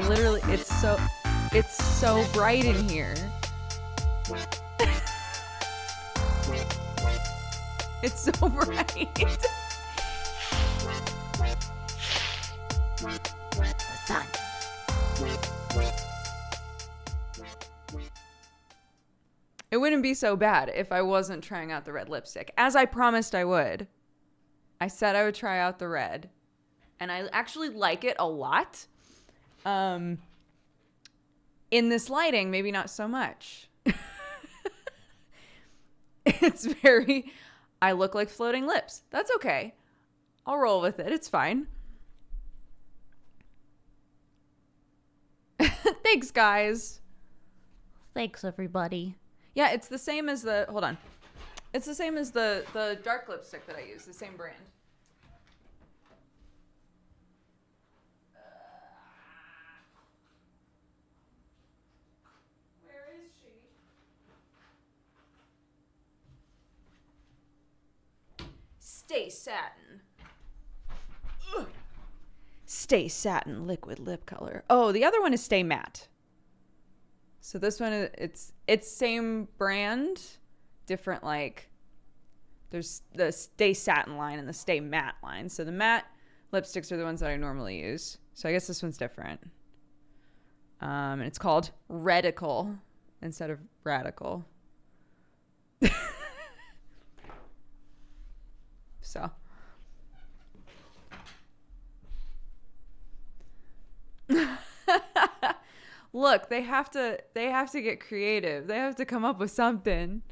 literally, it's so bright in here. It's so bright. The sun. It wouldn't be so bad if I wasn't trying out the red lipstick, as I promised I would. I said I would try out the red, and I actually like it a lot. In this lighting, maybe not so much. It's very, I look like floating lips. That's okay. I'll roll with it. It's fine. Thanks, guys. Thanks, everybody. Yeah, it's the same as the, hold on. It's the same as the dark lipstick that I use, the same brand. Where is she? Stay Satin. Ugh. Stay Satin liquid lip color. Oh, the other one is Stay Matte. So this one, it's same brand, different, like, there's the Stay Satin line and the Stay Matte line. So the matte lipsticks are the ones that I normally use. So I guess this one's different. And it's called Radical instead of Radical. So. Look, they have to get creative. They have to come up with something.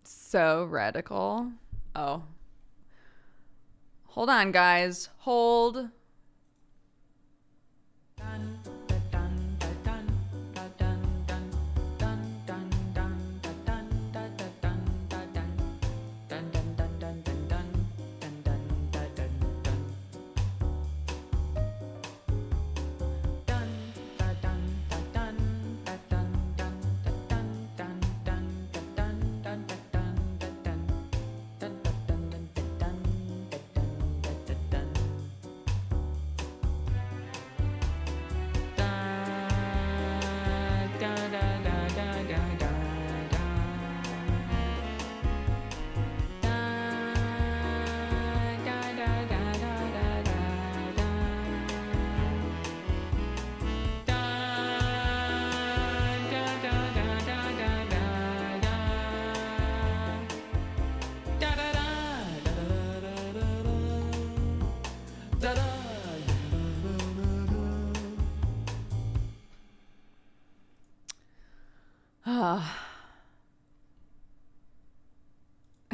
So radical. Oh. Hold on, guys. Hold.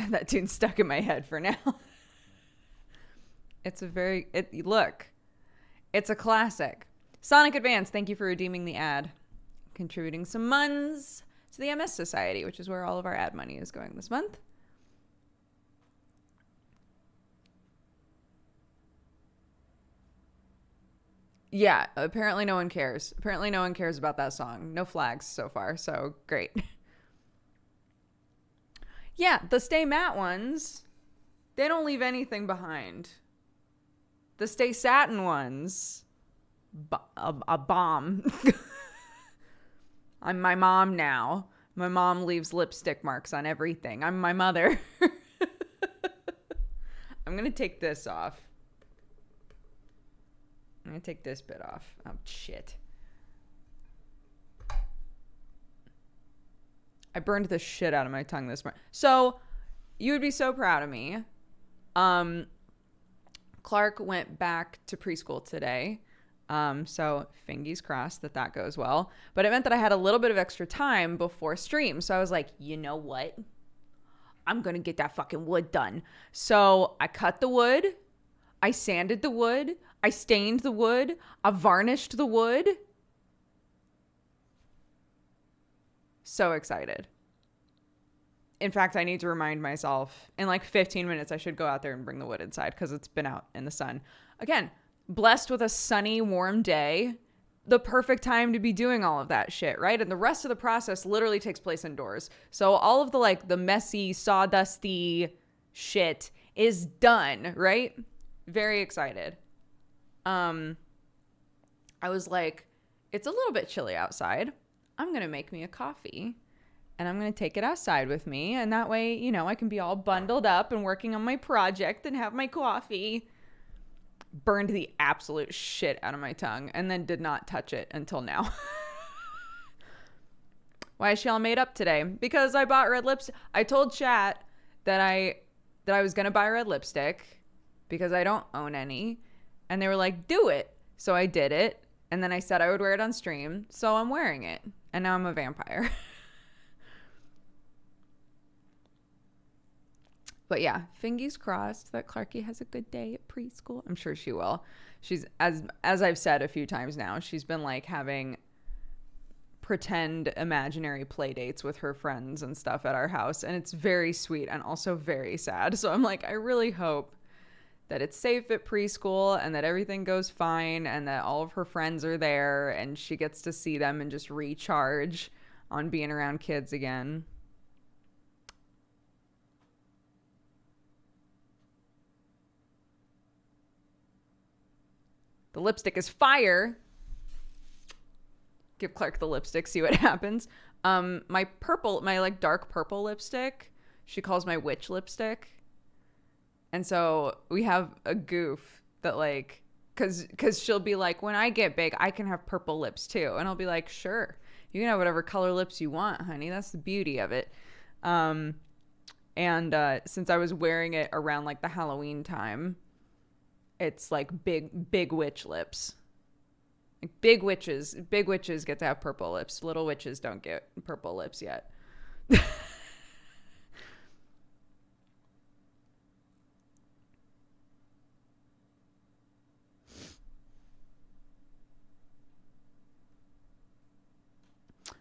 That tune's stuck in my head for now. It's a classic. Sonic Advance, thank you for redeeming the ad. Contributing some muns to the MS Society, which is where all of our ad money is going this month. Yeah, apparently no one cares. Apparently no one cares about that song. No flags so far, so great. Yeah, the Stay Matte ones, they don't leave anything behind. The Stay Satin ones, a bomb. I'm my mom now. My mom leaves lipstick marks on everything. I'm my mother. I'm going to take this off. I'm going to take this bit off. Oh, shit. I burned the shit out of my tongue this morning. So, you would be so proud of me. Clark went back to preschool today. So, fingers crossed that goes well. But it meant that I had a little bit of extra time before stream. So, I was like, you know what? I'm going to get that fucking wood done. So, I cut the wood. I sanded the wood. I stained the wood. I varnished the wood. So excited. In fact, I need to remind myself in like 15 minutes I should go out there and bring the wood inside because it's been out in the sun. Again, blessed with a sunny, warm day. The perfect time to be doing all of that shit, right? And the rest of the process literally takes place indoors. So all of the like the messy, sawdusty shit is done, right? very excited. I was like, it's a little bit chilly outside. I'm going to make me a coffee and I'm going to take it outside with me. And that way, you know, I can be all bundled up and working on my project and have my coffee. Burned the absolute shit out of my tongue and then did not touch it until now. Why is she all made up today? Because I bought red lipstick. I told chat that I was going to buy red lipstick because I don't own any. And they were like, do it. So I did it. And then I said I would wear it on stream. So I'm wearing it. And now I'm a vampire. But yeah, fingers crossed that Clarky has a good day at preschool. I'm sure she will. She's, as I've said a few times now, she's been like having pretend imaginary play dates with her friends and stuff at our house. And it's very sweet and also very sad. So I'm like, I really hope that it's safe at preschool and that everything goes fine and that all of her friends are there and she gets to see them and just recharge on being around kids again. The lipstick is fire. Give Clark the lipstick, see what happens. My like dark purple lipstick, she calls my witch lipstick. And so we have a goof that like, cause she'll be like, when I get big, I can have purple lips too. And I'll be like, sure, you can have whatever color lips you want, honey. That's the beauty of it. And since I was wearing it around like the Halloween time, it's like big witch lips. Like big witches get to have purple lips. Little witches don't get purple lips yet.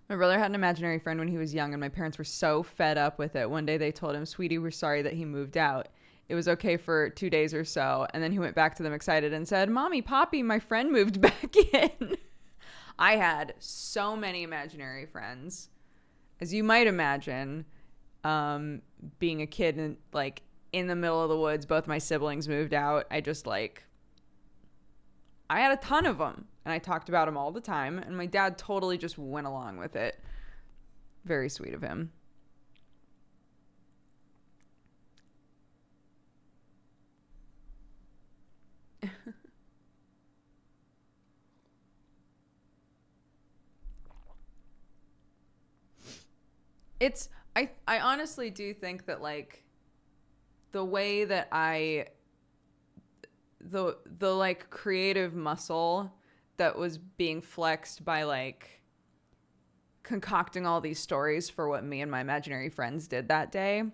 My brother had an imaginary friend when he was young, and my parents were so fed up with it. One day they told him, "Sweetie, we're sorry that he moved out." It was okay for 2 days or so, and then he went back to them excited and said, "Mommy, Poppy, my friend moved back in." I had so many imaginary friends. As you might imagine, being a kid and like in the middle of the woods, both my siblings moved out. I had a ton of them, and I talked about them all the time, and my dad totally just went along with it. Very sweet of him. I honestly do think that like the way that the like creative muscle that was being flexed by like concocting all these stories for what me and my imaginary friends did that day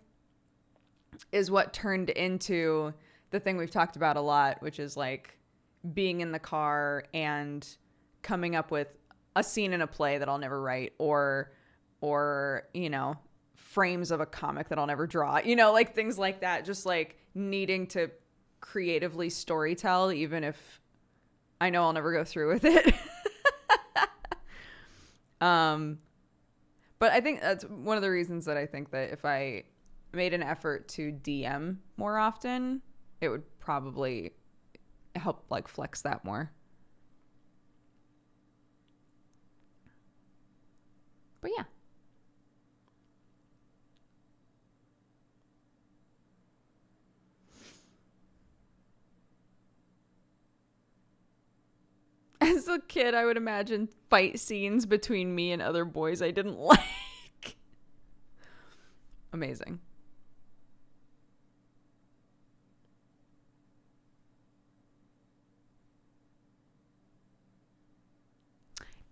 is what turned into the thing we've talked about a lot, which is like being in the car and coming up with a scene in a play that I'll never write or, you know, frames of a comic that I'll never draw, you know, like things like that, just like needing to creatively storytell, even if I know I'll never go through with it. But I think that's one of the reasons that I think that if I made an effort to DM more often, it would probably help like flex that more. But yeah. As a kid, I would imagine fight scenes between me and other boys I didn't like. Amazing.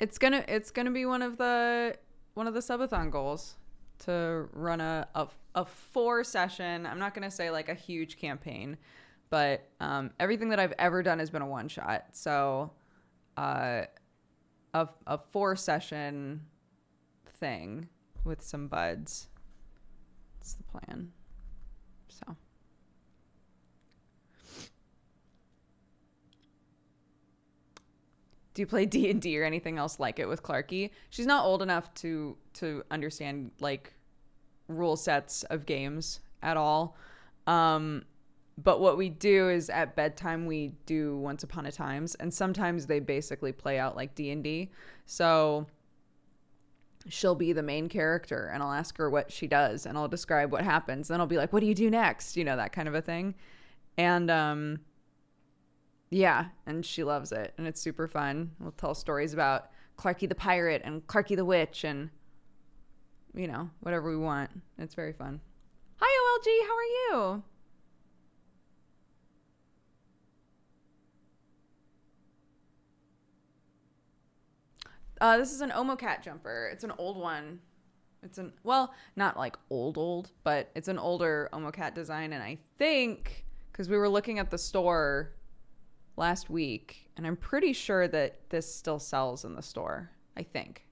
It's gonna be one of the subathon goals to run a 4 session. I'm not gonna say like a huge campaign, but everything that I've ever done has been a one shot. So a 4 session thing with some buds. That's the plan. So. Do you play D&D or anything else like it with Clarky? She's not old enough to understand like rule sets of games at all. But what we do is at bedtime we do Once Upon a Times, and sometimes they basically play out like D&D. So she'll be the main character and I'll ask her what she does and I'll describe what happens. Then I'll be like, what do you do next? You know, that kind of a thing. And yeah, and she loves it and it's super fun. We'll tell stories about Clarky the pirate and Clarky the witch and, you know, whatever we want. It's very fun. Hi, OLG. How are you? This is an Omocat jumper. It's an old one. Well, not like old, but it's an older Omocat design. And I think, because we were looking at the store last week, and I'm pretty sure that this still sells in the store, I think.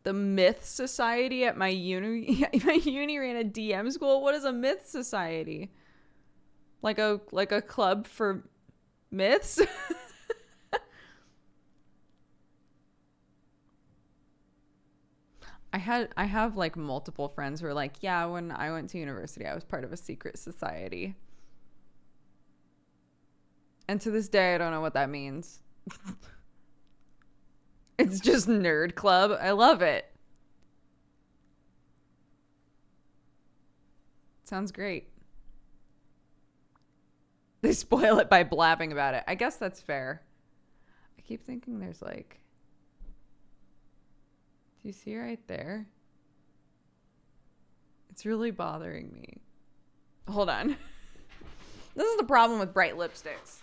The Myth Society at my uni ran a DM school. What is a Myth Society? Like a club for myths? I have like multiple friends who are like, yeah, when I went to university, I was part of a secret society. And to this day, I don't know what that means. It's just nerd club. I love it. Sounds great. They spoil it by blabbing about it. I guess that's fair. I keep thinking there's like... Do you see right there? It's really bothering me. Hold on. This is the problem with bright lipsticks.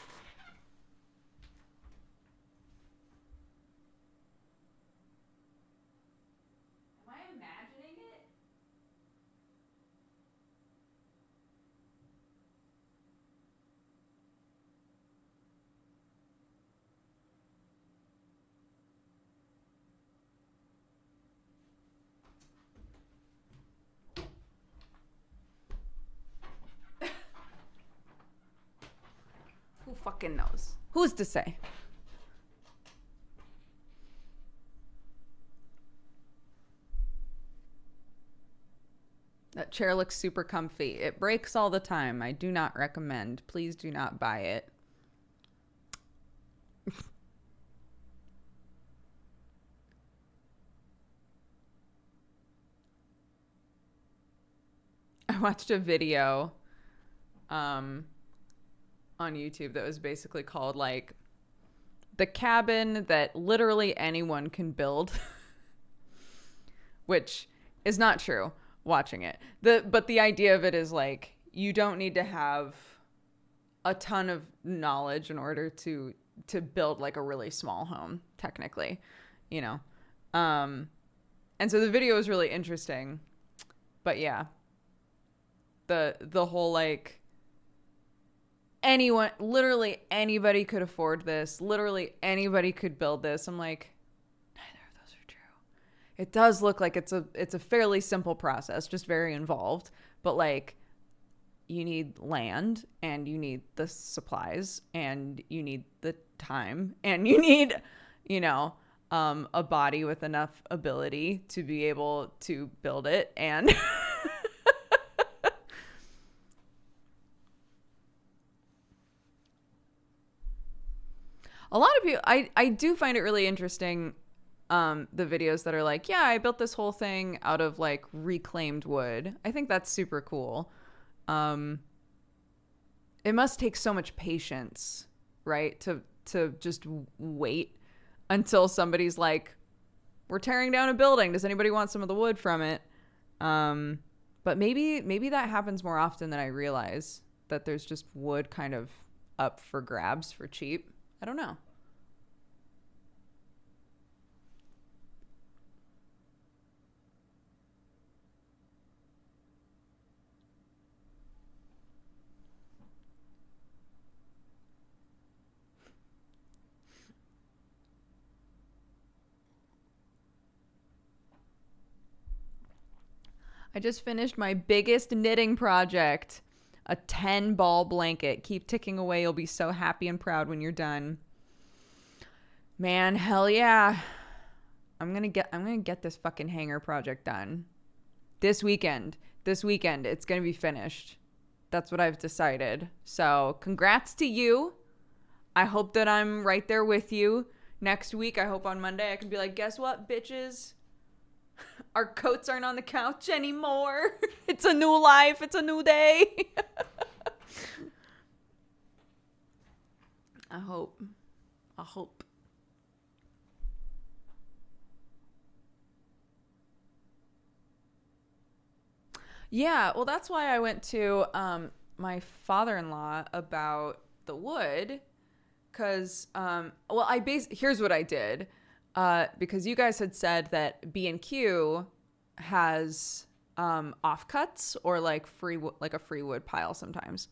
Who fucking knows? Who's to say? That chair looks super comfy. It breaks all the time. I do not recommend. Please do not buy it. I watched a video on YouTube that was basically called like the cabin that literally anyone can build, which is not true watching it. But the idea of it is like you don't need to have a ton of knowledge in order to build like a really small home, technically, you know. And so the video was really interesting. But yeah. The whole like anyone, literally anybody could afford this. Literally anybody could build this. I'm like, neither of those are true. It does look like it's a fairly simple process, just very involved. But like, you need land and you need the supplies and you need the time and you need, you know, a body with enough ability to be able to build it. And a lot of people, I do find it really interesting, the videos that are like, yeah, I built this whole thing out of like reclaimed wood. I think that's super cool. It must take so much patience, right? To just wait until somebody's like, we're tearing down a building. Does anybody want some of the wood from it? But maybe that happens more often than I realize, that there's just wood kind of up for grabs for cheap. I don't know. I just finished my biggest knitting project. A 10-ball blanket. Keep ticking away. You'll be so happy and proud when you're done. Man, hell yeah. I'm gonna get this fucking hangar project done. This weekend. It's gonna be finished. That's what I've decided. So congrats to you. I hope that I'm right there with you. Next week, I hope on Monday I can be like, guess what, bitches? Our coats aren't on the couch anymore. It's a new life. It's a new day. I hope. Yeah, well, that's why I went to my father-in-law about the wood, because here's what I did, because you guys had said that B&Q has offcuts or like like a free wood pile sometimes.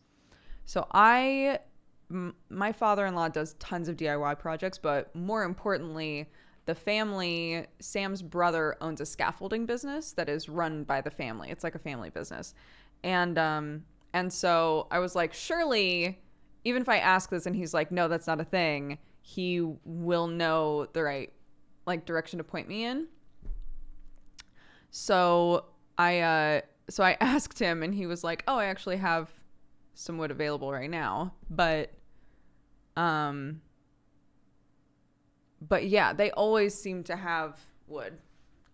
So my father-in-law does tons of DIY projects, but more importantly, Sam's brother owns a scaffolding business that is run by the family. It's like a family business. And so I was like, surely, even if I ask this and he's like, no, that's not a thing, he will know the right like direction to point me in. So I asked him and he was like, oh, I actually have some wood available right now. But yeah, they always seem to have wood.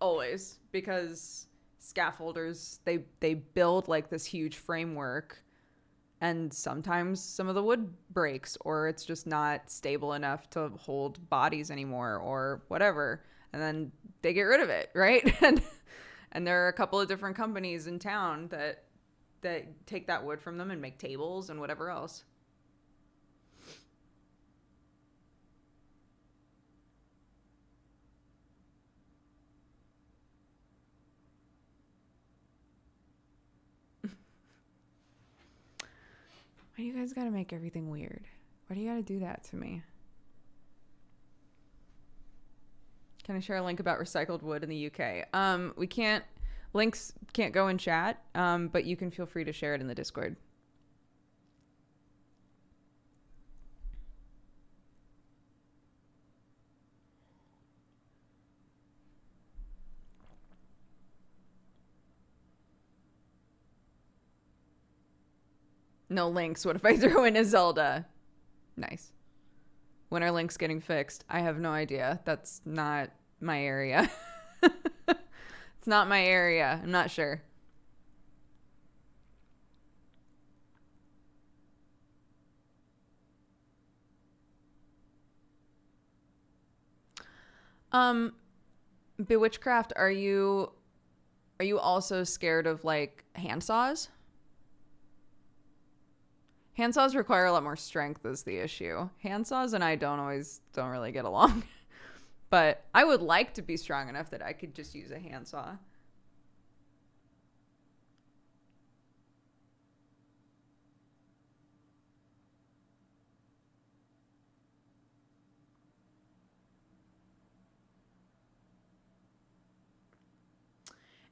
Always. Because scaffolders, they build like this huge framework, and sometimes some of the wood breaks or it's just not stable enough to hold bodies anymore or whatever. And then they get rid of it, right? And there are a couple of different companies in town that take that wood from them and make tables and whatever else. Why do you guys gotta make everything weird? Why do you gotta do that to me? Can I share a link about recycled wood in the UK? Links can't go in chat, but you can feel free to share it in the Discord. No links. What if I throw in a Zelda? Nice. When are links getting fixed? I have no idea. That's not my area. It's not my area. I'm not sure. Bewitchcraft, are you also scared of like handsaws? Handsaws require a lot more strength is the issue. Handsaws and I don't really get along. But I would like to be strong enough that I could just use a handsaw.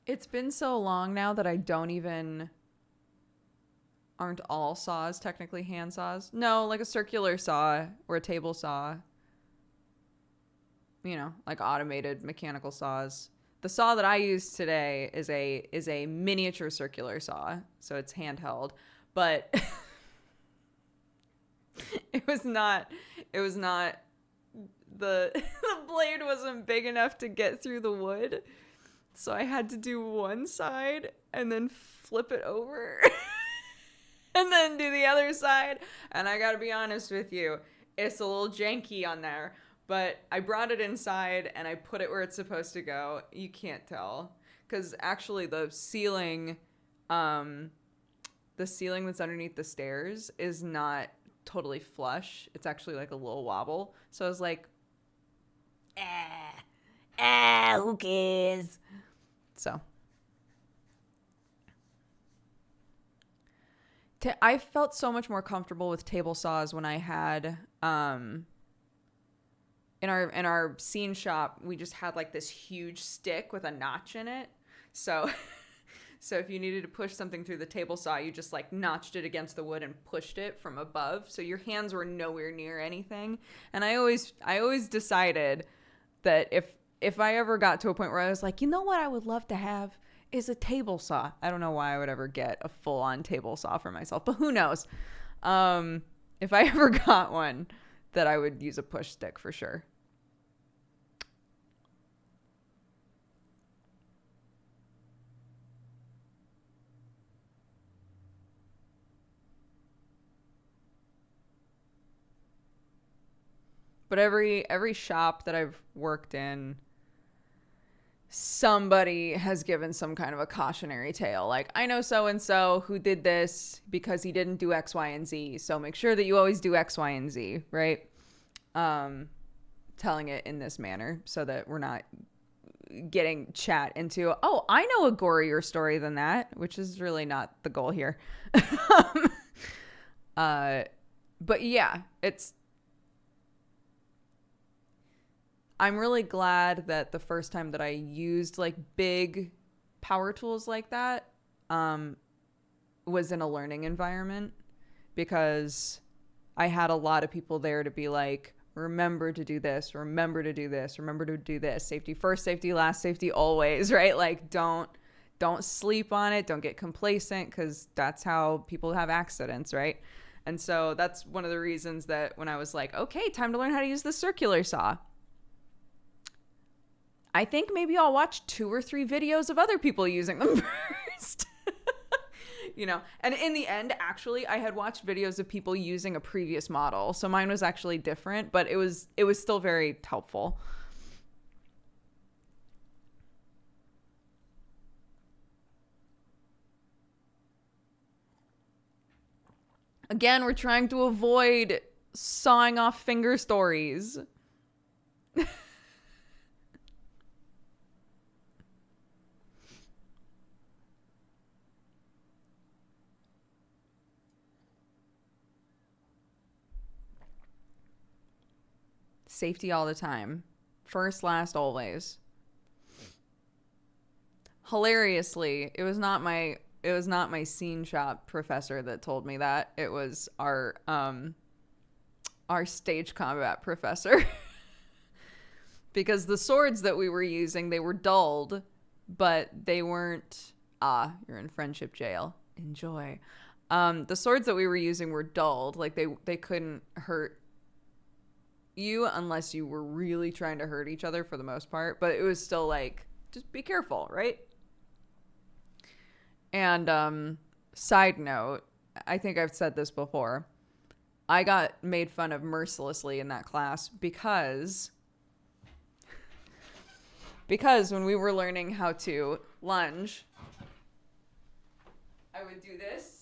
It's been so long now that I don't even... Aren't all saws technically hand saws? No, like a circular saw or a table saw. You know, like automated mechanical saws. The saw that I use today is a miniature circular saw, so it's handheld. But it was not the blade wasn't big enough to get through the wood. So I had to do one side and then flip it over. And then do the other side. And I gotta be honest with you, it's a little janky on there. But I brought it inside and I put it where it's supposed to go. You can't tell. Because actually the ceiling that's underneath the stairs is not totally flush. It's actually like a little wobble. So I was like, who cares? So... I felt so much more comfortable with table saws when I had in our scene shop, we just had like this huge stick with a notch in it. So So if you needed to push something through the table saw, you just like notched it against the wood and pushed it from above. So your hands were nowhere near anything. And I always decided that if I ever got to a point where I was like, you know what I would love to have is a table saw. I don't know why I would ever get a full-on table saw for myself, but who knows? If I ever got one, that I would use a push stick for sure. But every shop that I've worked in, somebody has given some kind of a cautionary tale. Like, I know so-and-so who did this because he didn't do X, Y, and Z. So make sure that you always do X, Y, and Z, right? Telling it in this manner so that we're not getting chat into, oh, I know a gorier story than that, which is really not the goal here. But yeah, I'm really glad that the first time that I used like big power tools like that was in a learning environment, because I had a lot of people there to be like, remember to do this, remember to do this, remember to do this. Safety first, safety last, safety always, right? Like don't sleep on it. Don't get complacent, because that's how people have accidents, right? And so that's one of the reasons that when I was like, okay, time to learn how to use the circular saw, I think maybe I'll watch 2 or 3 videos of other people using them first. You know, and in the end, actually, I had watched videos of people using a previous model. So mine was actually different, but it was still very helpful. Again, we're trying to avoid sawing off finger stories. Safety all the time. First, last, always. Hilariously, it was not my scene shop professor that told me that. It was our stage combat professor. Because the swords that we were using, they were dulled, but they weren't, you're in friendship jail. Enjoy. The swords that we were using were dulled. Like they couldn't hurt you unless you were really trying to hurt each other for the most part. But it was still like, just be careful, right? And side note, I think I've said this before. I got made fun of mercilessly in that class because when we were learning how to lunge, I would do this.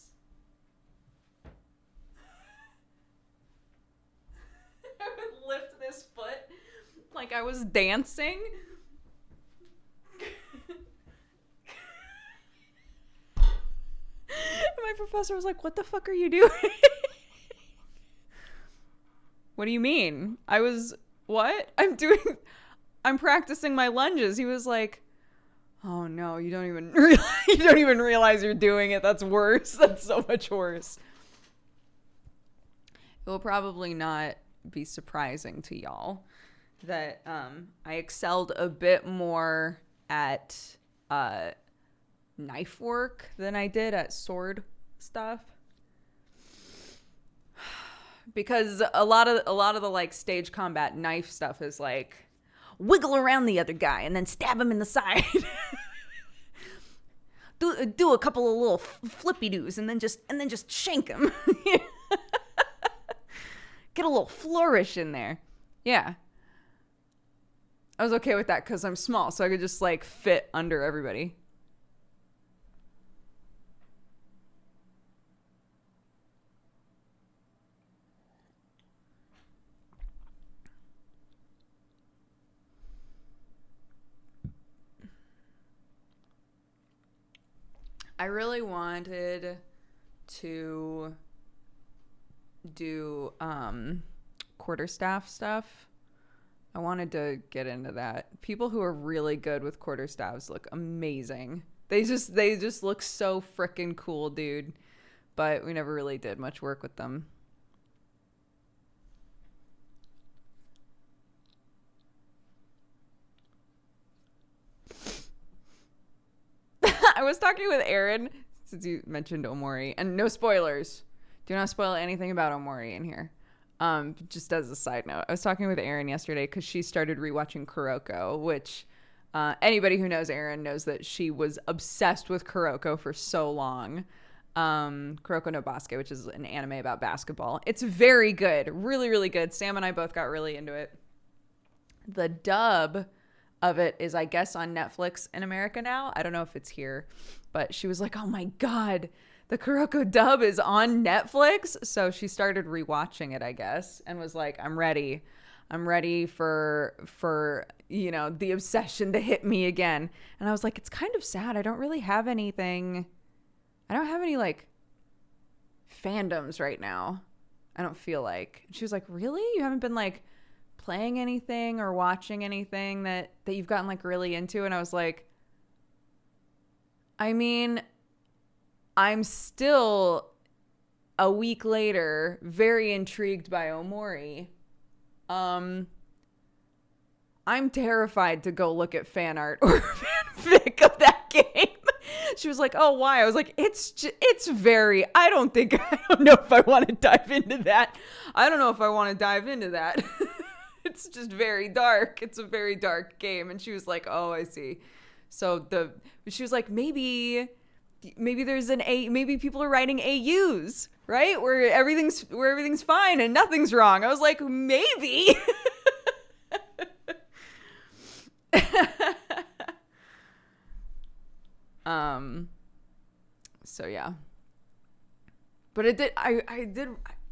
I would lift this foot like I was dancing. My professor was like, what the fuck are you doing? What do you mean? What? I'm practicing my lunges. He was like, oh no, you don't even realize you're doing it. That's worse. That's so much worse. It will probably not be surprising to y'all that I excelled a bit more at knife work than I did at sword stuff, because a lot of the like stage combat knife stuff is like wiggle around the other guy and then stab him in the side. do a couple of little flippy doos and then just shank him. Get a little flourish in there. Yeah, I was okay with that because I'm small, so I could just like fit under everybody. I really wanted to do quarterstaff stuff. I wanted to get into that. People who are really good with quarterstaffs look amazing. They just look so freaking cool, dude. But we never really did much work with them. I was talking with Aaron since you mentioned Omori, and no spoilers. Do not spoil anything about Omori in here. Just as a side note, I was talking with Aaron yesterday because she started rewatching Kuroko, which anybody who knows Aaron knows that she was obsessed with Kuroko for so long. Kuroko no Basket, which is an anime about basketball. It's very good, really, really good. Sam and I both got really into it. The dub of it is, I guess, on Netflix in America now. I don't know if it's here, but she was like, oh my God, the Kuroko dub is on Netflix. So she started rewatching it, I guess, and was like, I'm ready. I'm ready for, the obsession to hit me again. And I was like, it's kind of sad. I don't really have anything. I don't have any like fandoms right now. I don't feel like. She was like, really? You haven't been like playing anything or watching anything that you've gotten like really into? And I was like, I mean, I'm still a week later very intrigued by Omori. I'm terrified to go look at fan art or fanfic of that game. She was like, oh, why? I was like, it's very, I don't know if I want to dive into that. I don't know if I want to dive into that. It's just very dark. It's a very dark game. And she was like, oh, I see. So she was like, maybe there's maybe people are writing AUs, right? Where everything's fine and nothing's wrong. I was like, maybe. So yeah. But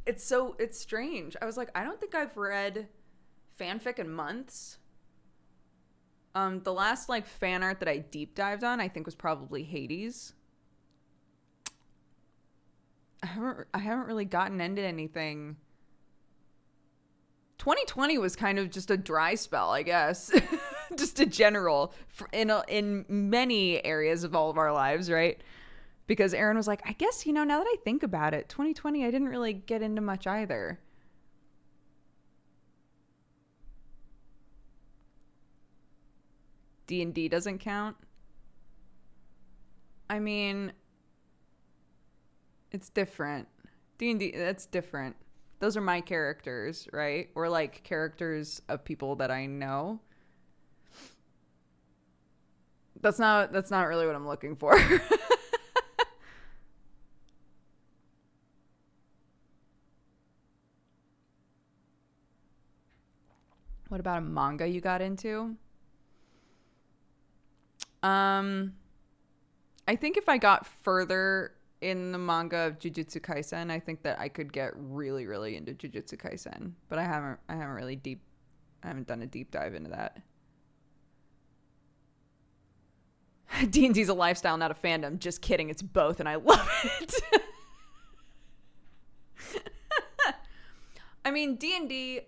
it's strange. I was like, I don't think I've read fanfic in months. The last like fan art that I deep dived on, I think, was probably Hades. I haven't really gotten into anything. 2020 was kind of just a dry spell, I guess. Just a general in many areas of all of our lives, right? Because Aaron was like, I guess, now that I think about it, 2020, I didn't really get into much either. D&D doesn't count. I mean, it's different. D&D, that's different. Those are my characters, right? Or like characters of people that I know. That's not really what I'm looking for. What about a manga you got into? I think if I got further in the manga of Jujutsu Kaisen, I think that I could get really, really into Jujutsu Kaisen. But I haven't done a deep dive into that. D&D's a lifestyle, not a fandom. Just kidding, it's both, and I love it. I mean, D&D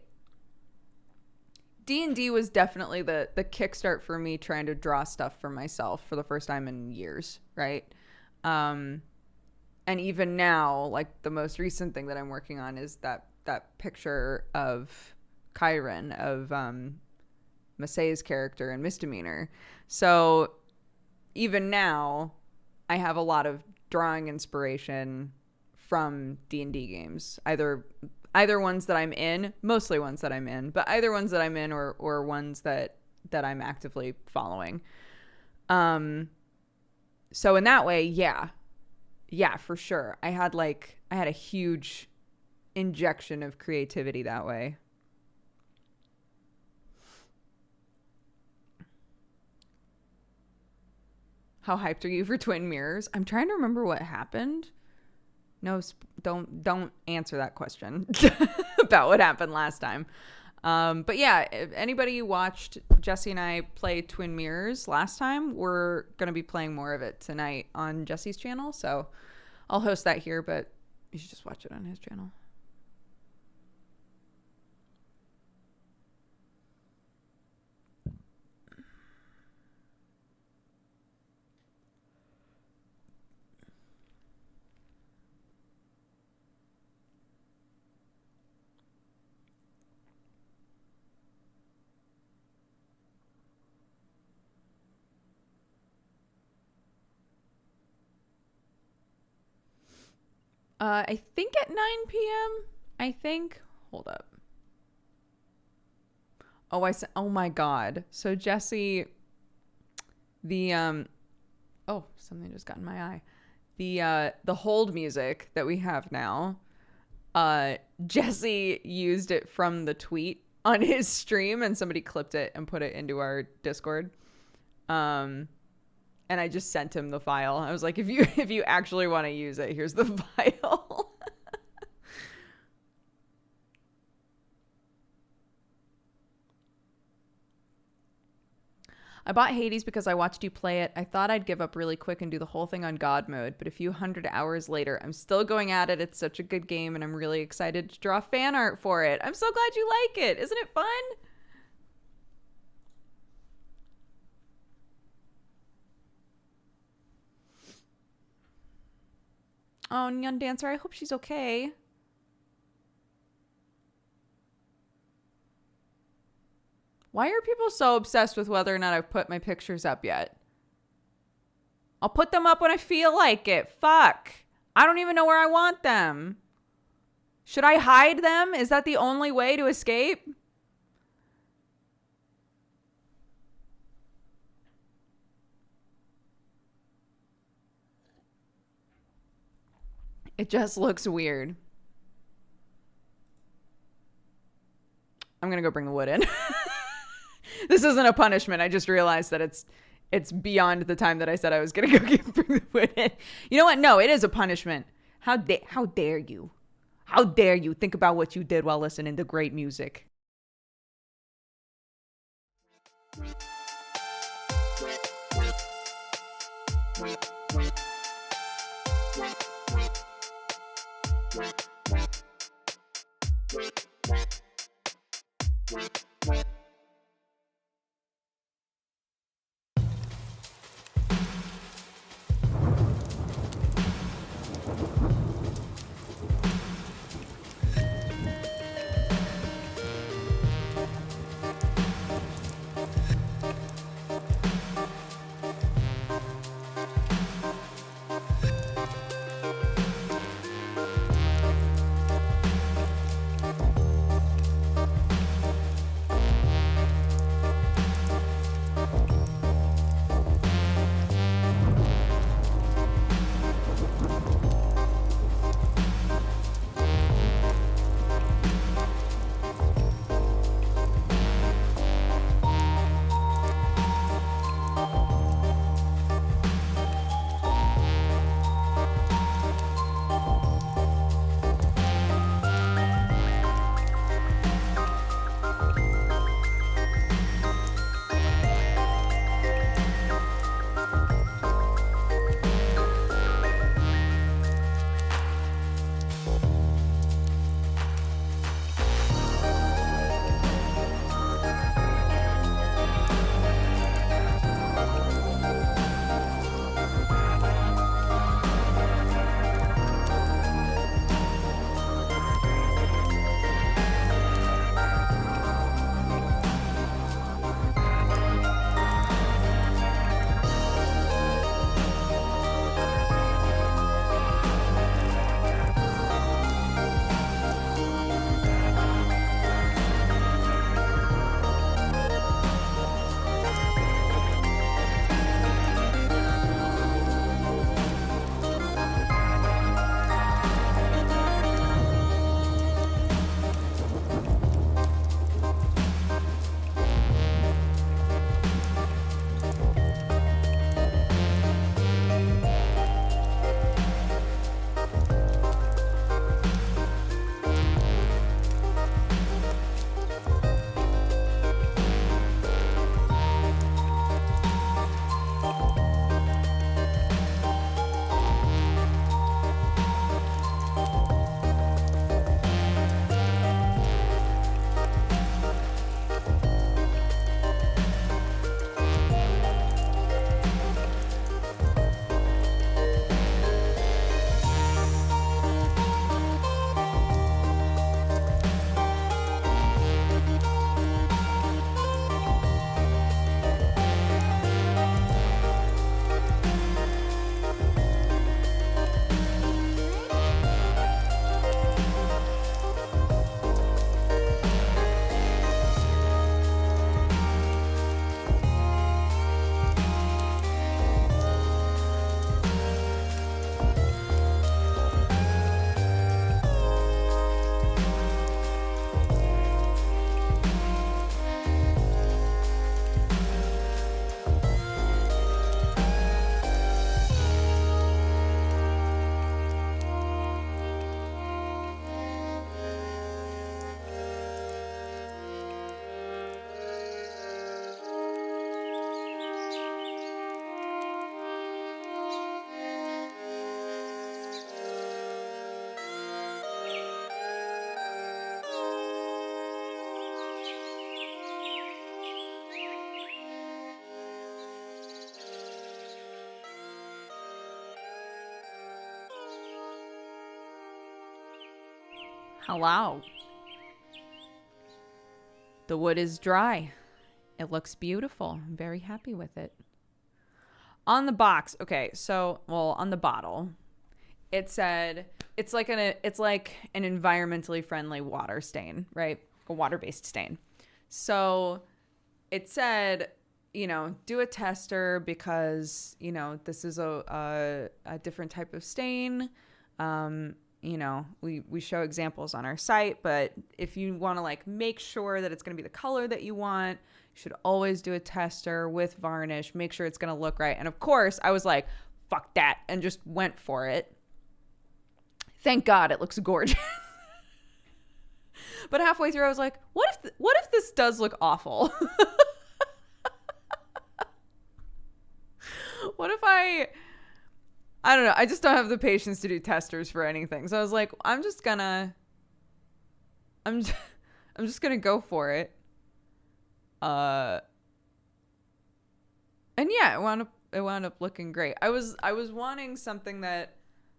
was definitely the kickstart for me trying to draw stuff for myself for the first time in years, right? And even now, like the most recent thing that I'm working on is that picture of Kyron, of Masei's character in Misdemeanor. So even now, I have a lot of drawing inspiration from D&D games, either ones that I'm in, mostly ones that I'm in, but either ones that I'm in or ones that I'm actively following. So in that way, yeah, for sure. I had a huge injection of creativity that way. How hyped are you for Twin Mirrors? I'm trying to remember what happened. No, don't answer that question about what happened last time. But yeah, if anybody watched Jesse and I play Twin Mirrors last time, we're going to be playing more of it tonight on Jesse's channel. So I'll host that here, but you should just watch it on his channel. I think at 9 p.m. I think. Hold up. Oh, oh my God. So Jesse, oh, something just got in my eye. The hold music that we have now, Jesse used it from the tweet on his stream, and somebody clipped it and put it into our Discord. And I just sent him the file. I was like, if you actually want to use it, here's the file. I bought Hades because I watched you play it. I thought I'd give up really quick and do the whole thing on God mode, but a few hundred hours later, I'm still going at it. It's such a good game, and I'm really excited to draw fan art for it. I'm so glad you like it. Isn't it fun? Oh, Neon Dancer, I hope she's okay. Why are people so obsessed with whether or not I've put my pictures up yet? I'll put them up when I feel like it. Fuck. I don't even know where I want them. Should I hide them? Is that the only way to escape? It just looks weird. I'm going to go bring the wood in. This isn't a punishment. I just realized that it's beyond the time that I said I was going to go bring the wood in. You know what? No, it is a punishment. How dare you? How dare you think about what you did while listening to great music? Hello. The wood is dry. It looks beautiful. I'm very happy with it. On the box, okay, so, well, on the bottle, it said it's like an environmentally friendly water stain, right? A water-based stain. So it said, do a tester because, this is a different type of stain. We show examples on our site, but if you want to make sure that it's going to be the color that you want, you should always do a tester with varnish, make sure it's going to look right. And of course I was like, fuck that, and just went for it. Thank God it looks gorgeous. But halfway through I was like, what if this does look awful? What if I don't know. I just don't have the patience to do testers for anything. So I was like, I'm just gonna go for it. And yeah, it wound up looking great. I was wanting something that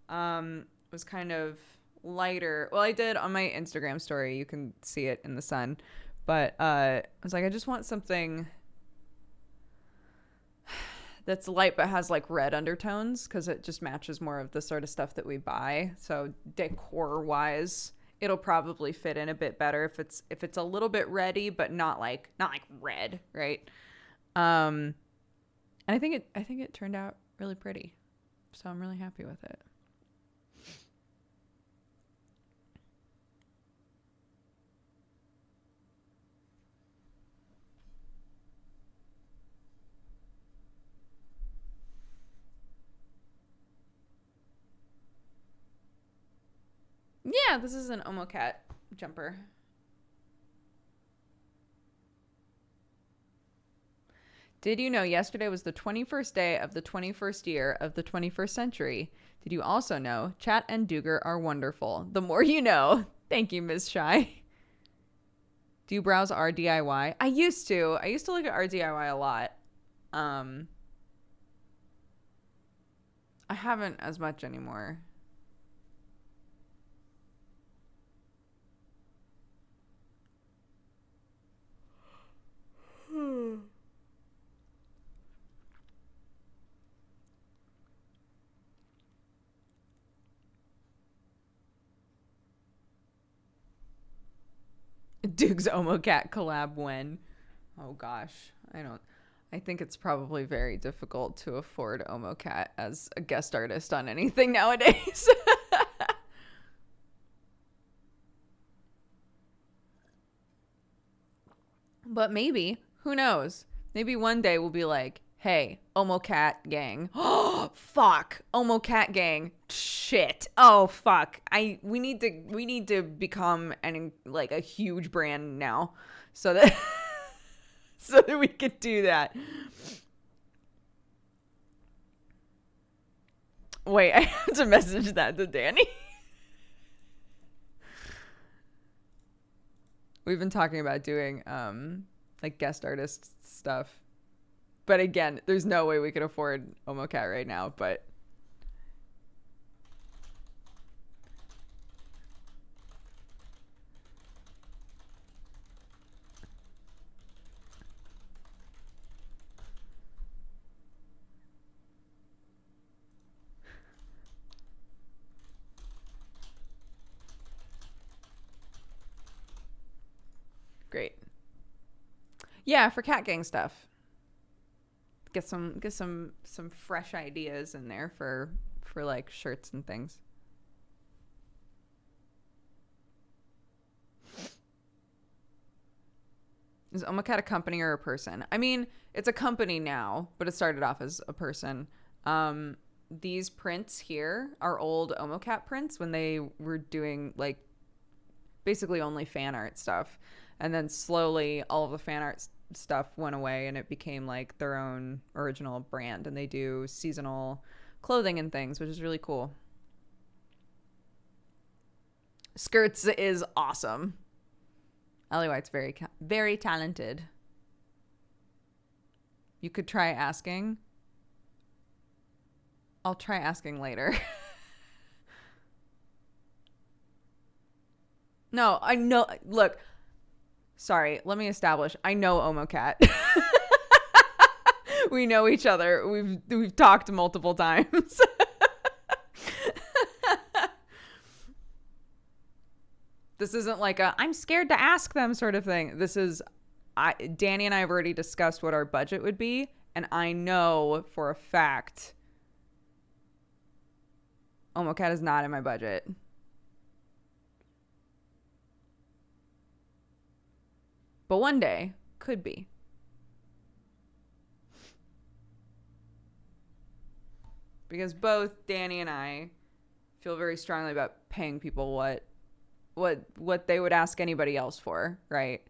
was kind of lighter. Well, I did on my Instagram story. You can see it in the sun. But I was like, I just want something that's light but has red undertones because it just matches more of the sort of stuff that we buy. So decor wise, it'll probably fit in a bit better if it's a little bit reddy but not like red, right? And I think it turned out really pretty, so I'm really happy with it. Yeah, this is an Omocat jumper. Did you know yesterday was the 21st day of the 21st year of the 21st century? Did you also know Chat and Duger are wonderful? The more you know. Thank you, Ms. Shy. Do you browse RDIY? I used to look at RDIY a lot. I haven't as much anymore. Duke's Omocat collab when? Oh gosh, I think it's probably very difficult to afford Omocat as a guest artist on anything nowadays. But maybe, who knows? Maybe one day we'll be like, hey, Omocat gang. Oh, fuck. Omocat gang. Shit. Oh, fuck. We need to become a huge brand now so that so that we could do that. Wait, I have to message that to Danny. We've been talking about doing guest artist stuff. But again, there's no way we could afford Omocat right now, but great. Yeah, for Cat Gang stuff. Get some fresh ideas in there for shirts and things. Is Omocat a company or a person? I mean, it's a company now, but it started off as a person. These prints here are old Omocat prints when they were doing basically only fan art stuff. And then slowly all of the fan art stuff went away and it became their own original brand, and they do seasonal clothing and things, which is really cool. Skirts is awesome. Ellie White's very, very talented. You could try asking. I'll try asking later. No, I know. Look, sorry. Let me establish. I know Omocat. We know each other. We've talked multiple times. This isn't like a I'm scared to ask them sort of thing. This is Danny and I have already discussed what our budget would be, and I know for a fact Omocat is not in my budget. But one day could be. Because both Danny and I feel very strongly about paying people what they would ask anybody else for, right?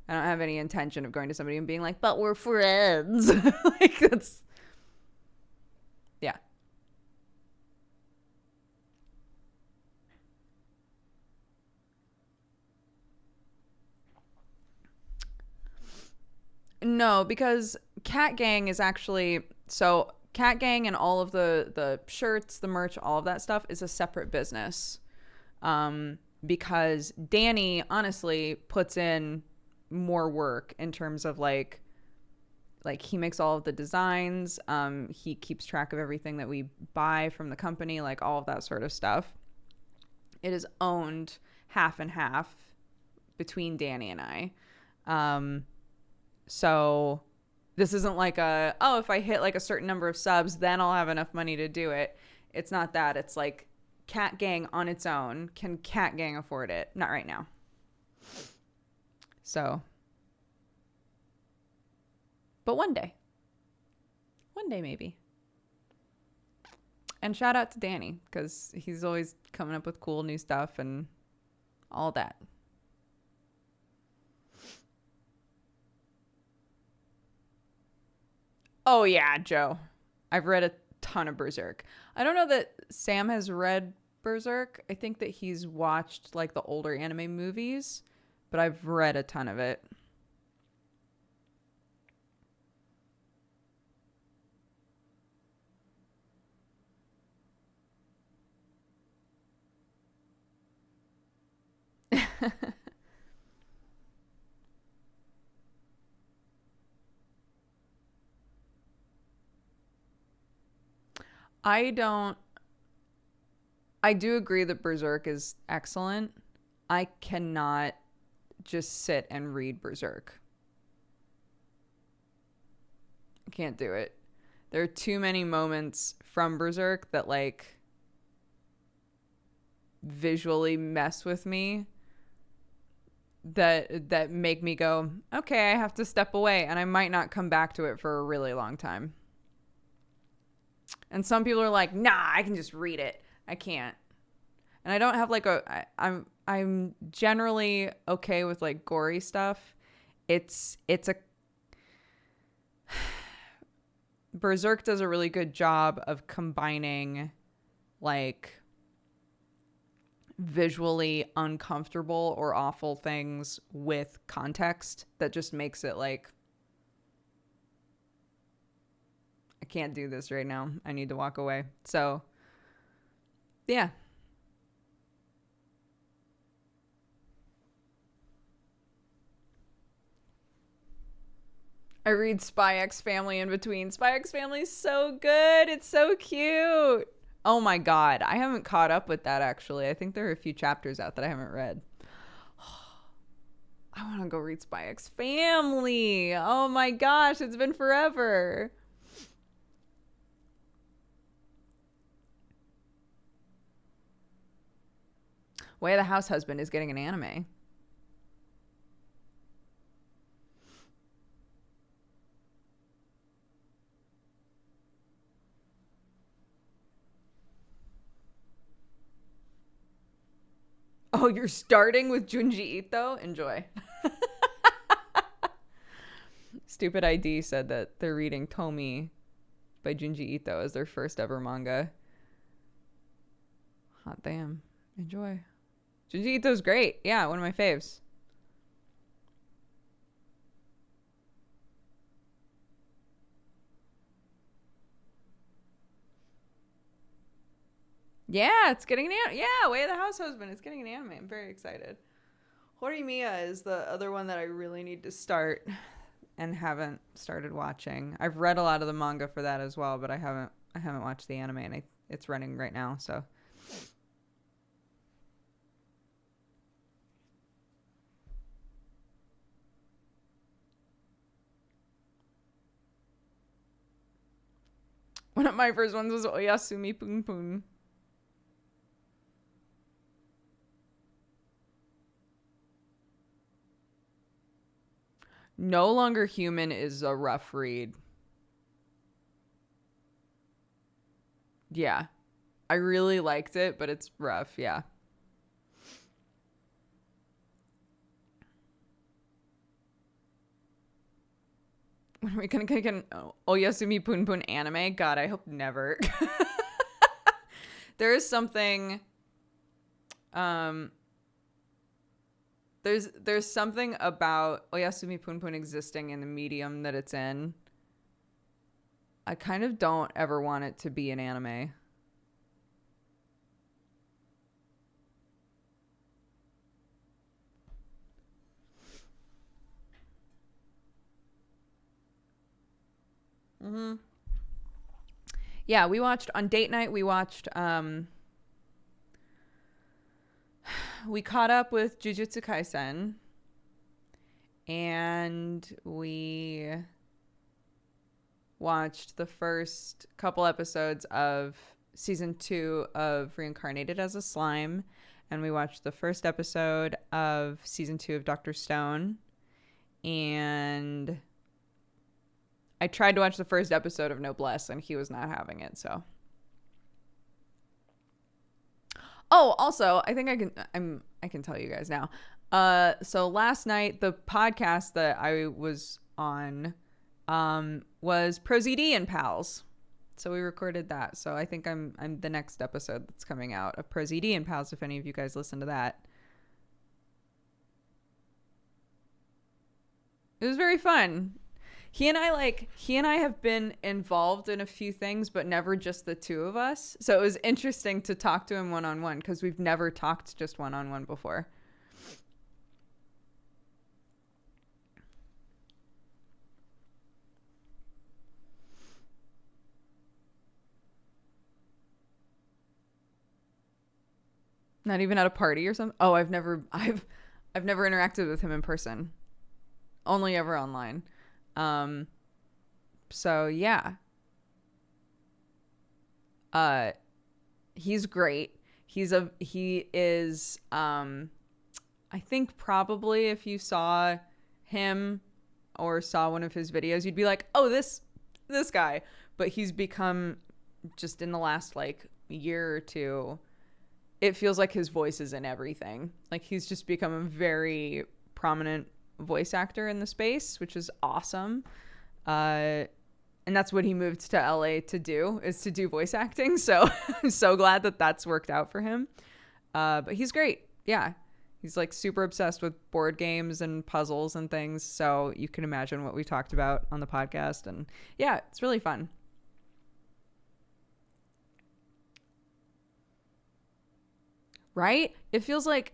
I don't have any intention of going to somebody and being like, but we're friends. Like, that's, yeah. No, because Cat Gang is actually, so Cat Gang and all of the shirts, the merch, all of that stuff is a separate business. Because Danny honestly puts in more work in terms of like he makes all of the designs. He keeps track of everything that we buy from the company, like all of that sort of stuff. It is owned half and half between Danny and I. So this isn't like if I hit like a certain number of subs, then I'll have enough money to do it. It's not that. It's like Cat Gang on its own. Can Cat Gang afford it? Not right now. So, but one day maybe. And shout out to Danny, because he's always coming up with cool new stuff and all that. Oh yeah, Joe. I've read a ton of Berserk. I don't know that Sam has read Berserk. I think that he's watched like the older anime movies, but I've read a ton of it. I do agree that Berserk is excellent. I cannot just sit and read Berserk. I can't do it. There are too many moments from Berserk that like visually mess with me, that make me go, okay, I have to step away, and I might not come back to it for a really long time. And some people are like, nah, I can just read it. I can't. And I don't have like I'm generally okay with like gory stuff. It's a Berserk does a really good job of combining like visually uncomfortable or awful things with context that just makes it like, I can't do this right now. I need to walk away. So, yeah. I read Spy X Family in between. Spy X Family is so good. It's so cute. Oh my God. I haven't caught up with that actually. I think there are a few chapters out that I haven't read. I want to go read Spy X Family. Oh my gosh. It's been forever. Way of the House Husband is getting an anime. Oh, you're starting with Junji Ito? Enjoy. Stupid ID said that they're reading Tomi by Junji Ito as their first ever manga. Hot damn. Enjoy. Junji Ito's great. Yeah, one of my faves. Yeah, it's getting an anime. Yeah, Way of the House Husband. It's getting an anime. I'm very excited. Horimiya is the other one that I really need to start and haven't started watching. I've read a lot of the manga for that as well, but I haven't watched the anime, and it's running right now, so. One of my first ones was Oyasumi Pun Pun. No Longer Human is a rough read. Yeah. I really liked it, but it's rough, yeah. When are we gonna get an Oyasumi Pun Pun anime? God, I hope never. There is something there's something about Oyasumi Pun Pun existing in the medium that it's in. I kind of don't ever want it to be an anime. Mm-hmm. Yeah, we watched on date night. We watched. We caught up with Jujutsu Kaisen, and we watched the first couple episodes of season 2 of Reincarnated as a Slime, and we watched the first episode of season 2 of Dr. Stone, and I tried to watch the first episode of Noblesse, and he was not having it, so. Oh, also, I think I can tell you guys now. So last night, the podcast that I was on was ProZD and Pals. So we recorded that. So I think I'm the next episode that's coming out of ProZD and Pals, if any of you guys listen to that. It was very fun. He and I have been involved in a few things, but never just the two of us. So it was interesting to talk to him one-on-one because we've never talked just one-on-one before. Not even at a party or something. Oh, I've never interacted with him in person. Only ever online. So yeah. He's great. He is I think probably if you saw him or saw one of his videos, you'd be like, "Oh, this guy." But he's become, just in the last like year or two, it feels like his voice is in everything. Like he's just become a very prominent voice actor in the space, which is awesome. And that's what he moved to LA to do, is to do voice acting. So I'm so glad that that's worked out for him. But he's great. Yeah. He's like super obsessed with board games and puzzles and things. So you can imagine what we talked about on the podcast. And yeah, it's really fun. Right? It feels like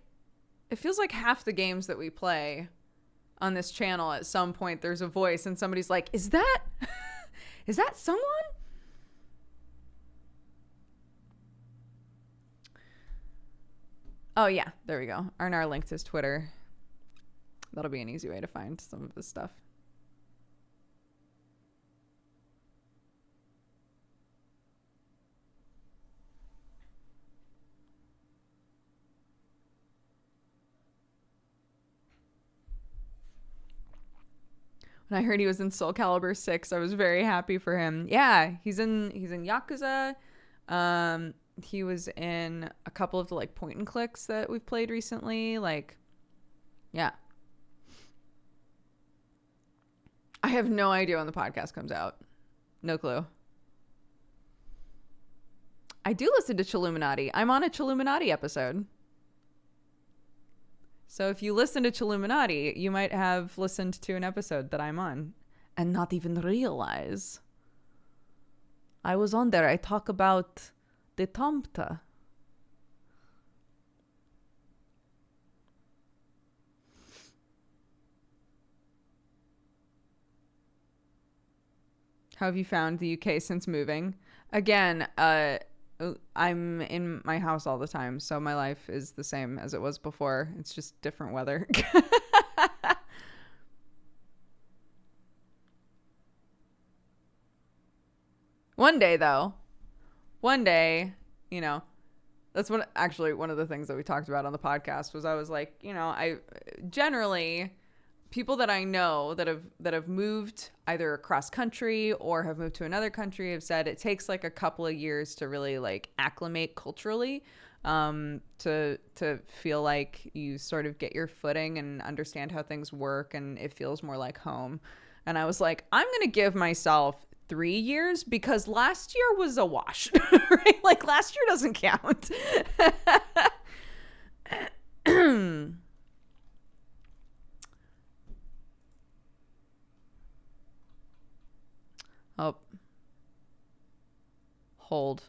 half the games that we play on this channel, at some point there's a voice and somebody's like, is that someone? Oh yeah, there we go. Arnar linked his Twitter. That'll be an easy way to find some of this stuff. When I heard he was in Soul Calibur 6, I was very happy for him. Yeah, he's in Yakuza. He was in a couple of the like point and clicks that we've played recently. Like, yeah. I have no idea when the podcast comes out. No clue. I do listen to Chilluminati. I'm on a Chilluminati episode. So if you listen to Chilluminati, you might have listened to an episode that I'm on and not even realize. I was on there. I talk about the Tomta. How have you found the UK since moving? Again, I'm in my house all the time, so my life is the same as it was before. It's just different weather. One day, though, one day, you know, that's one of the things that we talked about on the podcast was I was like, I generally people that I know that have moved either across country or have moved to another country have said it takes like a couple of years to really like acclimate culturally, to feel like you sort of get your footing and understand how things work and it feels more like home. And I was like, I'm gonna give myself 3 years because last year was a wash. Right? Like last year doesn't count. Oh, hold.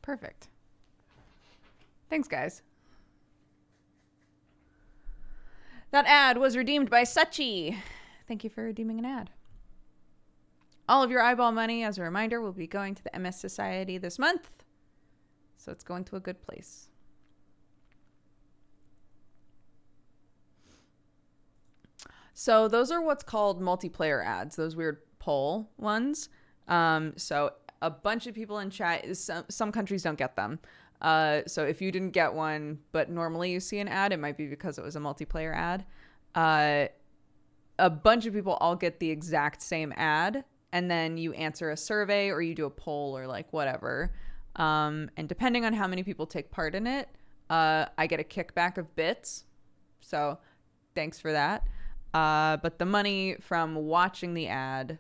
Perfect. Thanks, guys. That ad was redeemed by Suchi. Thank you for redeeming an ad. All of your eyeball money, as a reminder, will be going to the MS Society this month. So it's going to a good place. So those are what's called multiplayer ads, those weird poll ones. So a bunch of people in chat, some countries don't get them. So if you didn't get one, but normally you see an ad, it might be because it was a multiplayer ad. A bunch of people all get the exact same ad, and then you answer a survey or you do a poll or like whatever. And depending on how many people take part in it, I get a kickback of bits. So thanks for that. But the money from watching the ad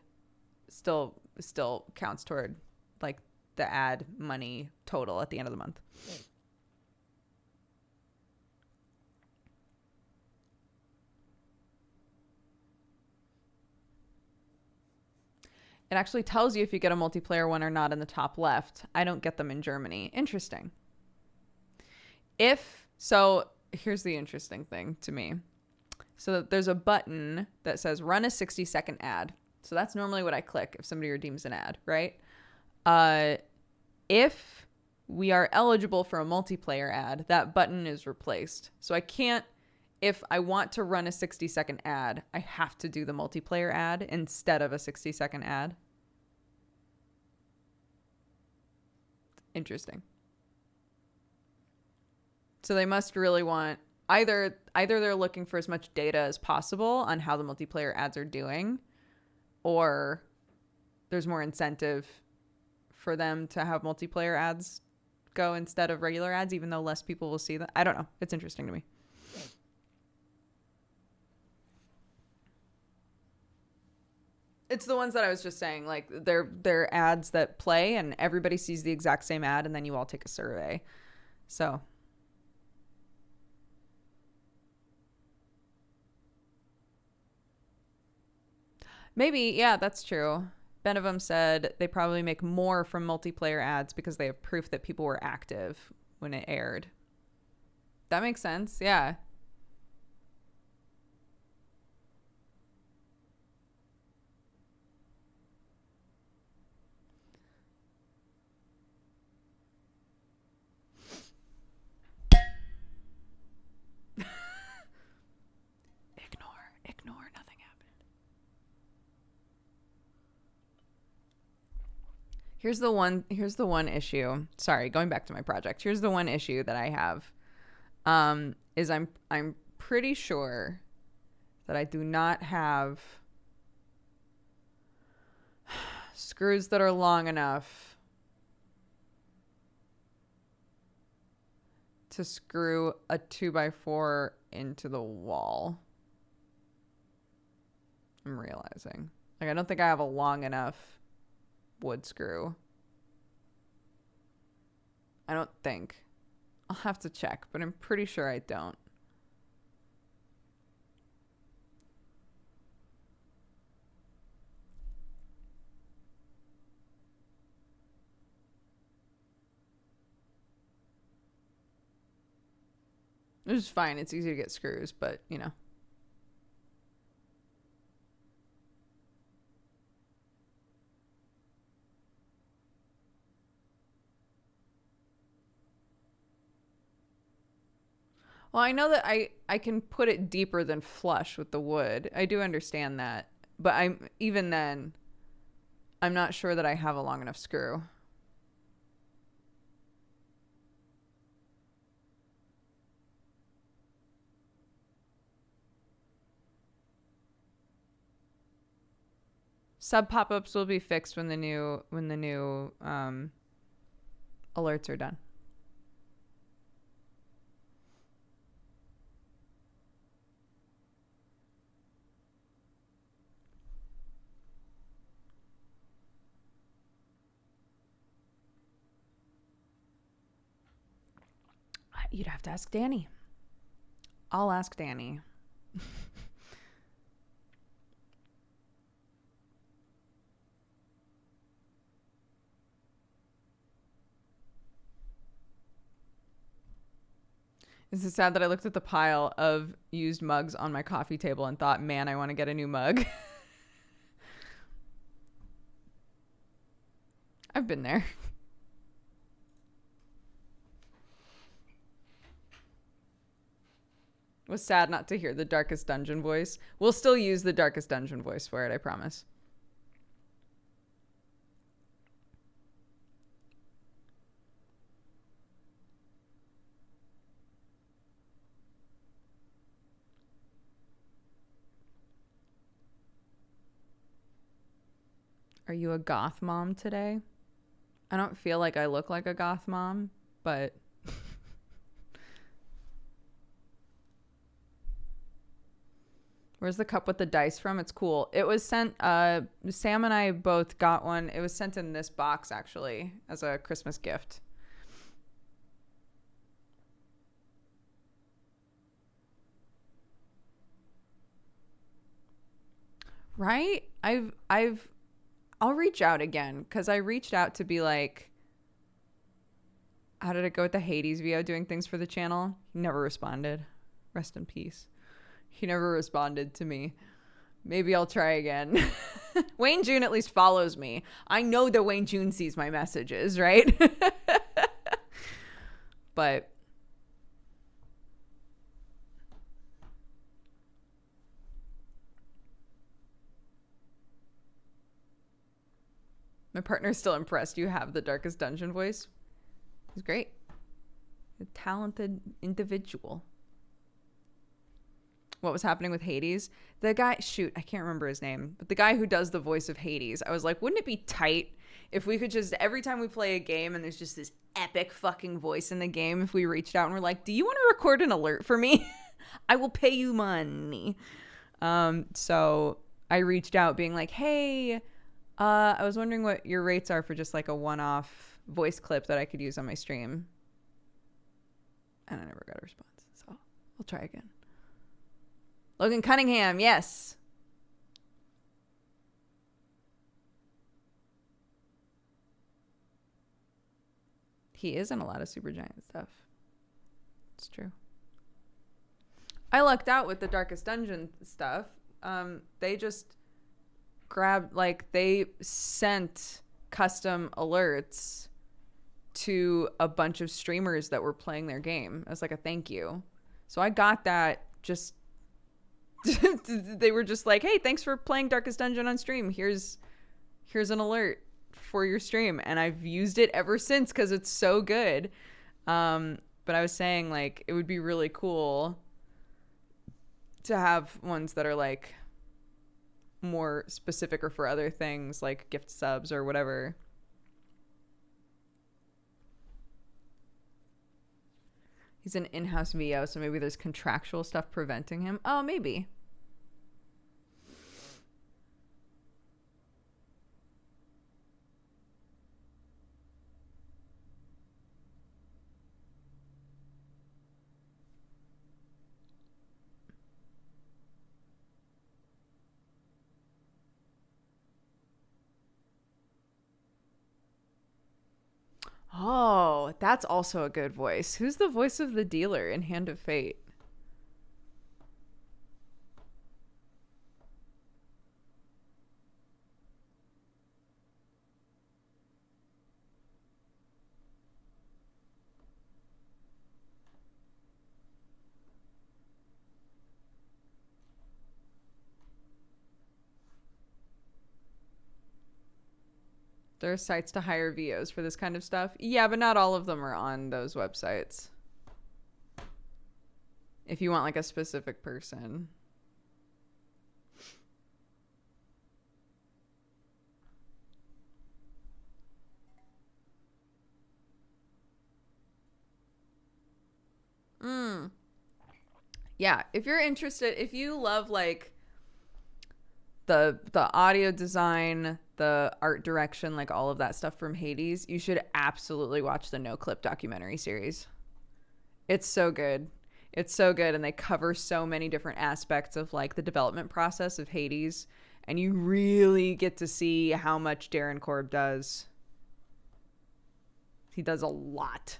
still counts toward like the ad money total at the end of the month. It actually tells you if you get a multiplayer one or not in the top left. I don't get them in Germany. Interesting. So here's the interesting thing to me. So there's a button that says run a 60-second ad. So that's normally what I click if somebody redeems an ad, right? If we are eligible for a multiplayer ad, that button is replaced. So I can't, if I want to run a 60-second ad, I have to do the multiplayer ad instead of a 60-second ad. Interesting. So they must really want either they're looking for as much data as possible on how the multiplayer ads are doing, or there's more incentive for them to have multiplayer ads go instead of regular ads, even though less people will see them. I don't know. It's interesting to me. It's the ones that I was just saying, like they're ads that play and everybody sees the exact same ad and then you all take a survey. So maybe, yeah, that's true. Benevum said they probably make more from multiplayer ads because they have proof that people were active when it aired. That makes sense. Yeah. Here's the one issue. Sorry, going back to my project. Here's the one issue that I have. Is I'm pretty sure that I do not have screws that are long enough to screw a 2x4 into the wall. I'm realizing. Like, I don't think I have a long enough wood screw. I don't think. I'll have to check, but I'm pretty sure I don't. Which is fine. It's easy to get screws, but, you know. Well, I know that I can put it deeper than flush with the wood. I do understand that. But even then, I'm not sure that I have a long enough screw. Sub pop-ups will be fixed when the new alerts are done. You'd have to ask Danny. I'll ask Danny. Is it sad that I looked at the pile of used mugs on my coffee table and thought, man, I want to get a new mug? I've been there. Was sad not to hear the Darkest Dungeon voice. We'll still use the Darkest Dungeon voice for it, I promise. Are you a goth mom today? I don't feel like I look like a goth mom, but... Where's the cup with the dice from? It's cool. It was sent, Sam and I both got one. It was sent in this box, actually, as a Christmas gift. Right? I'll reach out again, because I reached out to be like, how did it go with the Hades VO doing things for the channel? He never responded. Rest in peace. He never responded to me. Maybe I'll try again. Wayne June at least follows me. I know that Wayne June sees my messages, right? But my partner's still impressed you have the Darkest Dungeon voice. He's great. A talented individual. What was happening with Hades? The guy, shoot, I can't remember his name, but the guy who does the voice of Hades, I was like, wouldn't it be tight if we could just, every time we play a game and there's just this epic fucking voice in the game, if we reached out and we're like, do you want to record an alert for me? I will pay you money. So I reached out being like, hey, I was wondering what your rates are for just like a one-off voice clip that I could use on my stream. And I never got a response, so I'll try again. Logan Cunningham, yes. He is in a lot of Supergiant stuff. It's true. I lucked out with the Darkest Dungeon stuff. They just grabbed, like, they sent custom alerts to a bunch of streamers that were playing their game as like a thank you. So I got that just... they were just like, hey, thanks for playing Darkest Dungeon on stream. Here's an alert for your stream, and I've used it ever since because it's so good. But I was saying, like, it would be really cool to have ones that are like more specific or for other things, like gift subs or whatever. He's an in-house VO, so maybe there's contractual stuff preventing him. Oh, maybe. Oh, that's also a good voice. Who's the voice of the dealer in Hand of Fate? There are sites to hire VOs for this kind of stuff. Yeah, but not all of them are on those websites. If you want like a specific person. Yeah, if you're interested, if you love like the audio design, the art direction, like all of that stuff from Hades, you should absolutely watch the No Clip documentary series. It's so good. It's so good, and they cover so many different aspects of like the development process of Hades, and you really get to see how much Darren Korb does. He does a lot.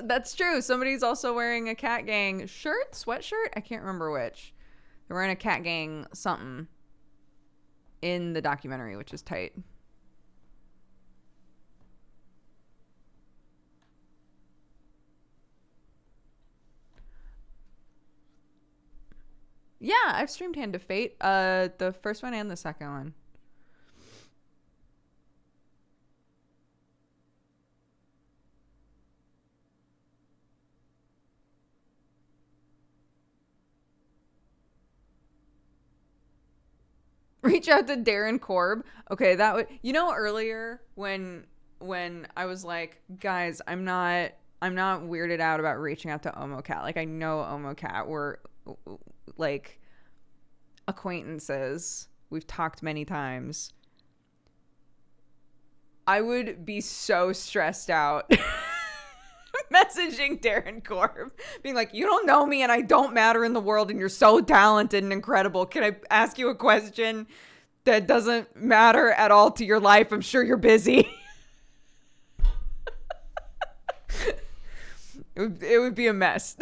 That's true. Somebody's also wearing a Cat Gang shirt, sweatshirt. I can't remember which. They're wearing a Cat Gang something in the documentary, which is tight. Yeah, I've streamed Hand of Fate. The first one and the second one. Reach out to Darren Korb. Okay, that would, you know, earlier when I was like, guys, I'm not weirded out about reaching out to OmoCat. Like, I know OmoCat. We're like acquaintances. We've talked many times. I would be so stressed out messaging Darren Korb, being like, you don't know me and I don't matter in the world and you're so talented and incredible. Can I ask you a question that doesn't matter at all to your life? I'm sure you're busy. It would be a mess.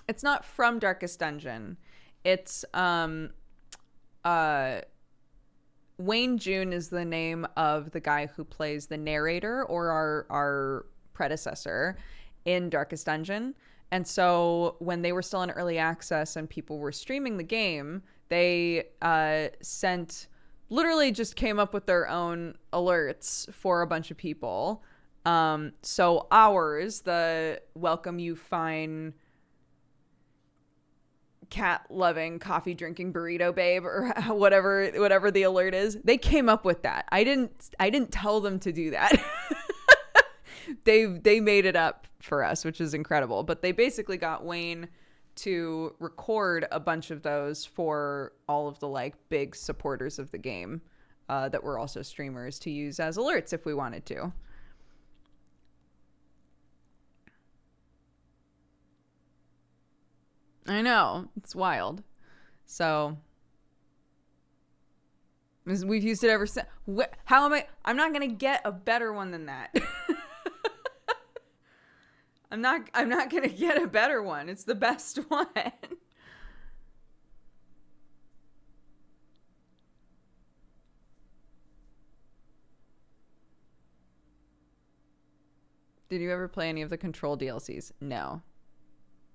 It's not from Darkest Dungeon. It's Wayne June is the name of the guy who plays the narrator, or our predecessor in Darkest Dungeon. And so when they were still in early access and people were streaming the game, they literally just came up with their own alerts for a bunch of people. So ours, the welcome you fine cat loving coffee drinking burrito babe, or whatever the alert is, they came up with that. I didn't tell them to do that. They made it up for us, which is incredible. But they basically got Wayne to record a bunch of those for all of the like big supporters of the game that were also streamers to use as alerts if we wanted to. I know, it's wild. So We've used it ever since. How am I? I'm not gonna get a better one than that. I'm not gonna get a better one. It's the best one. Did you ever play any of the Control DLCs? No.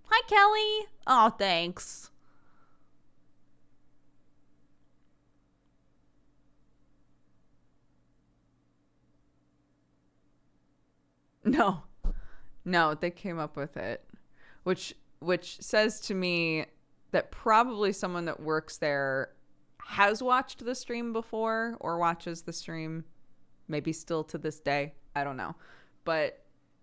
Hi, Kelly. Oh, thanks. No. No, they came up with it. Which says to me that probably someone that works there has watched the stream before or watches the stream maybe still to this day. I don't know. But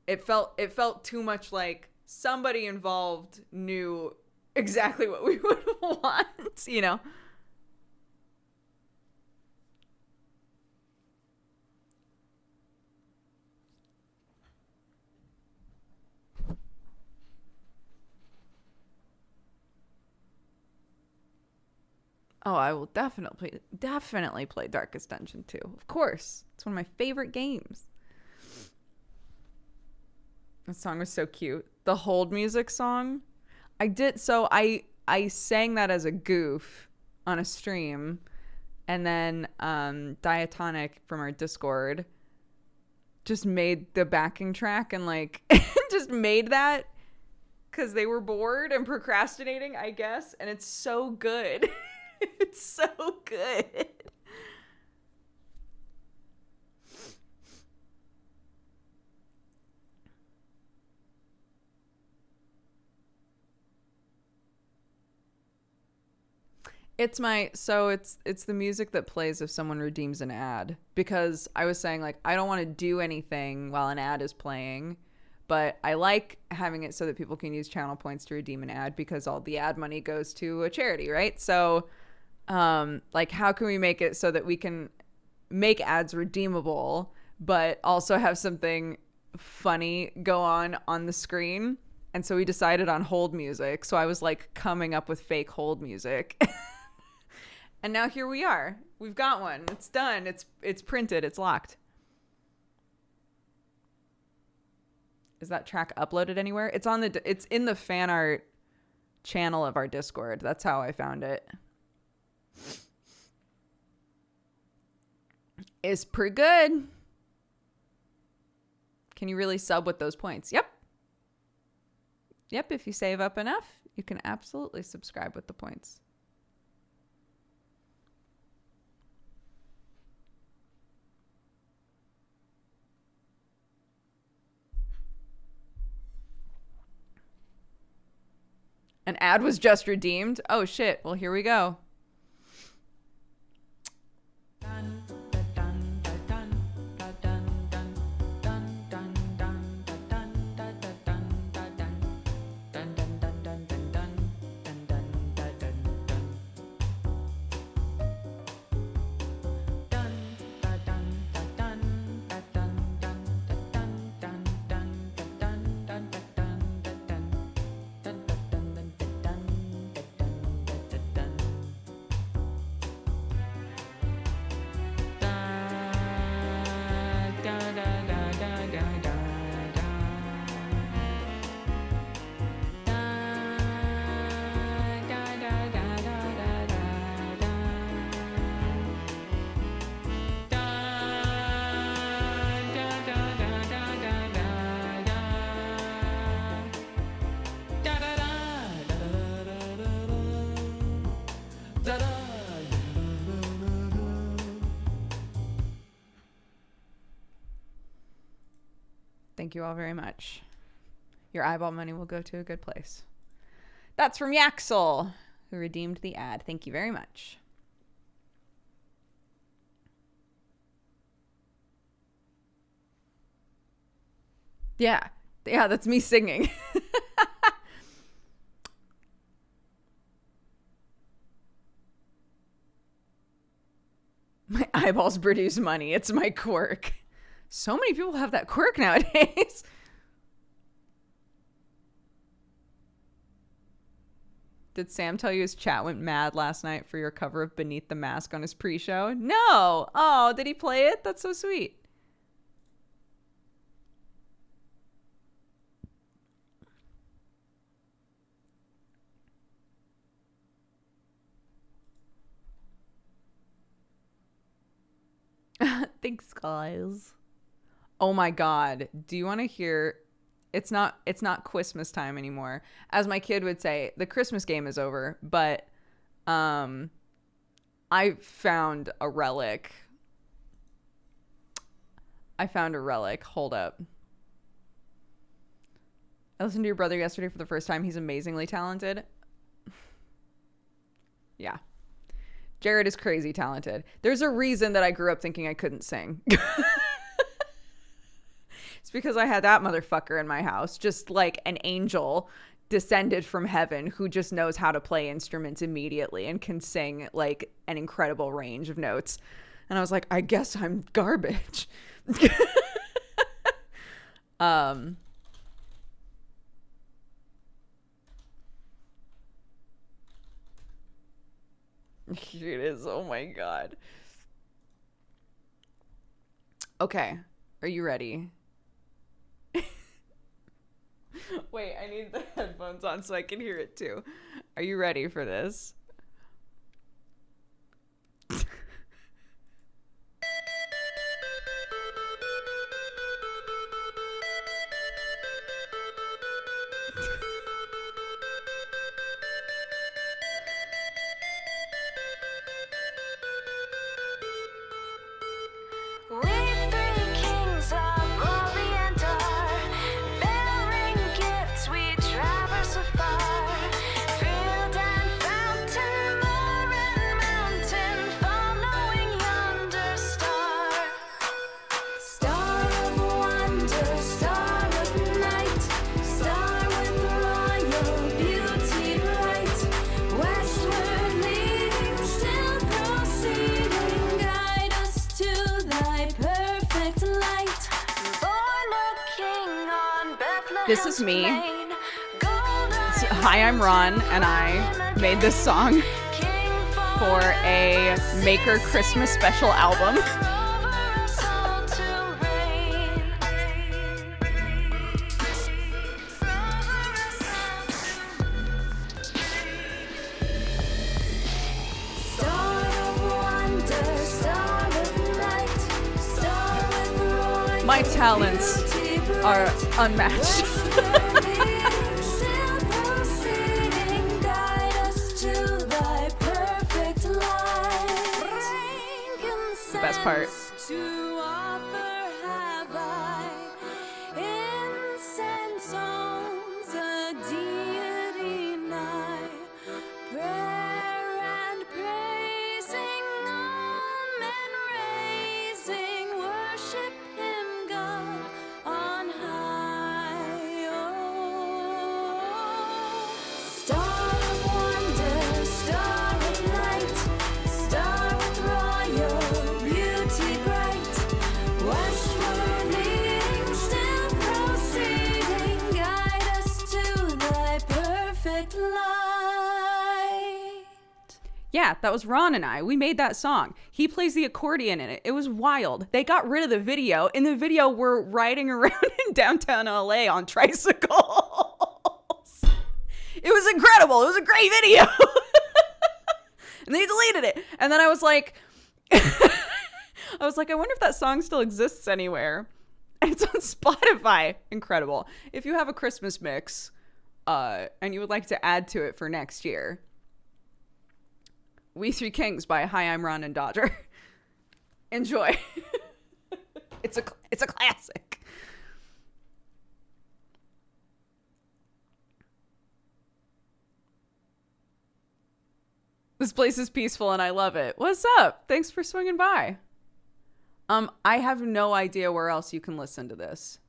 it felt too much like somebody involved knew exactly what we would want, you know? Oh, I will definitely play Darkest Dungeon 2. Of course. It's one of my favorite games. The song was so cute. The hold music song. I sang that as a goof on a stream, and then Diatonic from our Discord just made the backing track and like just made that because they were bored and procrastinating, I guess, and it's so good. It's so good. It's the music that plays if someone redeems an ad, because I was saying like I don't want to do anything while an ad is playing, but I like having it so that people can use channel points to redeem an ad because all the ad money goes to a charity, right? So like how can we make it so that we can make ads redeemable but also have something funny go on the screen? And so we decided on hold music. So I was like coming up with fake hold music. And now here we are. We've got one. It's done. It's printed. It's locked. Is that track uploaded anywhere? It's in the fan art channel of our Discord. That's how I found it. It's pretty good. Can you really sub with those points? Yep. Yep, if you save up enough, you can absolutely subscribe with the points. An ad was just redeemed. Oh shit. Well, here we go. Thank you all very much. Your eyeball money will go to a good place. That's from Yaxel, who redeemed the ad. Thank you very much. Yeah, that's me singing. My eyeballs produce money. It's my quirk. So many people have that quirk nowadays. Did Sam tell you his chat went mad last night for your cover of Beneath the Mask on his pre-show? No. Oh, did he play it? That's so sweet. Thanks, guys. Oh my God. Do you want to hear? It's not Christmas time anymore. As my kid would say, the Christmas game is over, but I found a relic. Hold up. I listened to your brother yesterday for the first time. He's amazingly talented. Yeah. Jared is crazy talented. There's a reason that I grew up thinking I couldn't sing. It's because I had that motherfucker in my house, just like an angel descended from heaven who just knows how to play instruments immediately and can sing like an incredible range of notes. And I was like, I guess I'm garbage. Here it is. Oh my God. Okay. Are you ready? Wait, I need the headphones on so I can hear it too. Are you ready for this? This is me. Hi, I'm Ron, and I made this song for a Maker Christmas special album. My talents are unmatched. The best part. Yeah, that was Ron and I. We made that song. He plays the accordion in it. It was wild. They got rid of the video. In the video, we're riding around in downtown LA on tricycles. It was incredible. It was a great video. And they deleted it. And then I was like, I wonder if that song still exists anywhere. And it's on Spotify. Incredible. If you have a Christmas mix and you would like to add to it for next year, We Three Kings by Hi, I'm Ron and Dodger. Enjoy. It's a classic. This place is peaceful and I love it. What's up? Thanks for swinging by. I have no idea where else you can listen to this.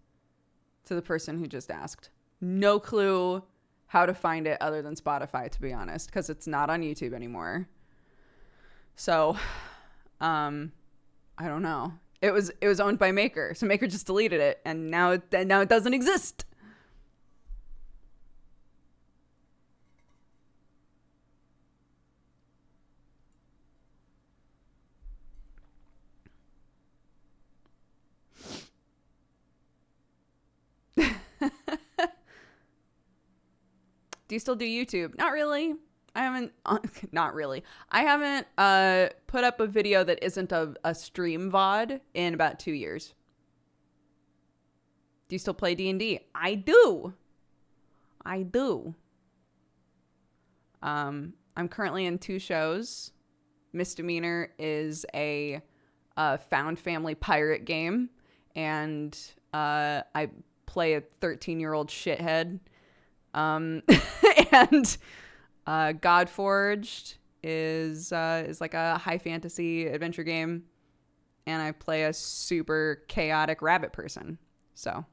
To the person who just asked. No clue how to find it other than Spotify, to be honest, because it's not on YouTube anymore. So, I don't know. It was owned by Maker, so Maker just deleted it, and now it doesn't exist. Do you still do YouTube? Not really. I haven't, not really. I haven't put up a video that isn't a stream VOD in about 2 years. Do you still play D&D? I do. I'm currently in 2 shows. Misdemeanor is a found family pirate game, and I play a 13-year-old shithead. And Godforged is like a high fantasy adventure game, and I play a super chaotic rabbit person. So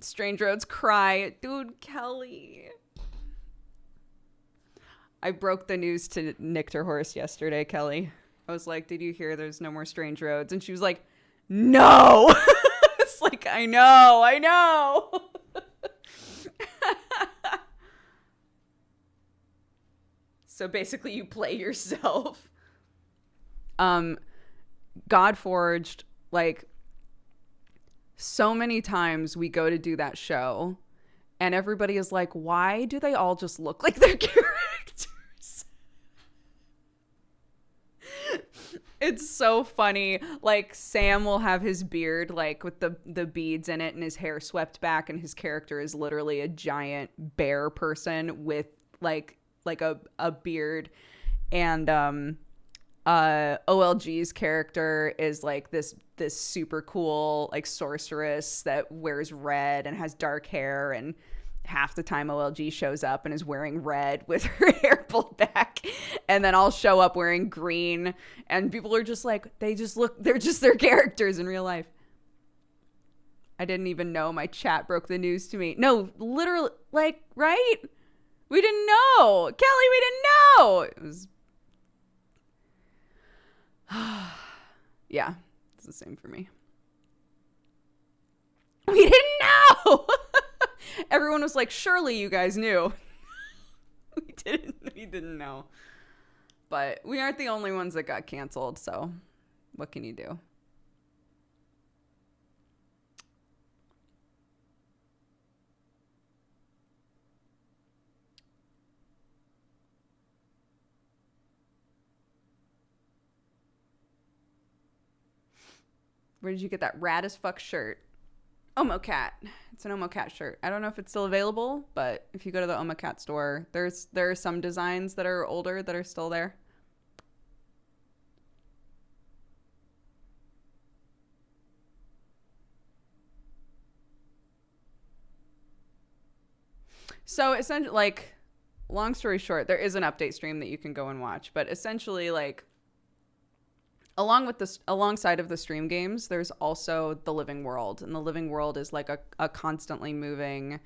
Strange Roads cry, dude. Kelly, I broke the news to Nickter Horse yesterday. Kelly, I was like, did you hear there's no more Strange Roads? And she was like, no. It's like, I know. So basically you play yourself. Godforged, like, so many times we go to do that show and everybody is like, why do they all just look like their characters? It's so funny. Like, Sam will have his beard like with the beads in it and his hair swept back, and his character is literally a giant bear person with like a beard. And OLG's character is like this super cool like sorceress that wears red and has dark hair, and half the time OLG shows up and is wearing red with her hair pulled back, and then I'll show up wearing green, and people are just like, they're just their characters in real life. I didn't even know. My chat broke the news to me. No, literally, like, right? We didn't know. Kelly, we didn't know. It was yeah, it's the same for me. We didn't know. Everyone was like, surely you guys knew. We didn't know. But we aren't the only ones that got canceled, so what can you do? Where did you get that rad as fuck shirt? Omocat. It's an Omocat shirt. I don't know if it's still available, but if you go to the Omocat store, there are some designs that are older that are still there. So essentially, like, long story short, there is an update stream that you can go and watch, but essentially, like, alongside of the stream games, there's also the living world, and the living world is like a constantly moving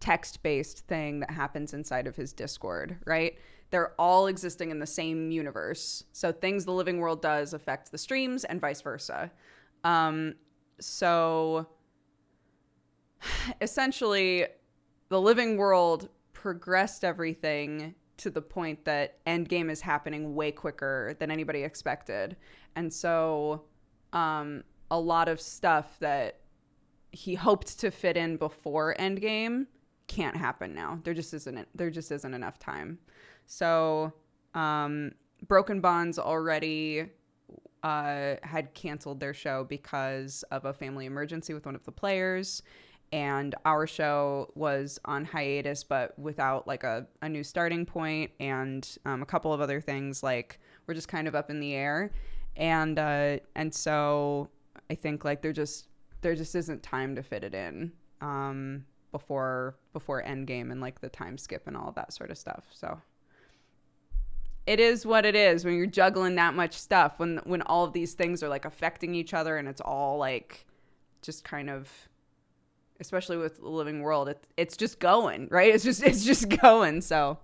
text-based thing that happens inside of his Discord, right? They're all existing in the same universe, so things the living world does affect the streams and vice versa. So essentially, the living world progressed everything to the point that endgame is happening way quicker than anybody expected. And so a lot of stuff that he hoped to fit in before endgame can't happen now. There just isn't enough time. So Broken Bonds already had canceled their show because of a family emergency with one of the players. And our show was on hiatus, but without like a new starting point, and a couple of other things like were just kind of up in the air. And so I think like there just isn't time to fit it in before endgame and like the time skip and all of that sort of stuff. So it is what it is when you're juggling that much stuff, when all of these things are like affecting each other, and it's all like just kind of, especially with the living world, it's just going, right? It's just going. So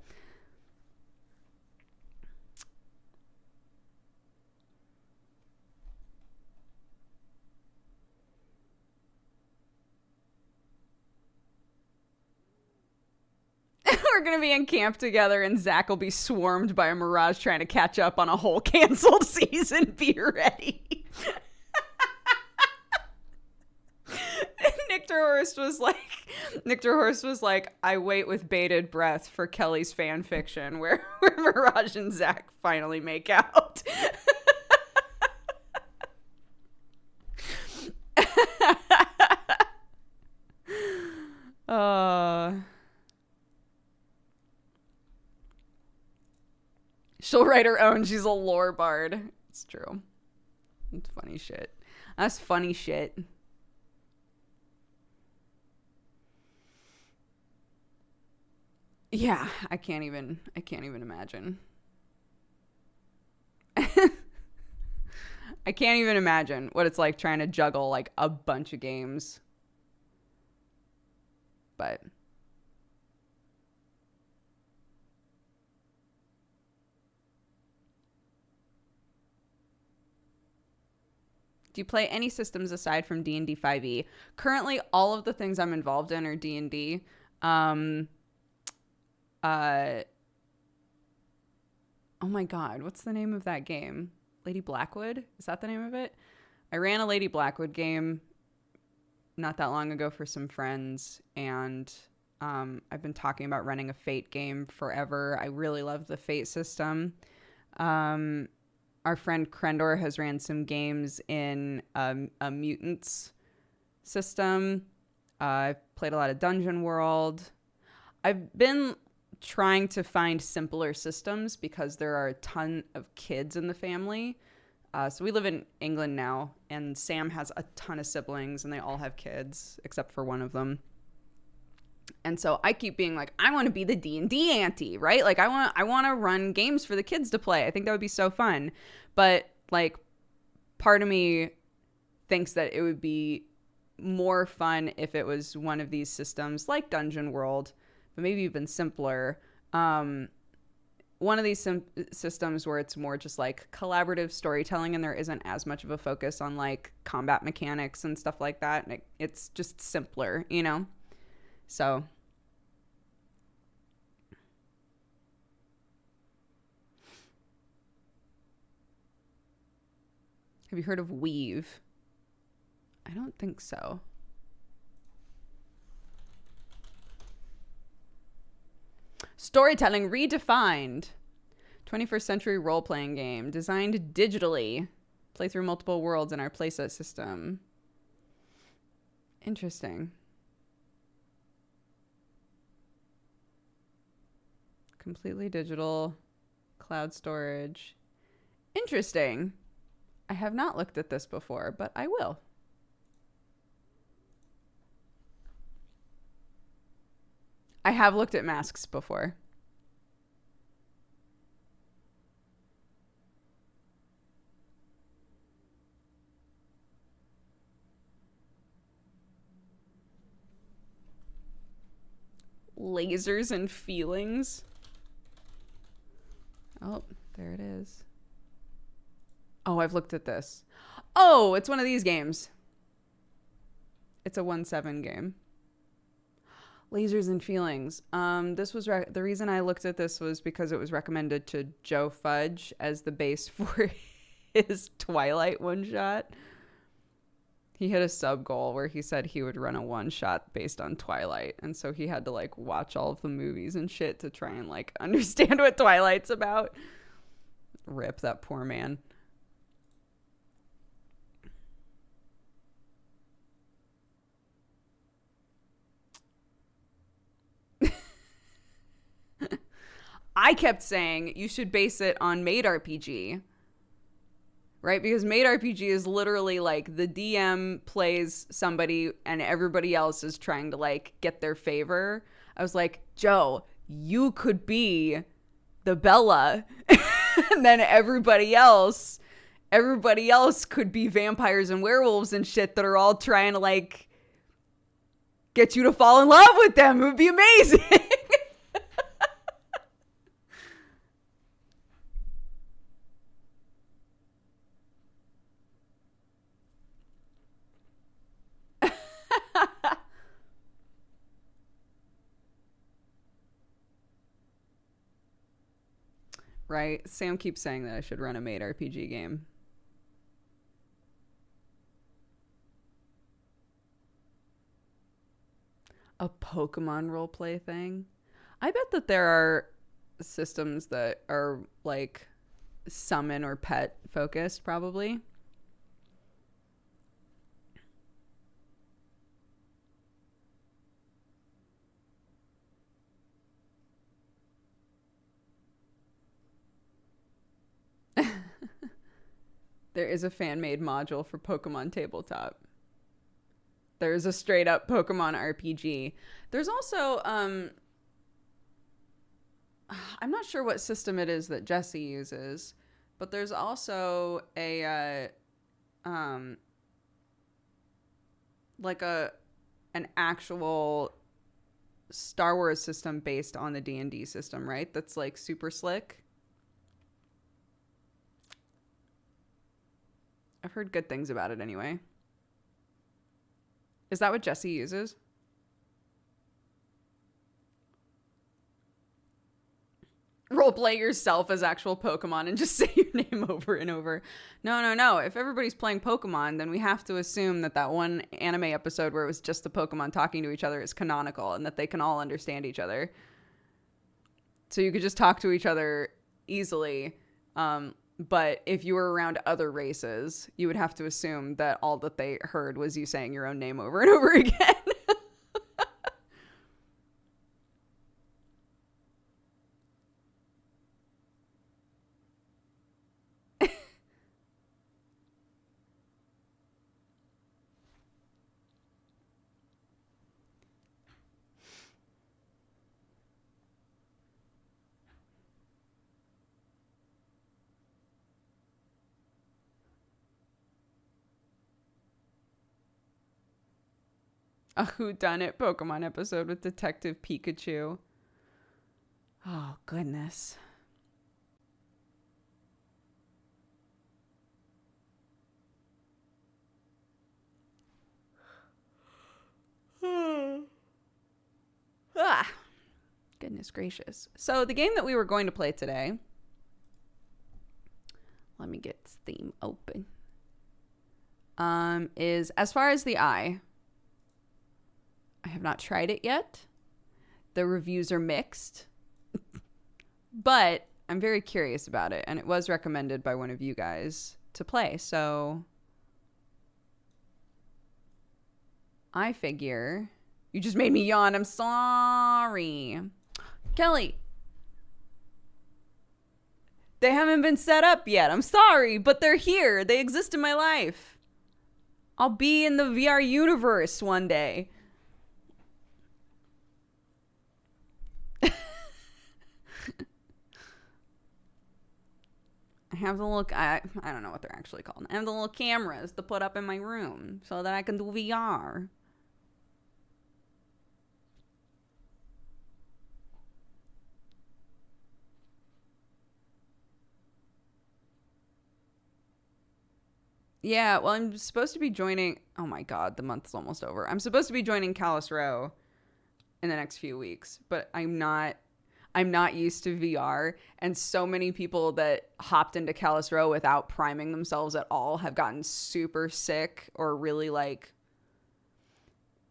we're gonna be in camp together, and Zach will be swarmed by a mirage trying to catch up on a whole canceled season. Be ready. Nick Torres Victor Horst was like, I wait with bated breath for Kelly's fan fiction where Mirage and Zach finally make out. She'll write her own. She's a lore bard. It's true. It's funny shit. That's funny shit. Yeah, I can't even imagine. I can't even imagine what it's like trying to juggle like a bunch of games. But do you play any systems aside from D&D 5e? Currently, all of the things I'm involved in are D&D. Oh my God, what's the name of that game? Lady Blackwood? Is that the name of it? I ran a Lady Blackwood game not that long ago for some friends, and I've been talking about running a Fate game forever. I really love the Fate system. Our friend Krendor has ran some games in a Mutants system. I've played a lot of Dungeon World. I've been trying to find simpler systems because there are a ton of kids in the family. So we live in England now, and Sam has a ton of siblings, and they all have kids, except for one of them. And so I keep being like, I want to be the D&D auntie, right? Like, I want to run games for the kids to play. I think that would be so fun. But, like, part of me thinks that it would be more fun if it was one of these systems like Dungeon World, but maybe even simpler. One of these systems where it's more just like collaborative storytelling and there isn't as much of a focus on like combat mechanics and stuff like that. And it's just simpler, you know? So have you heard of Weave? I don't think so. Storytelling redefined. 21st century role-playing game designed digitally. Play through multiple worlds in our playset system. Interesting. Completely digital. Cloud storage. Interesting. I have not looked at this before, but I will. I have looked at masks before. Lasers and feelings. Oh, there it is. Oh, I've looked at this. Oh, it's one of these games. It's a 1-7 game. Lasers and feelings. This was the reason I looked at this was because it was recommended to Joe Fudge as the base for his Twilight one-shot. He hit a sub goal where he said he would run a one-shot based on Twilight, and so he had to like watch all of the movies and shit to try and like understand what Twilight's about. Rip, that poor man. I kept saying you should base it on Made RPG, right? Because Made RPG is literally like the DM plays somebody and everybody else is trying to like get their favor. I was like, Joe, you could be the Bella. And then everybody else could be vampires and werewolves and shit that are all trying to like get you to fall in love with them. It would be amazing. Right? Sam keeps saying that I should run a Made RPG game. A Pokemon roleplay thing. I bet that there are systems that are like summon or pet focused, probably. There is a fan-made module for Pokemon Tabletop. There's a straight up Pokemon RPG. There's also I'm not sure what system it is that Jesse uses, but there's also a like an actual Star Wars system based on the D&D system, right? That's like super slick. I've heard good things about it anyway. Is that what Jesse uses? Roleplay yourself as actual Pokemon and just say your name over and over. No. If everybody's playing Pokemon, then we have to assume that that one anime episode where it was just the Pokemon talking to each other is canonical and that they can all understand each other. So you could just talk to each other easily. But if you were around other races, you would have to assume that all that they heard was you saying your own name over and over again. A whodunit Pokemon episode with Detective Pikachu. Oh, goodness. Goodness gracious. So the game that we were going to play today, let me get Steam open, is As Far as the Eye. I have not tried it yet. The reviews are mixed, but I'm very curious about it, and it was recommended by one of you guys to play, so I figure... You just made me yawn. I'm sorry. Kelly. They haven't been set up yet. I'm sorry, but they're here. They exist in my life. I'll be in the VR universe one day. I have the little... I don't know what they're actually called. I have the little cameras to put up in my room so that I can do VR. Yeah, well, I'm supposed to be joining... Oh my god, the month's almost over. I'm supposed to be joining Callus Row in the next few weeks, but I'm not used to VR, and so many people that hopped into Callus Row without priming themselves at all have gotten super sick or really like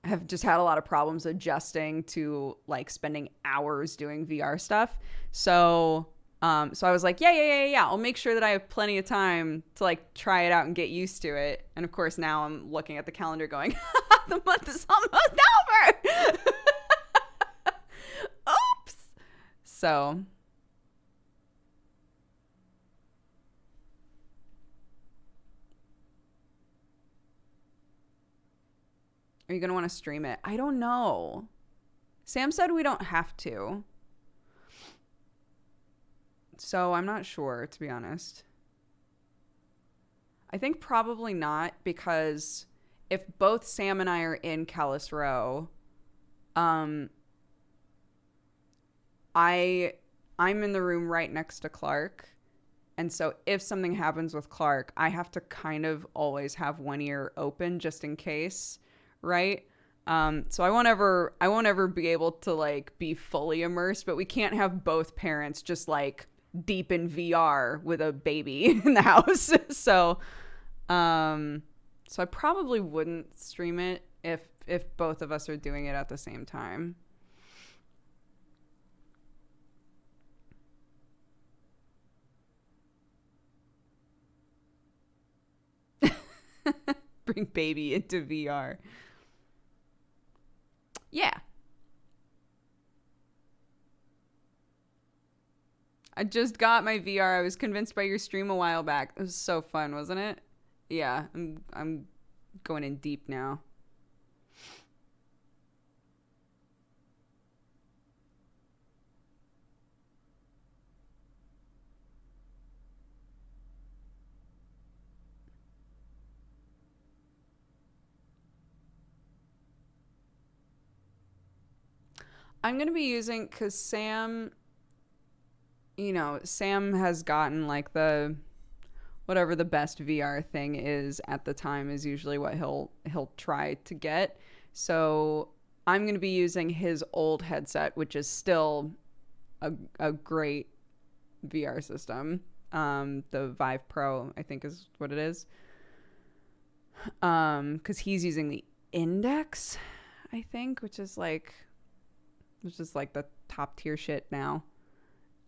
have just had a lot of problems adjusting to like spending hours doing VR stuff. So I was like, yeah. I'll make sure that I have plenty of time to like try it out and get used to it. And of course, now I'm looking at the calendar going, the month is almost over. Oops. So. Are you going to want to stream it? I don't know. Sam said we don't have to. So I'm not sure, to be honest. I think probably not, because if both Sam and I are in Callus Row, I'm in the room right next to Clark. And so if something happens with Clark, I have to kind of always have one ear open just in case, right? So I won't ever be able to like be fully immersed, but we can't have both parents just like deep in VR with a baby in the house. So I probably wouldn't stream it. if both of us are doing it at the same time. Bring baby into VR. Yeah. I just got my VR. I was convinced by your stream a while back. It was so fun, wasn't it? Yeah, I'm going in deep now. I'm going to be using, because Sam, Sam has gotten like whatever the best VR thing is at the time is usually what he'll try to get. So I'm going to be using his old headset, which is still a great VR system. The Vive Pro, I think is what it is. Because he's using the Index, I think, which is like the top tier shit now.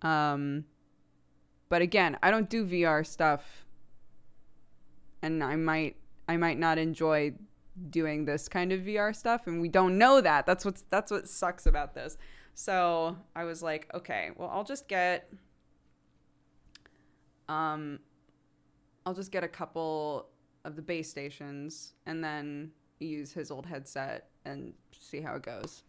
But again, I don't do VR stuff, and I might not enjoy doing this kind of VR stuff, and we don't know that. That's what sucks about this. So I was like, okay, well, I'll just get a couple of the base stations and then use his old headset and see how it goes.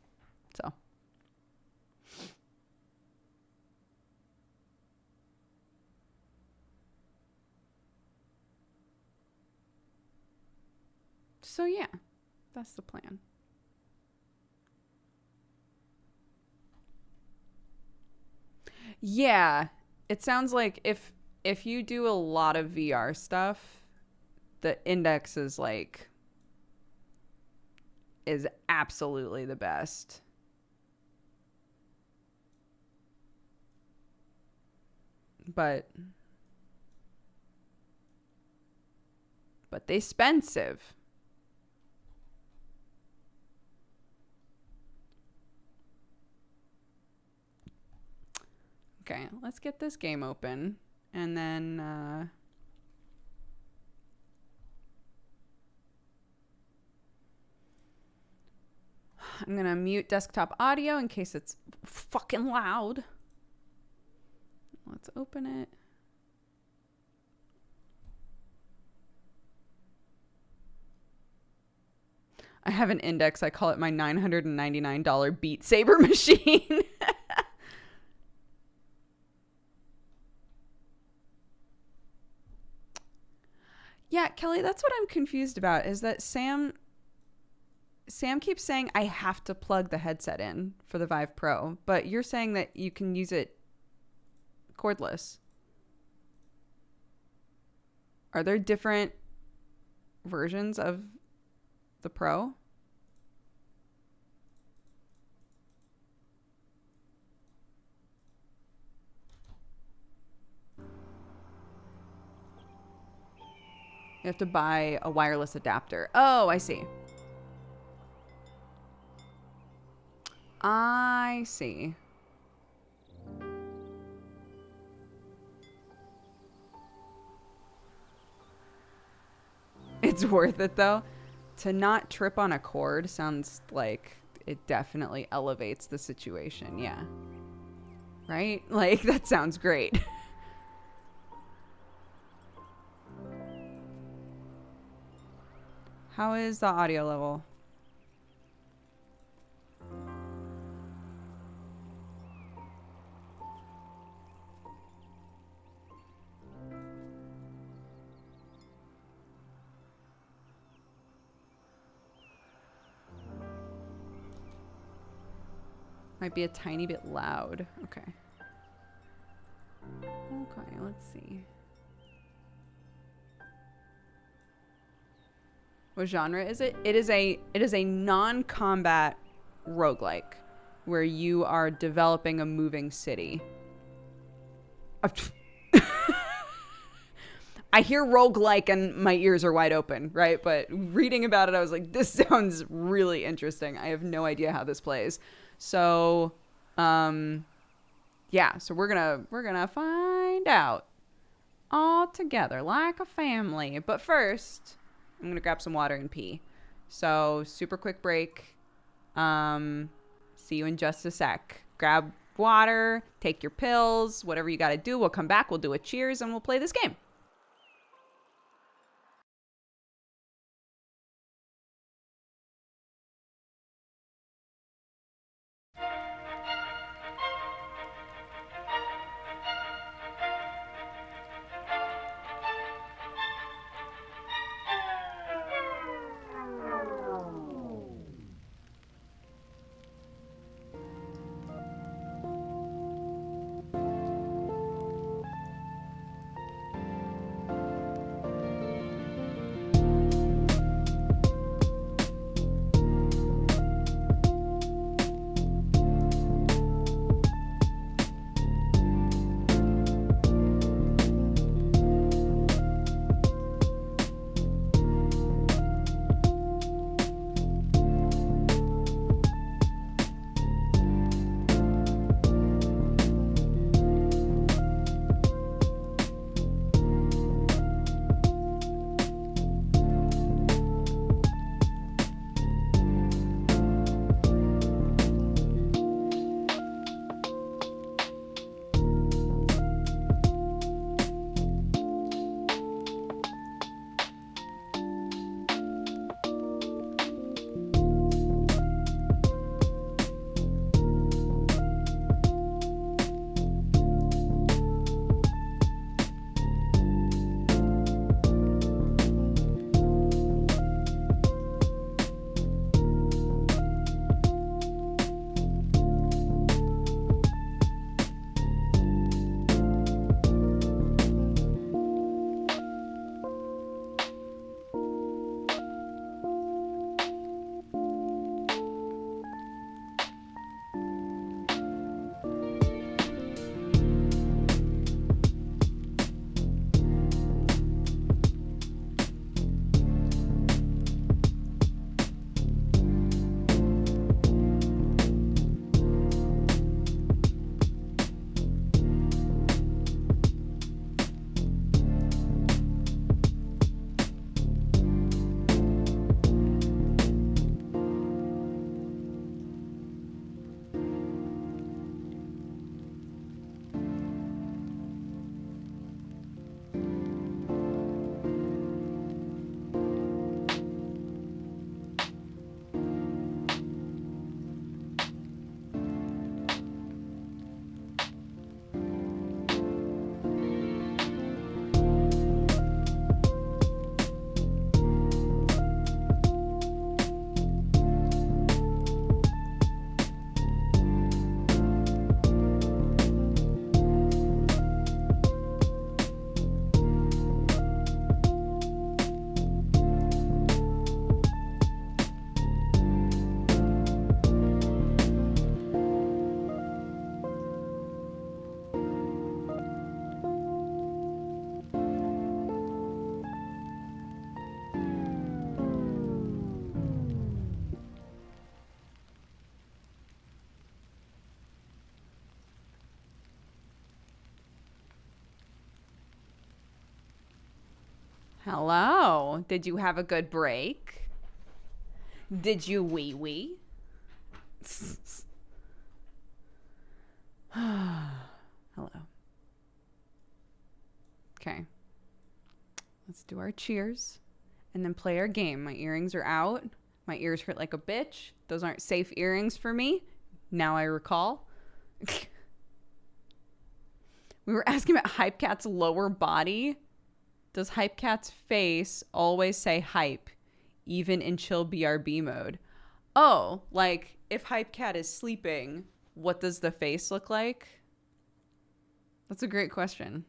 So yeah, that's the plan. Yeah, it sounds like if you do a lot of VR stuff, the Index is absolutely the best. But they expensive. Okay, let's get this game open, and then I'm gonna mute desktop audio in case it's fucking loud. Let's open it. I have an Index. I call it my $999 Beat Saber machine. Yeah, Kelly, that's what I'm confused about, is that Sam keeps saying I have to plug the headset in for the Vive Pro, but you're saying that you can use it cordless. Are there different versions of the Pro? You have to buy a wireless adapter. Oh, I see. I see. It's worth it, though. To not trip on a cord sounds like it definitely elevates the situation. Yeah. Right? Like, that sounds great. How is the audio level? Might be a tiny bit loud. Okay. Okay, let's see. What genre is it? It is a non-combat roguelike where you are developing a moving city. I hear roguelike and my ears are wide open, right? But reading about it, I was like, this sounds really interesting. I have no idea how this plays. So, yeah, so we're gonna find out all together like a family. But first, I'm gonna grab some water and pee. So super quick break. See you in just a sec. Grab water, take your pills, whatever you gotta do. We'll come back, we'll do a cheers, and we'll play this game. Hello. Did you have a good break? Did you wee wee? Hello. Okay. Let's do our cheers and then play our game. My earrings are out. My ears hurt like a bitch. Those aren't safe earrings for me. Now I recall. We were asking about Hypecat's lower body. Does Hypecat's face always say hype, even in chill BRB mode? Oh, like if Hypecat is sleeping, what does the face look like? That's a great question.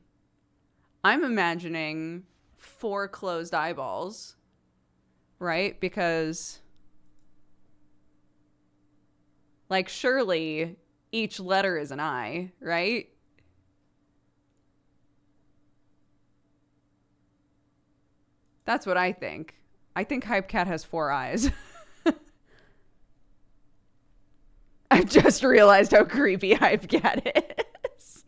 I'm imagining 4 closed eyeballs, right? Because, like, surely each letter is an eye, right? That's what I think. I think Hypecat has 4 eyes. I've just realized how creepy Hypecat is.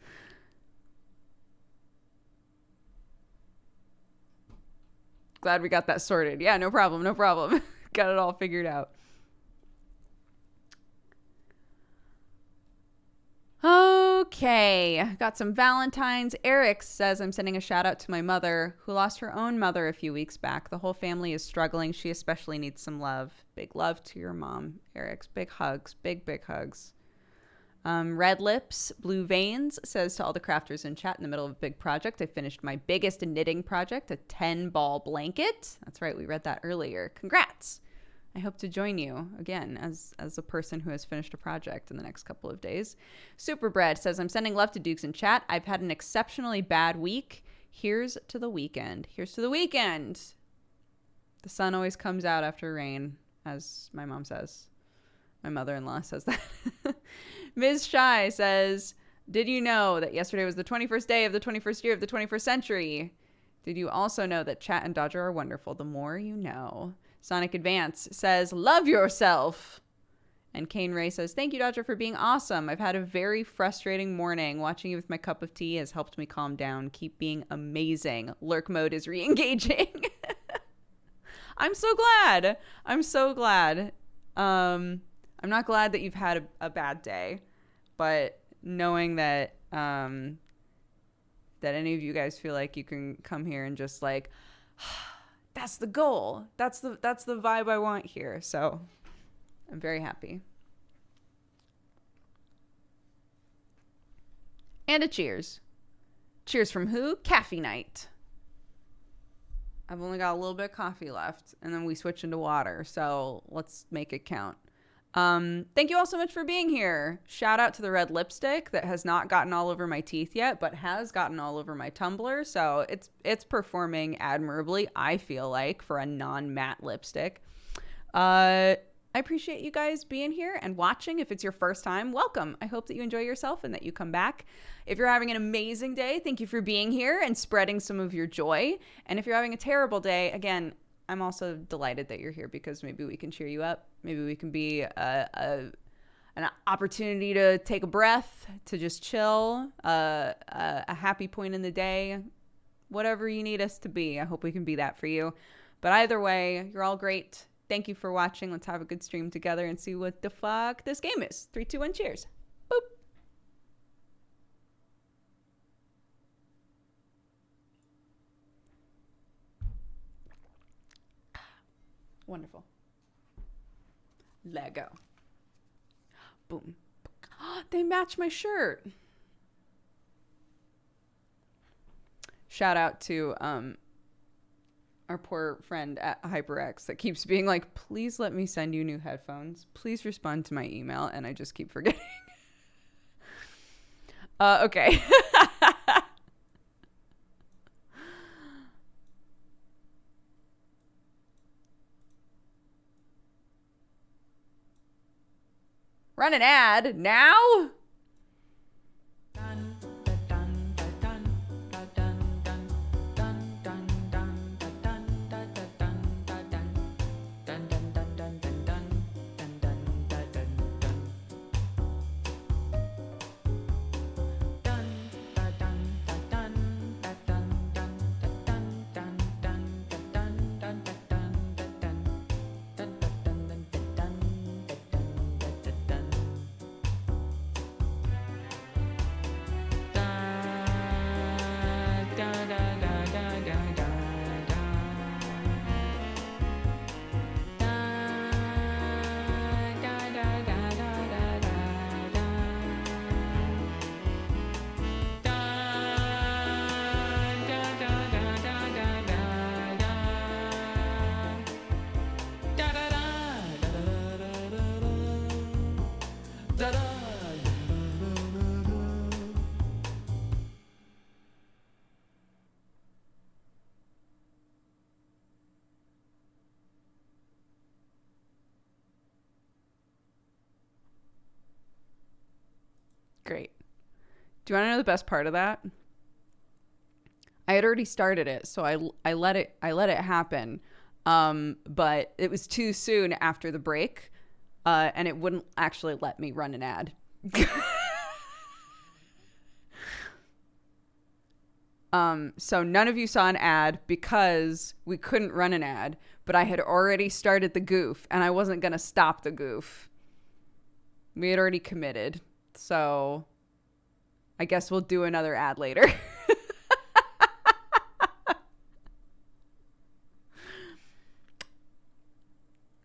Glad we got that sorted. Yeah, no problem. No problem. Got it all figured out. Okay, got some Valentines. Eric says, I'm sending a shout out to my mother who lost her own mother a few weeks back. The whole family is struggling. She especially needs some love. Big love to your mom, Eric's. Big hugs. Big, big hugs. Red Lips, Blue Veins says to all the crafters in chat, in the middle of a big project, I finished my biggest knitting project, a 10-ball blanket. That's right, we read that earlier. Congrats. I hope to join you again as a person who has finished a project in the next couple of days. Superbread says, I'm sending love to Dukes in chat. I've had an exceptionally bad week. Here's to the weekend. Here's to the weekend. The sun always comes out after rain, as my mom says. My mother-in-law says that. Ms. Shy says, did you know that yesterday was the 21st day of the 21st year of the 21st century? Did you also know that Chat and Dodger are wonderful? The more you know. Sonic Advance says, love yourself. And Kane Ray says, thank you, Dodger, for being awesome. I've had a very frustrating morning. Watching you with my cup of tea has helped me calm down. Keep being amazing. Lurk mode is re-engaging. I'm so glad. I'm so glad. I'm not glad that you've had a bad day, but knowing that that any of you guys feel like you can come here and just like, that's the goal. That's the vibe I want here. So I'm very happy. And a cheers. Cheers from who? Caffee Night. I've only got a little bit of coffee left, and then we switch into water. So let's make it count. Thank you all so much for being here. Shout out to the red lipstick that has not gotten all over my teeth yet, but has gotten all over my tumbler. So it's performing admirably, I feel like, for a non-matte lipstick. I appreciate you guys being here and watching. If it's your first time, welcome. I hope that you enjoy yourself and that you come back. If you're having an amazing day, thank you for being here and spreading some of your joy. And if you're having a terrible day, again, I'm also delighted that you're here because maybe we can cheer you up. Maybe we can be an opportunity to take a breath, to just chill, a happy point in the day, whatever you need us to be. I hope we can be that for you. But either way, you're all great. Thank you for watching. Let's have a good stream together and see what the fuck this game is. 3, 2, 1, cheers. Boop. Wonderful. Lego. Boom. They match my shirt. Shout out to our poor friend at HyperX that keeps being like, please let me send you new headphones. Please respond to my email. And I just keep forgetting. Okay. Run an ad now? Great. Do you want to know the best part of that? I had already started it, so I let it happen. But it was too soon after the break, and it wouldn't actually let me run an ad. So none of you saw an ad because we couldn't run an ad, but I had already started the goof and I wasn't going to stop the goof. We had already committed. So I guess we'll do another ad later.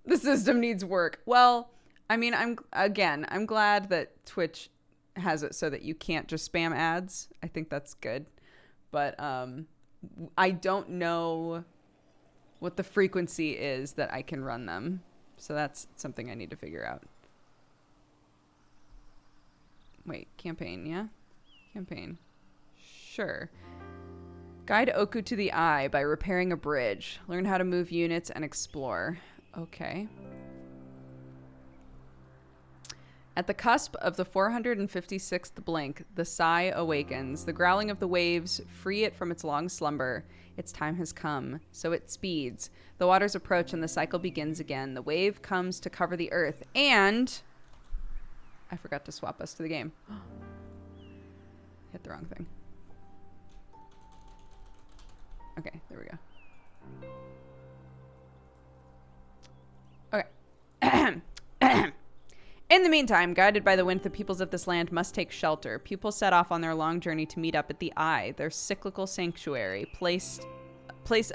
The system needs work. Well, I mean, I'm glad that Twitch has it so that you can't just spam ads. I think that's good. But I don't know what the frequency is that I can run them. So that's something I need to figure out. Wait, campaign, yeah? Campaign. Sure. Guide Oku to the eye by repairing a bridge. Learn how to move units and explore. Okay. At the cusp of the 456th blink, the sigh awakens. The growling of the waves free it from its long slumber. Its time has come, so it speeds. The waters approach and the cycle begins again. The wave comes to cover the earth, and I forgot to swap us to the game. Hit the wrong thing. Okay, there we go. Okay. In the meantime, guided by the wind, the peoples of this land must take shelter. Pupils set off on their long journey to meet up at the Eye, their cyclical sanctuary, place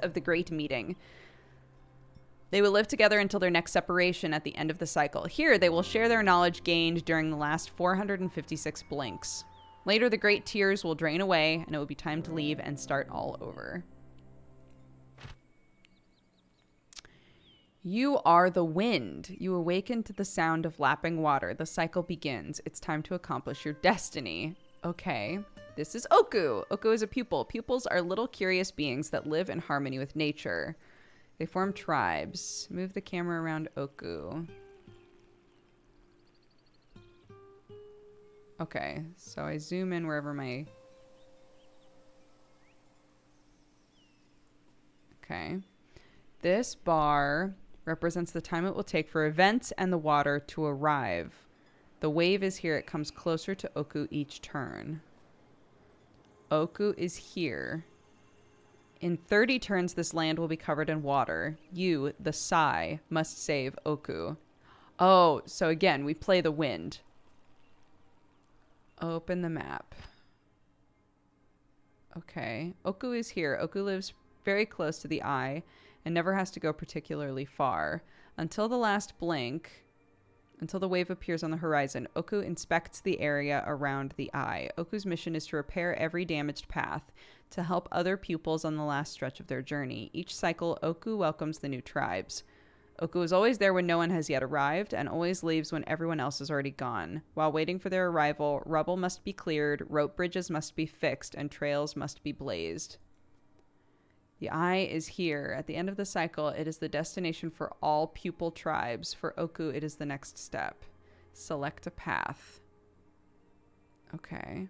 of the great meeting. They will live together until their next separation at the end of the cycle. Here, they will share their knowledge gained during the last 456 blinks. Later, the great tears will drain away, and it will be time to leave and start all over. You are the wind. You awaken to the sound of lapping water. The cycle begins. It's time to accomplish your destiny. Okay. This is Oku. Oku is a pupil. Pupils are little curious beings that live in harmony with nature. They form tribes. Move the camera around Oku. Okay. So I zoom in wherever my... Okay. This bar represents the time it will take for events and the water to arrive. The wave is here. It comes closer to Oku each turn. Oku is here. In 30 turns, this land will be covered in water. You, the Sai, must save Oku. Oh, so again, we play the wind. Open the map. Okay. Oku is here. Oku lives very close to the Eye and never has to go particularly far. Until the last blink, until the wave appears on the horizon, Oku inspects the area around the Eye. Oku's mission is to repair every damaged path, to help other pupils on the last stretch of their journey. Each cycle, Oku welcomes the new tribes. Oku is always there when no one has yet arrived, and always leaves when everyone else is already gone. While waiting for their arrival, rubble must be cleared, rope bridges must be fixed, and trails must be blazed. The Eye is here. At the end of the cycle, it is the destination for all pupil tribes. For Oku, it is the next step. Select a path. Okay.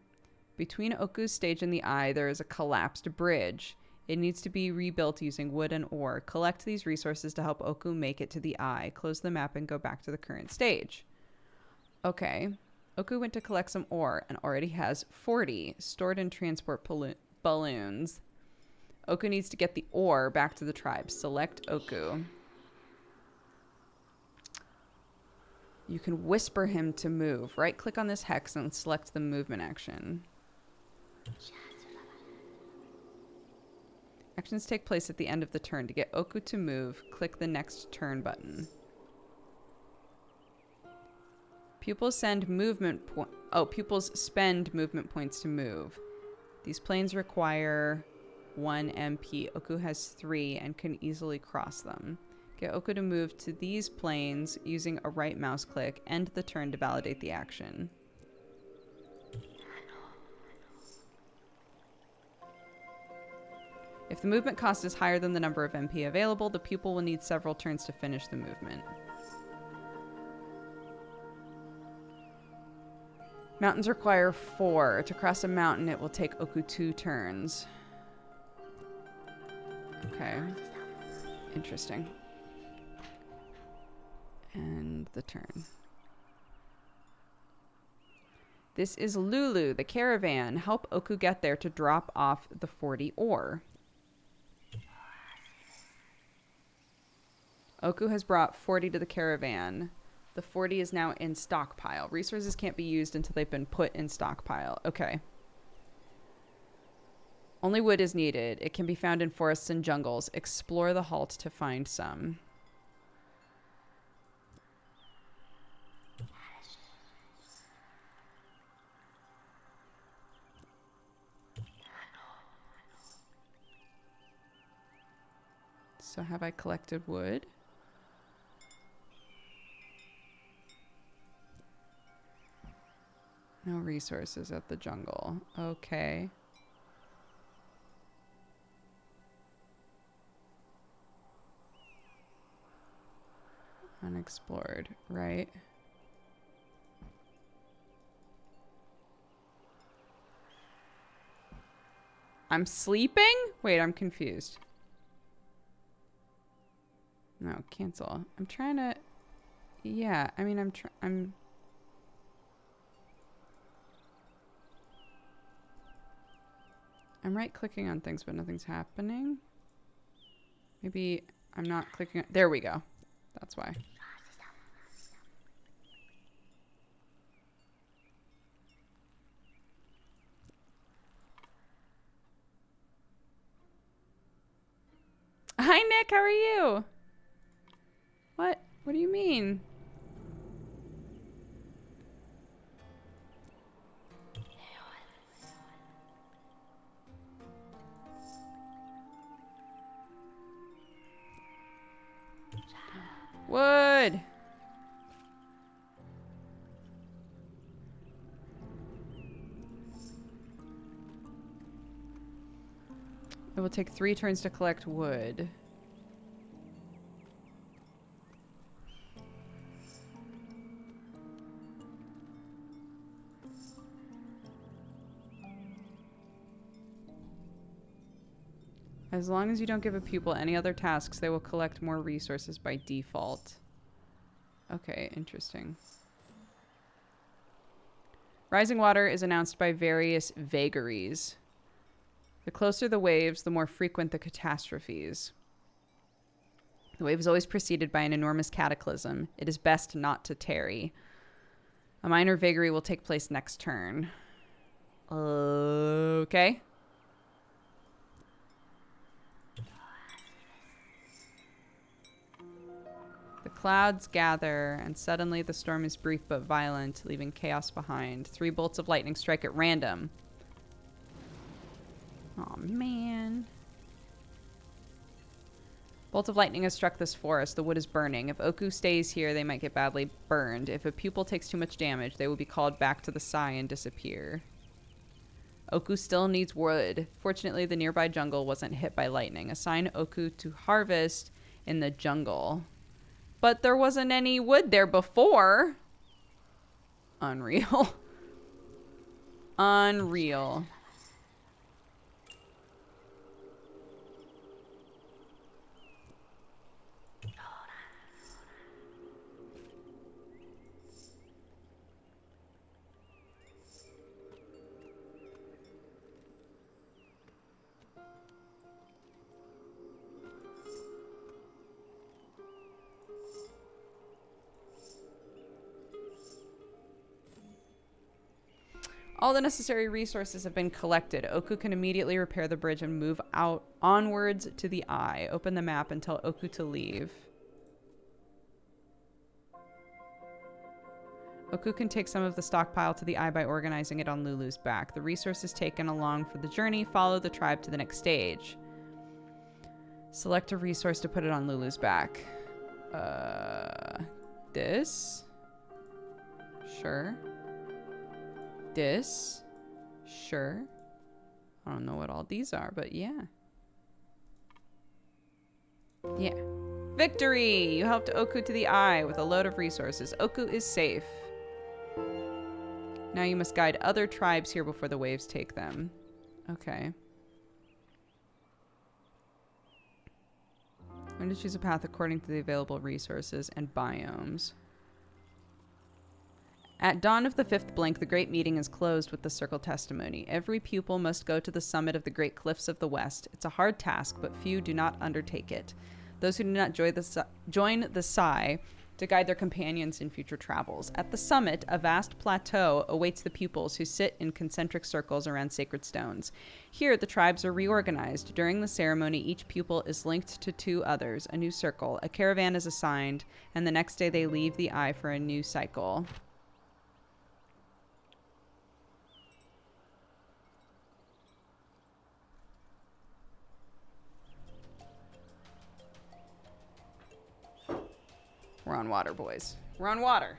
Between Oku's stage and the Eye, there is a collapsed bridge. It needs to be rebuilt using wood and ore. Collect these resources to help Oku make it to the Eye. Close the map and go back to the current stage. Okay. Oku went to collect some ore and already has 40 stored in transport balloons. Oku needs to get the ore back to the tribe. Select Oku. You can whisper him to move. Right-click on this hex and select the movement action. Actions take place at the end of the turn. To get Oku to move, click the next turn button. Pupils spend movement points to move. These planes require 1 MP. Oku has 3 and can easily cross them. Get Oku to move to these planes using a right mouse click. End the turn to validate the action. If the movement cost is higher than the number of MP available, the pupil will need several turns to finish the movement. Mountains require 4. To cross a mountain, it will take Oku 2 turns. Okay. Interesting. And the turn. This is Lulu, the caravan. Help Oku get there to drop off the 40 ore. Oku has brought 40 to the caravan. The 40 is now in stockpile. Resources can't be used until they've been put in stockpile. Okay. Only wood is needed. It can be found in forests and jungles. Explore the halt to find some. So have I collected wood? No resources at the jungle. Okay. Unexplored, right? I'm sleeping? Wait, I'm confused. No, cancel. I'm trying to... Yeah, I mean, I'm right-clicking on things, but nothing's happening. Maybe I'm not clicking on... There we go. That's why. Hi, Nick. How are you? What? What do you mean? Wood. It will take 3 turns to collect wood. As long as you don't give a pupil any other tasks, they will collect more resources by default. Okay, interesting. Rising water is announced by various vagaries. The closer the waves, the more frequent the catastrophes. The wave is always preceded by an enormous cataclysm. It is best not to tarry. A minor vagary will take place next turn. Okay. The clouds gather, and suddenly the storm is brief but violent, leaving chaos behind. 3 bolts of lightning strike at random. Oh man. Bolt of lightning has struck this forest. The wood is burning. If Oku stays here, they might get badly burned. If a pupil takes too much damage, they will be called back to the Sai and disappear. Oku still needs wood. Fortunately, the nearby jungle wasn't hit by lightning. Assign Oku to harvest in the jungle. But there wasn't any wood there before. Unreal. Unreal. All the necessary resources have been collected. Oku can immediately repair the bridge and move out onwards to the eye. Open the map and tell Oku to leave. Oku can take some of the stockpile to the eye by organizing it on Lulu's back. The resources taken along for the journey follow the tribe to the next stage. Select a resource to put it on Lulu's back. This? Sure. This? Sure. I don't know what all these are, but yeah. Yeah. Victory! You helped Oku to the eye with a load of resources. Oku is safe. Now you must guide other tribes here before the waves take them. Okay. Learn to choose a path according to the available resources and biomes. At dawn of the 5th blink, the Great Meeting is closed with the circle testimony. Every pupil must go to the summit of the Great Cliffs of the West. It's a hard task, but few do not undertake it. Those who do not join the Psi to guide their companions in future travels. At the summit, a vast plateau awaits the pupils who sit in concentric circles around sacred stones. Here, the tribes are reorganized. During the ceremony, each pupil is linked to 2 others, a new circle. A caravan is assigned, and the next day they leave the eye for a new cycle. We're on water, boys. We're on water.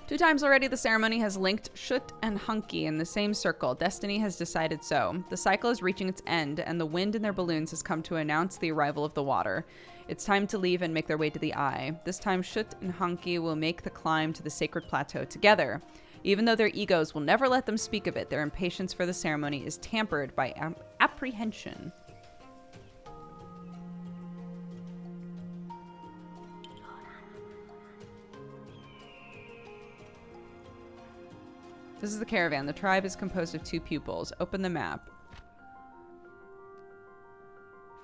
Two times already, the ceremony has linked Shut and Hunky in the same circle. Destiny has decided so. The cycle is reaching its end, and the wind in their balloons has come to announce the arrival of the water. It's time to leave and make their way to the eye. This time, Shut and Hunky will make the climb to the sacred plateau together. Even though their egos will never let them speak of it, their impatience for the ceremony is tempered by apprehension. This is the caravan. The tribe is composed of 2 pupils. Open the map.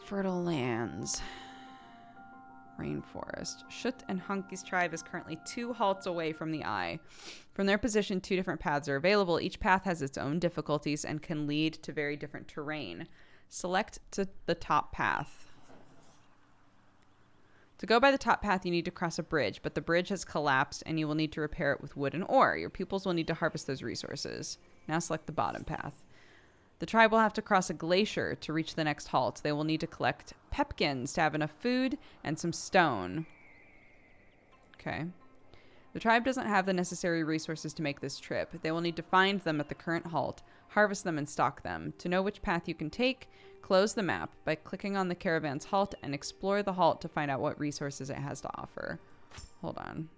Fertile lands. Rainforest. Shut and Hunky's tribe is currently 2 halts away from the eye. From their position, 2 different paths are available. Each path has its own difficulties and can lead to very different terrain. Select the top path. To go by the top path, you need to cross a bridge, but the bridge has collapsed and you will need to repair it with wood and ore. Your pupils will need to harvest those resources. Now select the bottom path. The tribe will have to cross a glacier to reach the next halt. They will need to collect pepkins to have enough food and some stone. Okay. The tribe doesn't have the necessary resources to make this trip. They will need to find them at the current halt, harvest them, and stock them. To know which path you can take, close the map by clicking on the caravan's halt and explore the halt to find out what resources it has to offer. Hold on.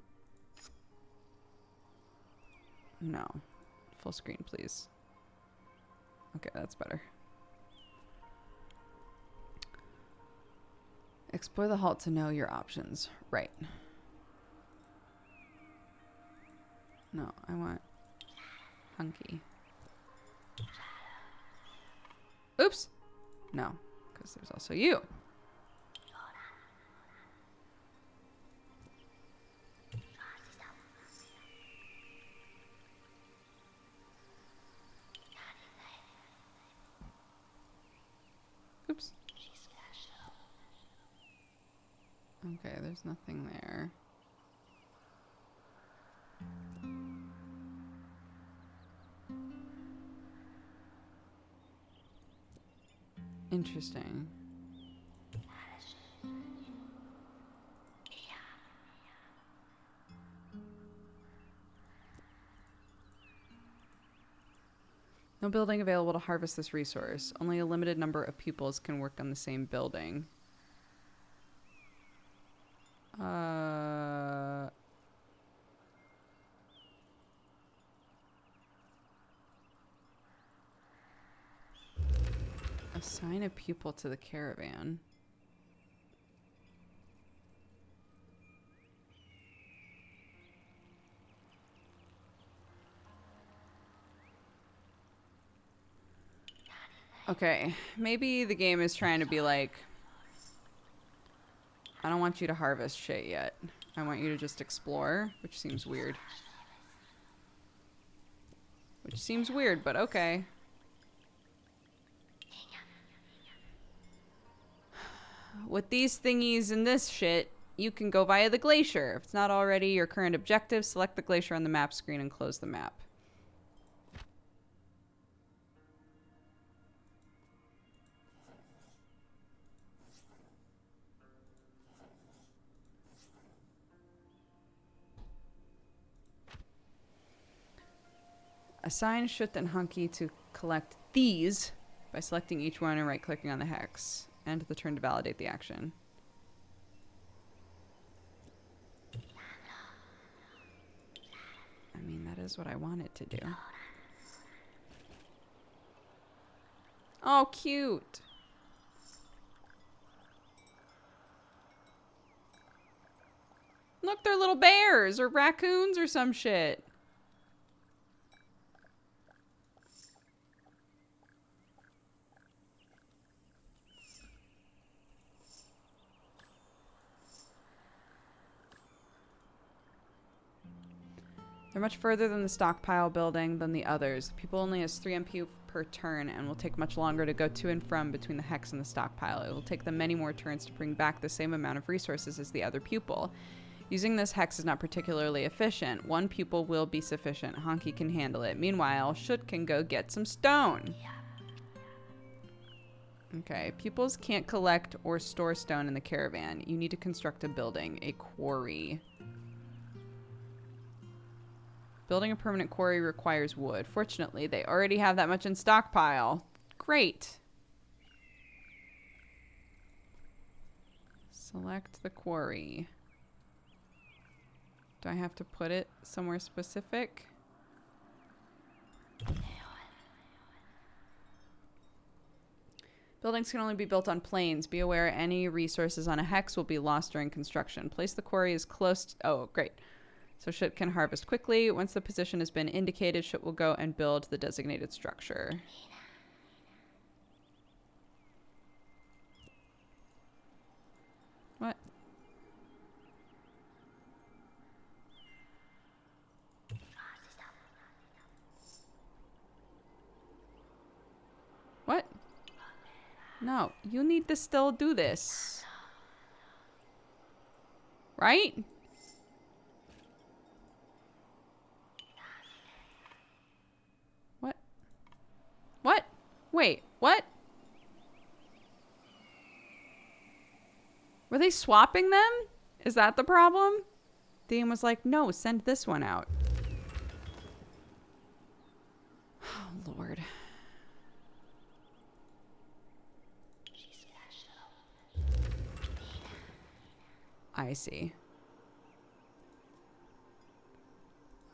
No. Full screen, please. Okay, that's better. Explore the halt to know your options. Right. No, I want Hunky. Oops. No, because there's also you. Oops. Okay, there's nothing there. Interesting. No building available to harvest this resource. Only a limited number of pupils can work on the same building. Assign a pupil to the caravan. Okay, maybe the game is trying to be like, I don't want you to harvest shit yet. I want you to just explore, which seems weird. Which seems weird, but okay. With these thingies and this shit, you can go via the glacier. If it's not already your current objective, select the glacier on the map screen and close the map. Assign Shut and Hunky to collect these by selecting each one and right-clicking on the hex. End the turn to validate the action. mean, that is what I want it to do. Oh, cute. Look, they're little bears or raccoons or some shit. They're much further than the stockpile building than the others. The pupil only has 3 MP per turn and will take much longer to go to and from between the hex and the stockpile. It will take them many more turns to bring back the same amount of resources as the other pupil. Using this hex is not particularly efficient. 1 pupil will be sufficient. Honky can handle it. Meanwhile, Shoot can go get some stone. Okay, pupils can't collect or store stone in the caravan. You need to construct a building, a quarry. Building a permanent quarry requires wood. Fortunately, they already have that much in stockpile. Great. Select the quarry. Do I have to put it somewhere specific? Buildings can only be built on plains. Be aware any resources on a hex will be lost during construction. Place the quarry as close to... Oh, great. So Shoot can harvest quickly. Once the position has been indicated, Shoot will go and build the designated structure. What? What? No, you need to still do this. Right? What? What? Wait, what? Were they swapping them? Is that the problem? Dean was like, no, send this one out. Oh, Lord. I see.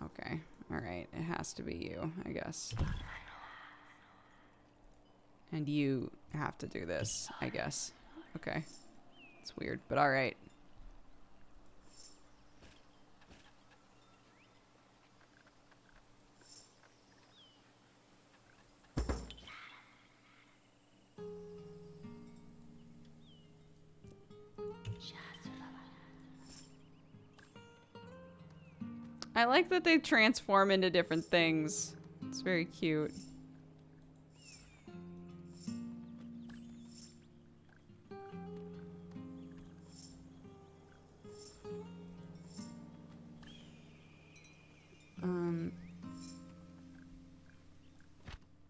Okay. All right. It has to be you, I guess. And you have to do this, I guess. Okay. It's weird, but all right. I like that they transform into different things. It's very cute.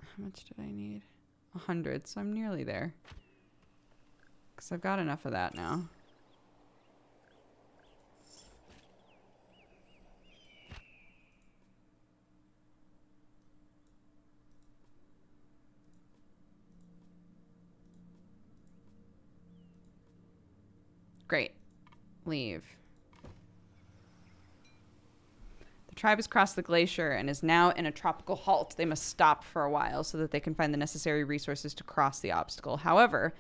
How much did I need? 100, so I'm nearly there. Because I've got enough of that now. Great. Leave. The tribe has crossed the glacier and is now in a tropical halt. They must stop for a while so that they can find the necessary resources to cross the obstacle. However,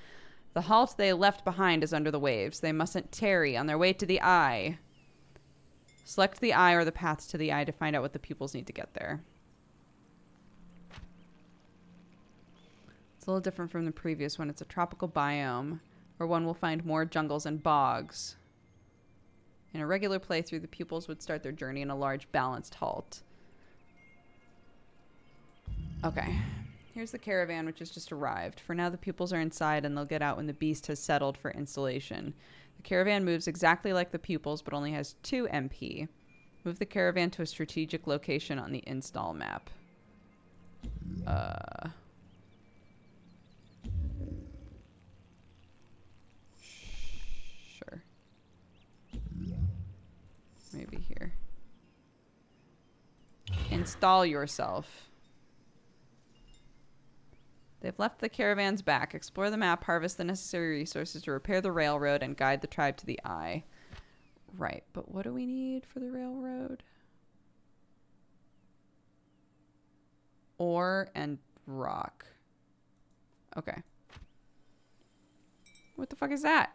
the halt they left behind is under the waves. They mustn't tarry on their way to the eye. Select the eye or the paths to the eye to find out what the pupils need to get there. It's a little different from the previous one. It's a tropical biome where one will find more jungles and bogs. In a regular playthrough, the pupils would start their journey in a large, balanced halt. Okay. Here's the caravan, which has just arrived. For now, the pupils are inside, and they'll get out when the beast has settled for installation. The caravan moves exactly like the pupils, but only has 2 MP. Move the caravan to a strategic location on the install map. Sure. Maybe here. Install yourself. They've left the caravans back. Explore the map, harvest the necessary resources to repair the railroad, and guide the tribe to the eye. Right, but what do we need for the railroad? ore and rock. Okay. What the fuck is that?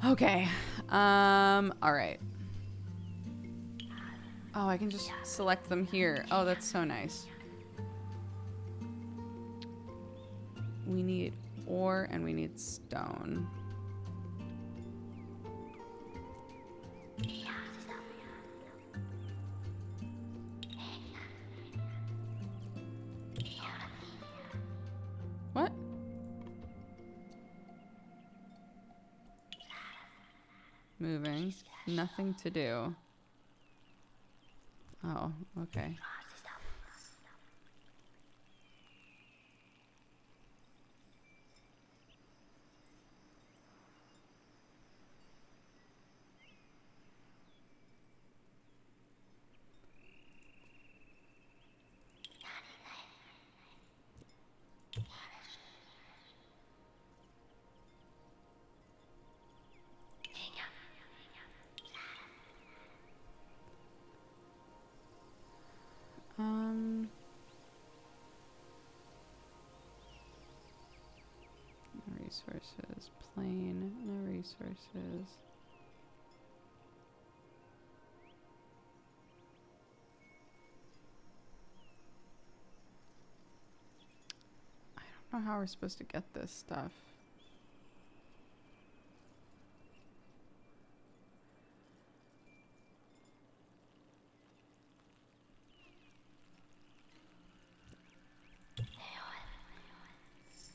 Okay. All right. Oh, I can just select them here. Oh, that's so nice. We need ore and we need stone. What? Moving. Nothing to do. Oh, okay. No resources. Plain. No resources. I don't know how we're supposed to get this stuff.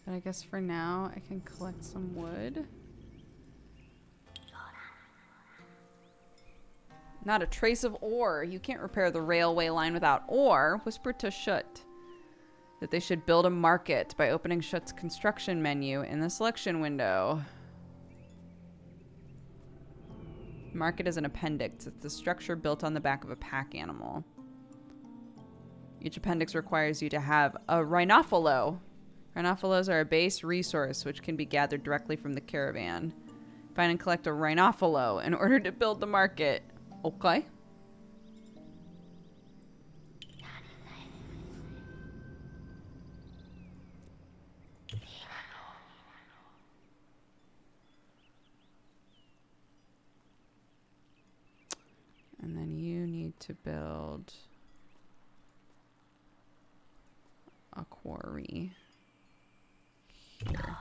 But I guess for now, I can collect some wood. Not a trace of ore. You can't repair the railway line without ore. Whisper to Shut that they should build a market by opening Shut's construction menu in the selection window. Market is an appendix. It's the structure built on the back of a pack animal. Each appendix requires you to have a rhinophilo. Rhinophilos are a base resource which can be gathered directly from the caravan. Find and collect a rhinophilo in order to build the market. Okay. And then you need to build a quarry here.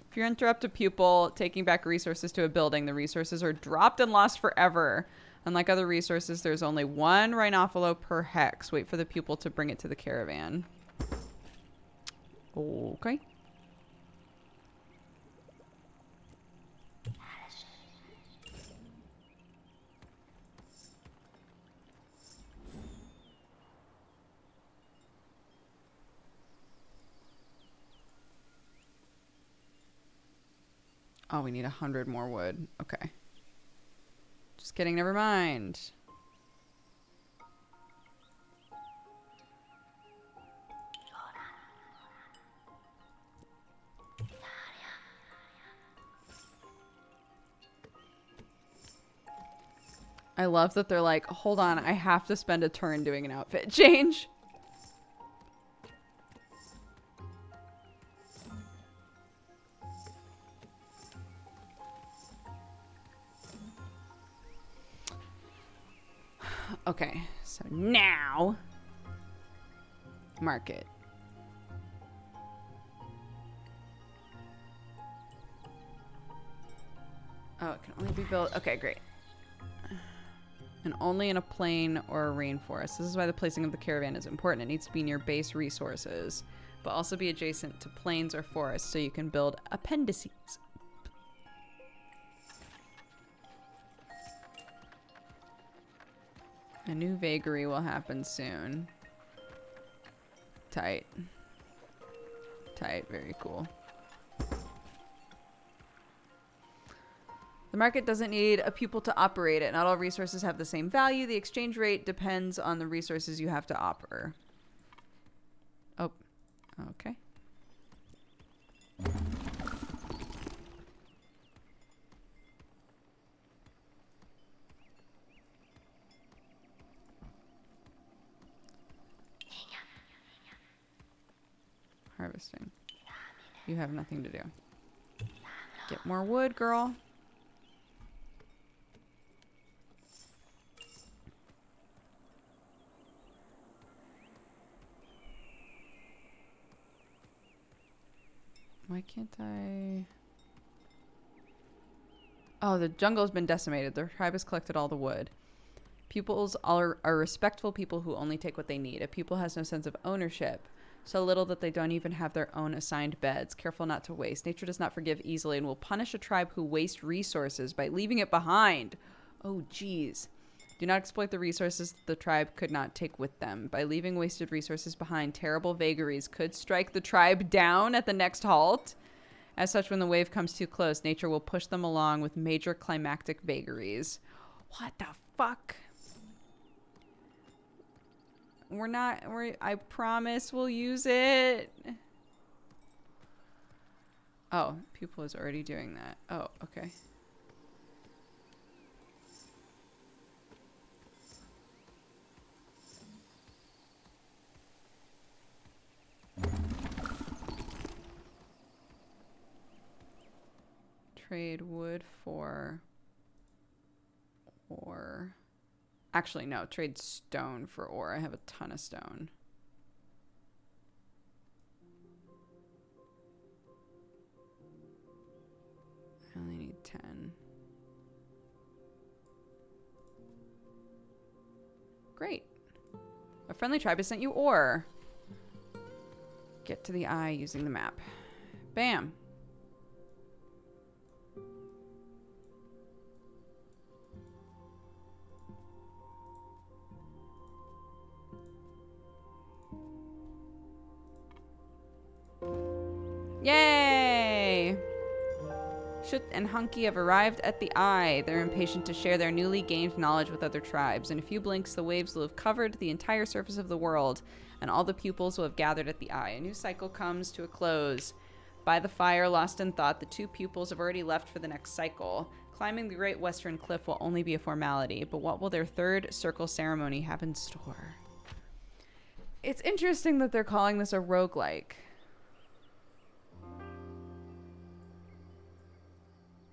If you interrupt a pupil taking back resources to a building, the resources are dropped and lost forever. Unlike other resources, there's only one rhinophilo per hex. Wait for the pupil to bring it to the caravan. Okay. Oh, we need 100 more wood. Okay. Just kidding, never mind. I love that they're like, hold on, I have to spend a turn doing an outfit change. Okay, so now market. Oh, it can only be built. Okay, great. And only in a plain or a rainforest. This is why the placing of the caravan is important. It needs to be near base resources, but also be adjacent to plains or forests so you can build appendices. A new vagary will happen soon. Tight. Tight. Very cool. The market doesn't need a pupil to operate it. Not all resources have the same value. The exchange rate depends on the resources you have to offer. Oh, okay. Harvesting. You have nothing to do. Get more wood, girl. Why can't I? Oh, the jungle's been decimated. The tribe has collected all the wood. Pupils are respectful people who only take what they need. A pupil has no sense of ownership. So little that they don't even have their own assigned beds. Careful not to waste. Nature does not forgive easily and will punish a tribe who waste resources by leaving it behind. Oh, geez. Do not exploit the resources the tribe could not take with them. By leaving wasted resources behind, terrible vagaries could strike the tribe down at the next halt. As such, when the wave comes too close, nature will push them along with major climactic vagaries. What the fuck? I promise we'll use it. Oh, pupil is already doing that. Oh, okay. Trade wood for ore. Actually, no. Trade stone for ore. I have a ton of stone. I only need 10. Great. A friendly tribe has sent you ore. Get to the eye using the map. Bam. Yay! Shut and Hunky have arrived at the Eye. They're impatient to share their newly gained knowledge with other tribes. In a few blinks, the waves will have covered the entire surface of the world, and all the pupils will have gathered at the Eye. A new cycle comes to a close. By the fire, lost in thought, the two pupils have already left for the next cycle. Climbing the Great Western Cliff will only be a formality, but what will their third circle ceremony have in store? It's interesting that they're calling this a roguelike.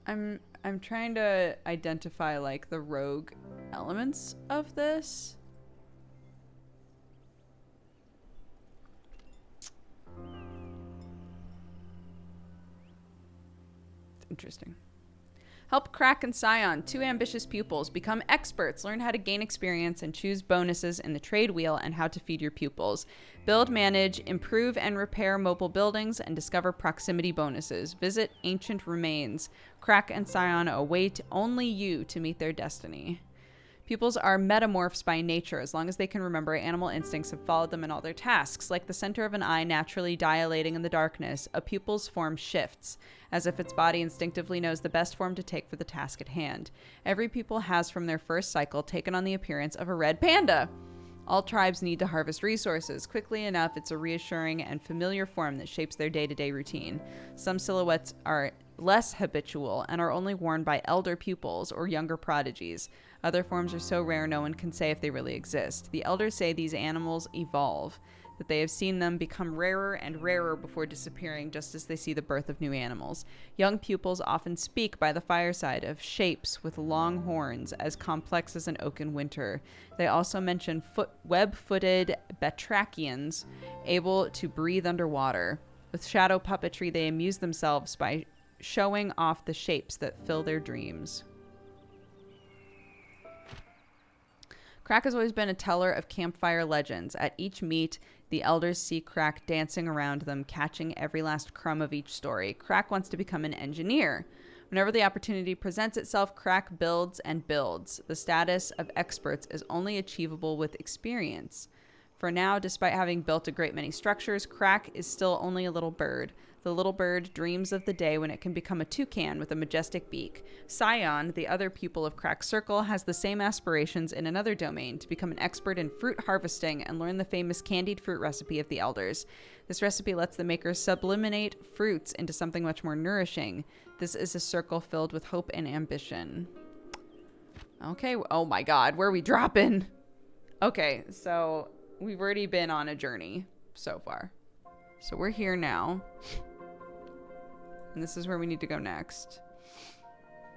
I'm trying to identify like the rogue elements of this. It's interesting. Help Crack and Scion, two ambitious pupils, become experts, learn how to gain experience and choose bonuses in the trade wheel and how to feed your pupils. Build, manage, improve, and repair mobile buildings and discover proximity bonuses. Visit ancient remains. Crack and Scion await only you to meet their destiny. Pupils are metamorphs by nature. As long as they can remember, animal instincts have followed them in all their tasks. Like the center of an eye naturally dilating in the darkness, a pupil's form shifts, as if its body instinctively knows the best form to take for the task at hand. Every pupil has, from their first cycle, taken on the appearance of a red panda. All tribes need to harvest resources. Quickly enough, it's a reassuring and familiar form that shapes their day-to-day routine. Some silhouettes are less habitual and are only worn by elder pupils or younger prodigies. Other forms are so rare no one can say if they really exist. The elders say these animals evolve, that they have seen them become rarer and rarer before disappearing just as they see the birth of new animals. Young pupils often speak by the fireside of shapes with long horns as complex as an oak in winter. They also mention web-footed batrachians able to breathe underwater. With shadow puppetry, they amuse themselves by showing off the shapes that fill their dreams. Crack has always been a teller of campfire legends. At each meet, the elders see Crack dancing around them, catching every last crumb of each story. Crack wants to become an engineer. Whenever the opportunity presents itself, Crack builds and builds. The status of experts is only achievable with experience. For now, despite having built a great many structures, Crack is still only a little bird. The little bird dreams of the day when it can become a toucan with a majestic beak. Scion, the other pupil of Crack's circle, has the same aspirations in another domain, to become an expert in fruit harvesting and learn the famous candied fruit recipe of the elders. This recipe lets the makers subliminate fruits into something much more nourishing. This is a circle filled with hope and ambition. Okay, oh my god, where are we dropping? Okay, so we've already been on a journey so far. So we're here now. And this is where we need to go next.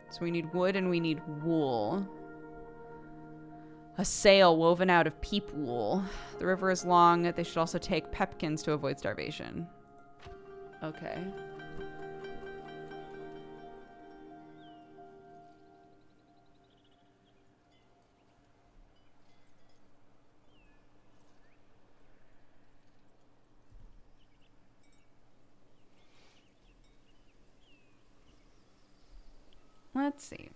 So we need wood and we need wool. A sail woven out of peep wool. The river is long. They should also take pepkins to avoid starvation. Okay. Let's see.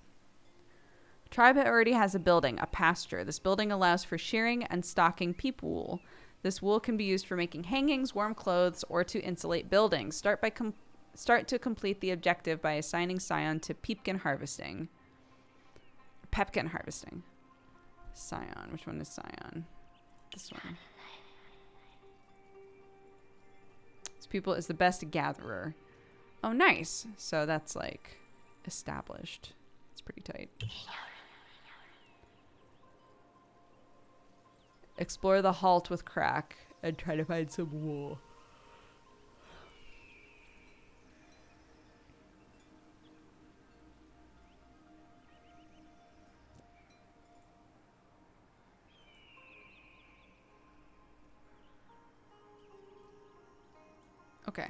Tribe already has a building, a pasture. This building allows for shearing and stocking peep wool. This wool can be used for making hangings, warm clothes, or to insulate buildings. Start to complete the objective by assigning Scion to pepkin harvesting. Pepkin harvesting. Scion. Which one is Scion? This one. This pupil is the best gatherer. Oh, nice. So that's like established. It's pretty tight. Explore the halt with Crack and try to find some wool. Okay.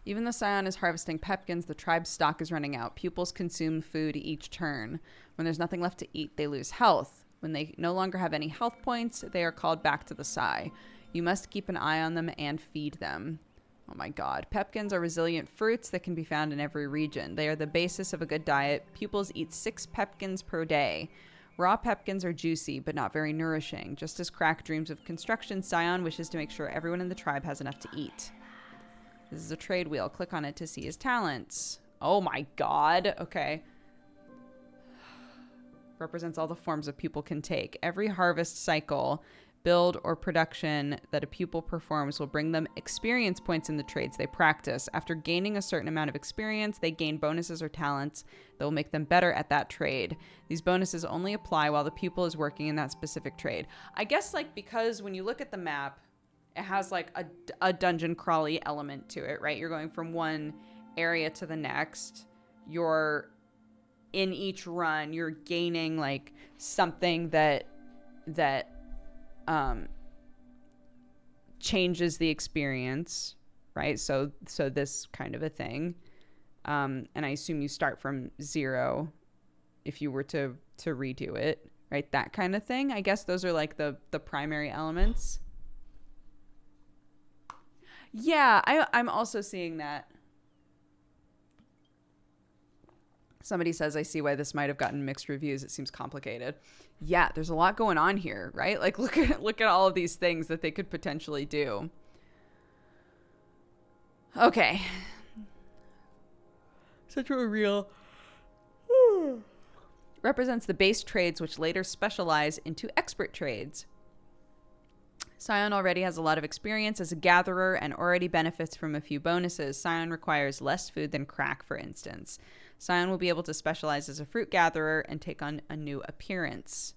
Even though Scion is harvesting pepkins, the tribe's stock is running out. Pupils consume food each turn. When there's nothing left to eat, they lose health. When they no longer have any health points, they are called back to the Sai. You must keep an eye on them and feed them. Oh my god. Pepkins are resilient fruits that can be found in every region. They are the basis of a good diet. Pupils eat 6 pepkins per day. Raw pepkins are juicy, but not very nourishing. Just as Crack dreams of construction, Scion wishes to make sure everyone in the tribe has enough to eat. This is a trade wheel. Click on it to see his talents. Oh my god. Okay. Represents all the forms a pupil can take. Every harvest cycle, build, or production that a pupil performs will bring them experience points in the trades they practice. After gaining a certain amount of experience, they gain bonuses or talents that will make them better at that trade. These bonuses only apply while the pupil is working in that specific trade. I guess like because when you look at the map, it has like a dungeon crawly element to it, right? You're going from one area to the next. You're in each run, you're gaining like something that changes the experience, right? So this kind of a thing. And I assume you start from 0 if you were to redo it, right? That kind of thing. I guess those are like the primary elements. Yeah, I'm also seeing that. Somebody says, I see why this might have gotten mixed reviews. It seems complicated. Yeah, there's a lot going on here, right? Like, look at all of these things that they could potentially do. Okay. Such a real... Represents the base trades which later specialize into expert trades. Scion already has a lot of experience as a gatherer and already benefits from a few bonuses. Scion requires less food than Crack, for instance. Scion will be able to specialize as a fruit gatherer and take on a new appearance.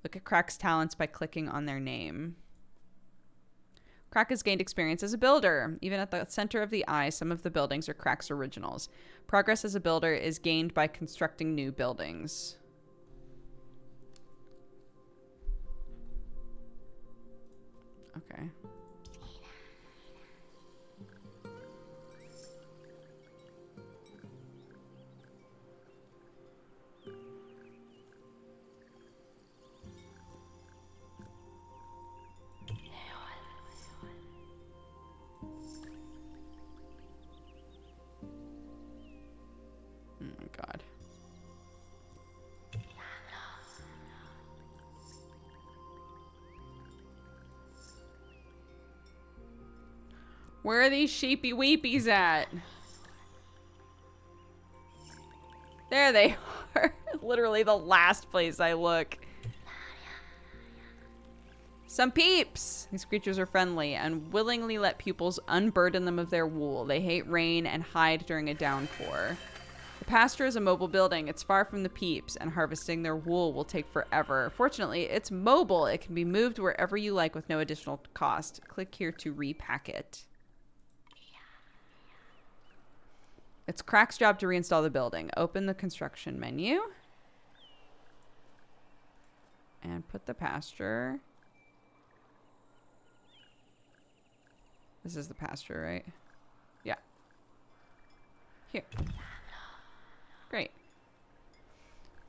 Look at Crack's talents by clicking on their name. Crack has gained experience as a builder. Even at the center of the eye, some of the buildings are Crack's originals. Progress as a builder is gained by constructing new buildings. Okay. Where are these sheepy weepies at? There they are. Literally the last place I look. Some peeps! These creatures are friendly and willingly let pupils unburden them of their wool. They hate rain and hide during a downpour. The pasture is a mobile building. It's far from the peeps, and harvesting their wool will take forever. Fortunately, it's mobile. It can be moved wherever you like with no additional cost. Click here to repack it. It's Crack's job to reinstall the building. Open the construction menu. And put the pasture. This is the pasture, right? Yeah. Here. Great.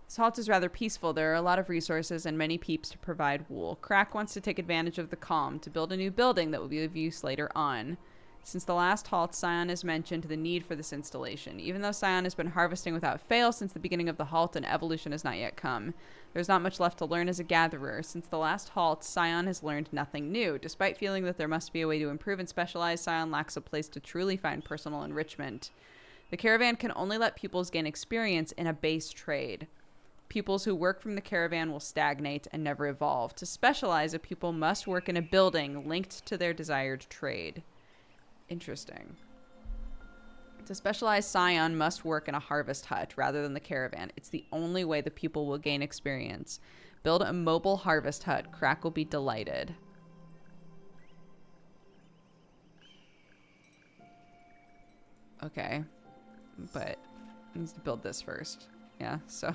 This halt is rather peaceful. There are a lot of resources and many peeps to provide wool. Crack wants to take advantage of the calm to build a new building that will be of use later on. Since the last halt, Scion has mentioned the need for this installation. Even though Scion has been harvesting without fail since the beginning of the halt, an evolution has not yet come. There's not much left to learn as a gatherer. Since the last halt, Scion has learned nothing new. Despite feeling that there must be a way to improve and specialize, Scion lacks a place to truly find personal enrichment. The caravan can only let pupils gain experience in a base trade. Pupils who work from the caravan will stagnate and never evolve. To specialize, a pupil must work in a building linked to their desired trade. Interesting. To specialize, Scion must work in a harvest hut rather than the caravan. It's the only way the pupil will gain experience. Build a mobile harvest hut. Crack will be delighted. Okay. But he needs to build this first. Yeah, so...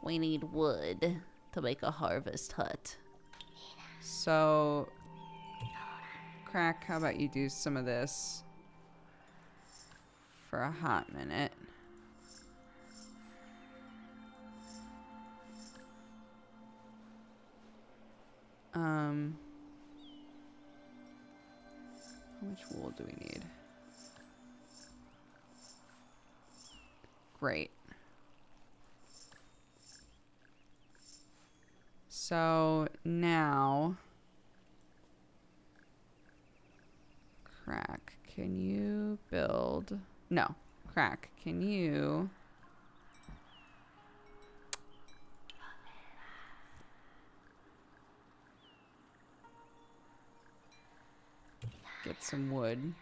We need wood to make a harvest hut. So, Crack, how about you do some of this for a hot minute? How much wool do we need? Great. So now, Crack, can you build? No, Crack, can you? Get some wood.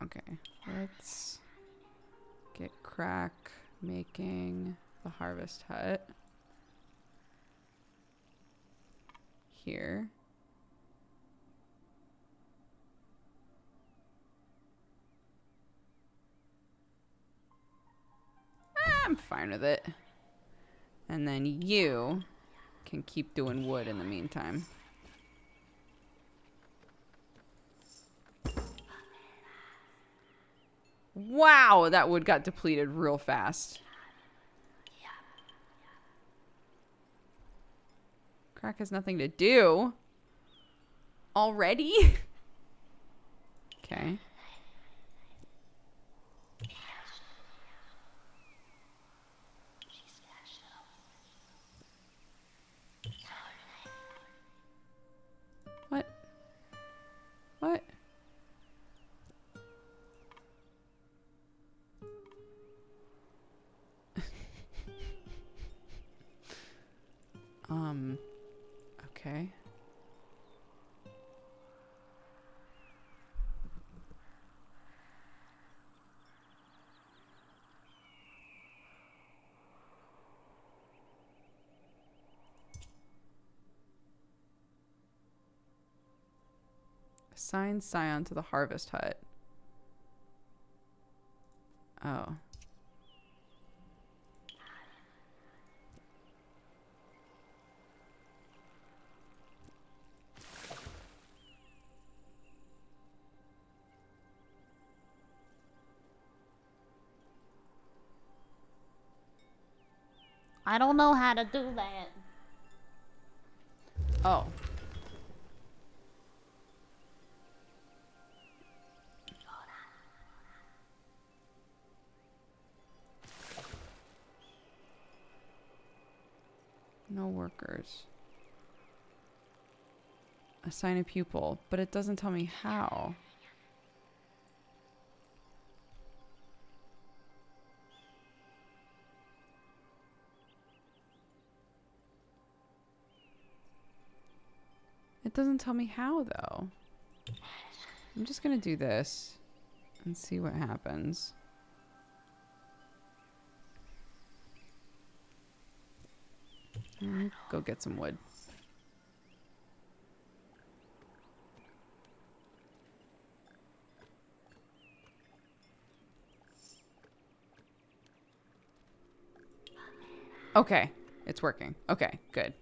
Okay, let's get Crack making the harvest hut here. I'm fine with it. And then you can keep doing wood in the meantime. Wow, that wood got depleted real fast. Crack has nothing to do. Already? Okay. What? What? Okay. Assign Scion to the harvest hut. Oh. I don't know how to do that. Oh. No workers. Assign a pupil, but it doesn't tell me how. It doesn't tell me how, though. I'm just gonna do this and see what happens. Go get some wood. Okay, it's working. Okay, good.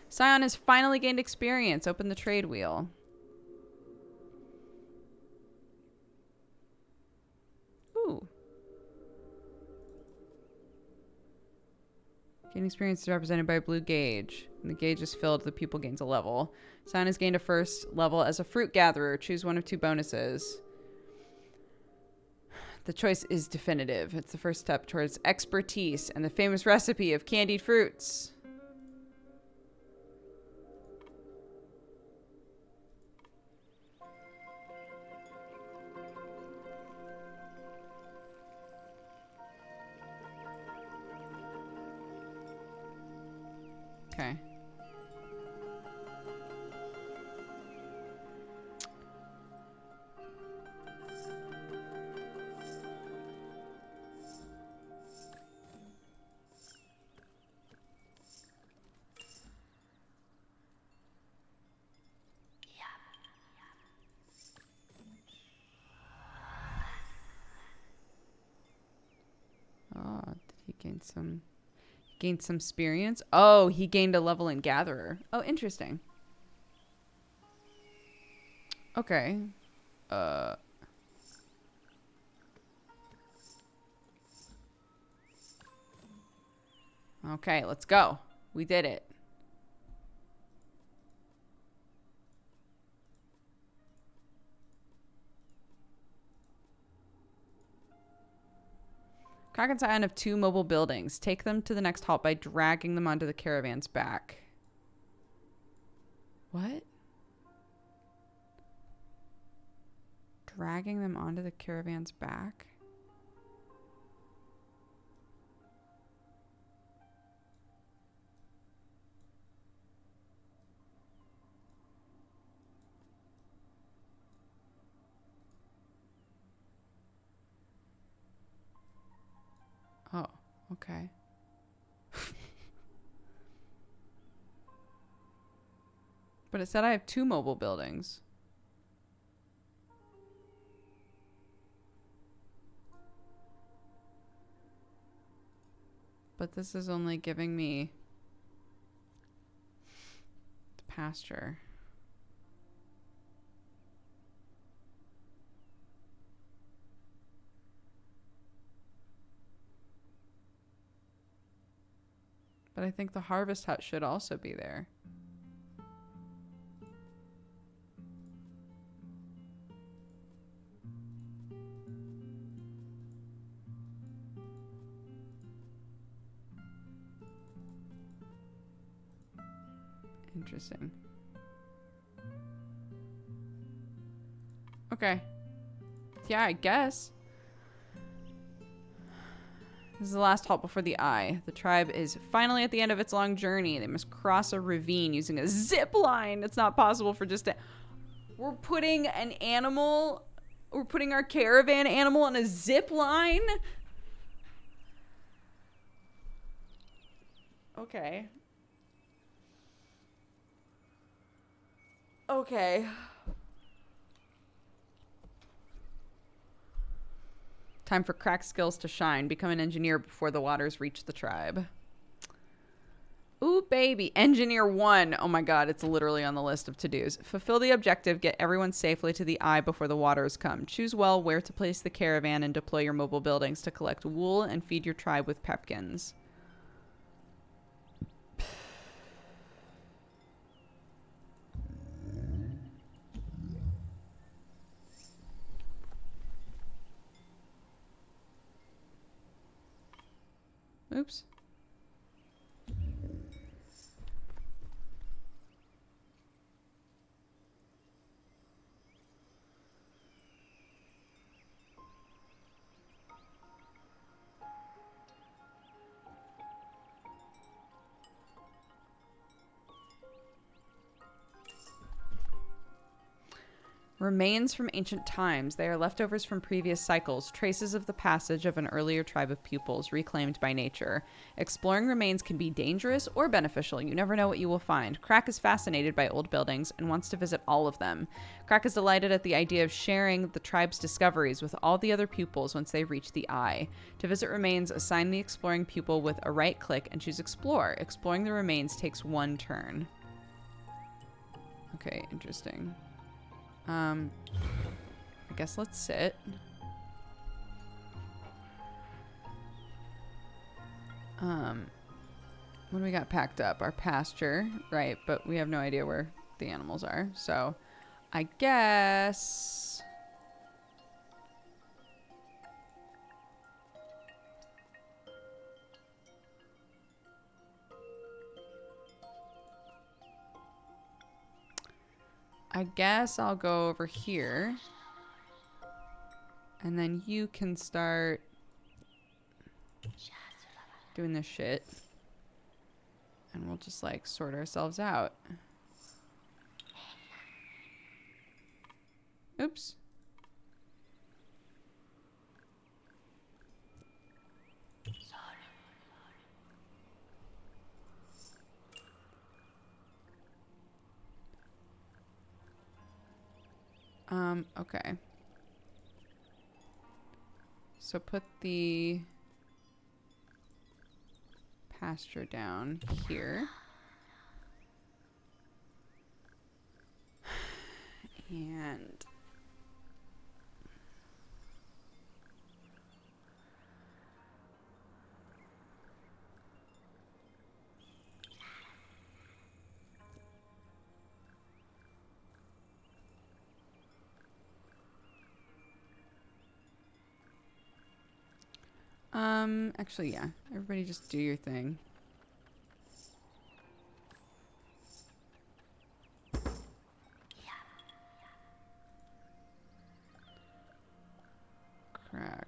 Scion has finally gained experience. Open the trade wheel. Ooh. Gain experience is represented by a blue gauge. When the gauge is filled, the pupil gains a level. Scion has gained a first level as a fruit gatherer. Choose one of 2 bonuses. The choice is definitive. It's the first step towards expertise and the famous recipe of candied fruits. Okay. Oh, did he gain some... Gained some experience? Oh, he gained a level in Gatherer. Oh, interesting. Okay. Okay, let's go. We did it. Crack and Scion have 2 mobile buildings. Take them to the next halt by dragging them onto the caravan's back. What? Dragging them onto the caravan's back? Oh, okay. But it said I have 2 mobile buildings. But this is only giving me the pasture. But I think the harvest hut should also be there. Interesting. Okay. Yeah, I guess. This is the last halt before the eye. The tribe is finally at the end of its long journey. They must cross a ravine using a zip line. It's not possible for just a... We're putting an animal... We're putting our caravan animal on a zip line? Okay. Okay. Time for crack skills to shine. Become an engineer before the waters reach the tribe. Oops. baby. Engineer 1. Oh my god, it's literally on the list of to-dos. Fulfill the objective. Get everyone safely to the eye before the waters come. Choose well where to place the caravan and deploy your mobile buildings to collect wool and feed your tribe with pepkins. Oops. Remains from ancient times. They are leftovers from previous cycles, traces of the passage of an earlier tribe of pupils reclaimed by nature. Exploring remains can be dangerous or beneficial. You never know what you will find. Crack is fascinated by old buildings and wants to visit all of them. Crack is delighted at the idea of sharing the tribe's discoveries with all the other pupils once they reach the eye. To visit remains, assign the exploring pupil with a right click and choose Explore. Exploring the remains takes 1 turn. Okay, interesting. I guess let's sit. What do we got packed up? Our pasture, right, but we have no idea where the animals are. So I guess I'll go over here. And then you can start doing this shit. And we'll just like sort ourselves out. Oops. Okay. So put the pasture down here. And actually, yeah. Everybody just do your thing. Crack.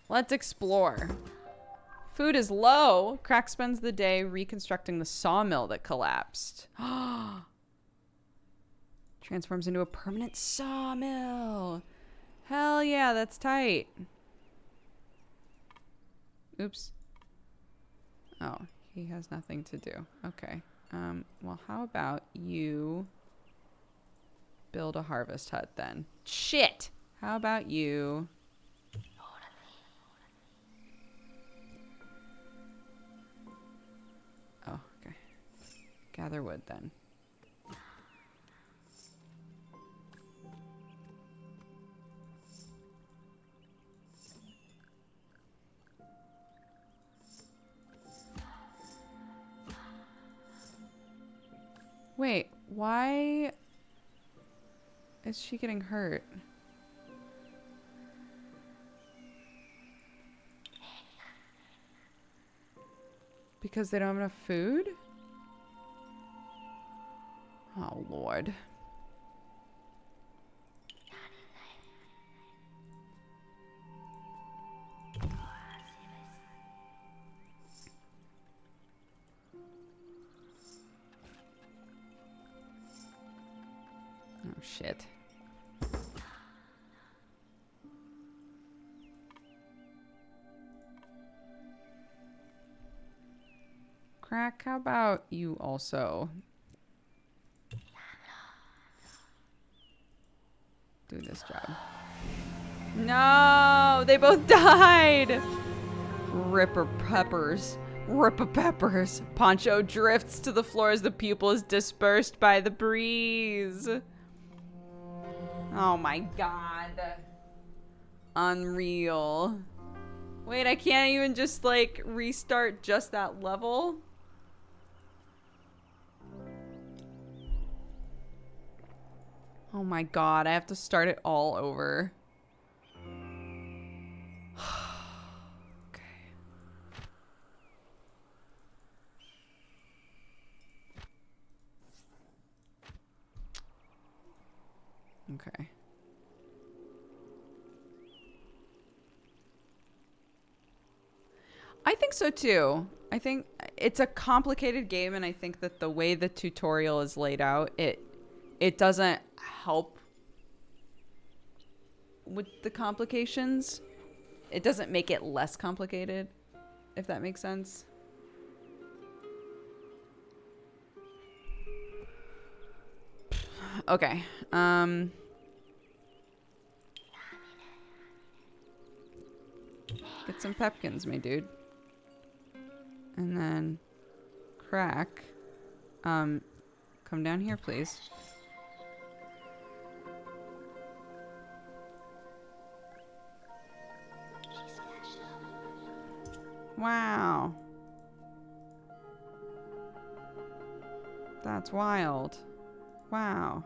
Let's explore. Food is low. Crack spends the day reconstructing the sawmill that collapsed. Transforms into a permanent sawmill. Hell yeah, that's tight. Oops. Oh, he has nothing to do. Okay. Well, how about you build a harvest hut then? Shit! How about you... Oh, okay. Gather wood then. Wait, why is she getting hurt? Because they don't have enough food? Oh, Lord. Oh, shit. Crack, how about you also do this job? No, they both died. Ripper peppers. Ripper peppers. Poncho drifts to the floor as the pupil is dispersed by the breeze. Oh my god. Unreal. Wait, I can't even just like restart just that level? Oh my god, I have to start it all over. Okay. Okay. I think so too. I think it's a complicated game, and I think that the way the tutorial is laid out, it doesn't help with the complications. It doesn't make it less complicated, if that makes sense. Okay. Get some pepkins, my dude. And then crack. Come down here, please. Wow. That's wild. Wow.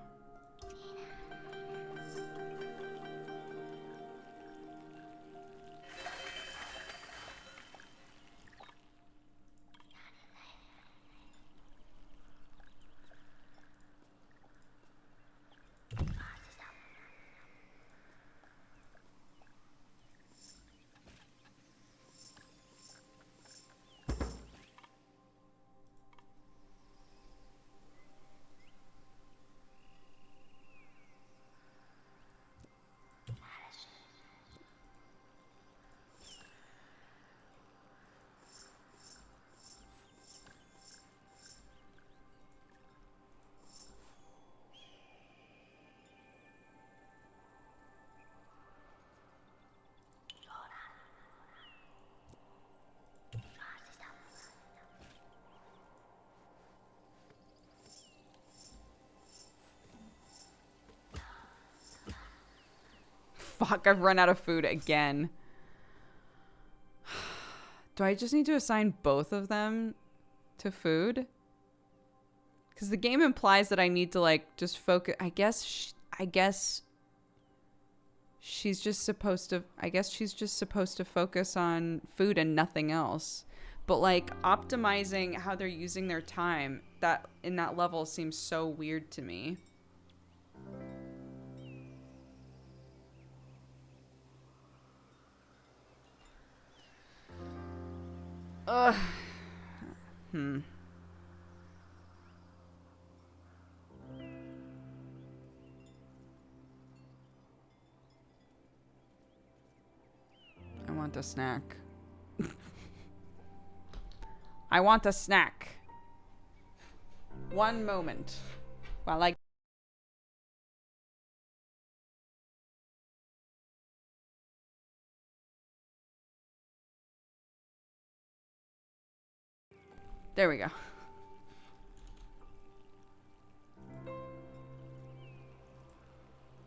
Fuck, I've run out of food again. Do I just need to assign both of them to food? Because the game implies that I need to, like, just focus. I guess she's just supposed to. I guess she's just supposed to focus on food and nothing else. But, like, optimizing how they're using their time that in that level seems so weird to me. Ugh. I want a snack. I want a snack. One moment. While I... There we go.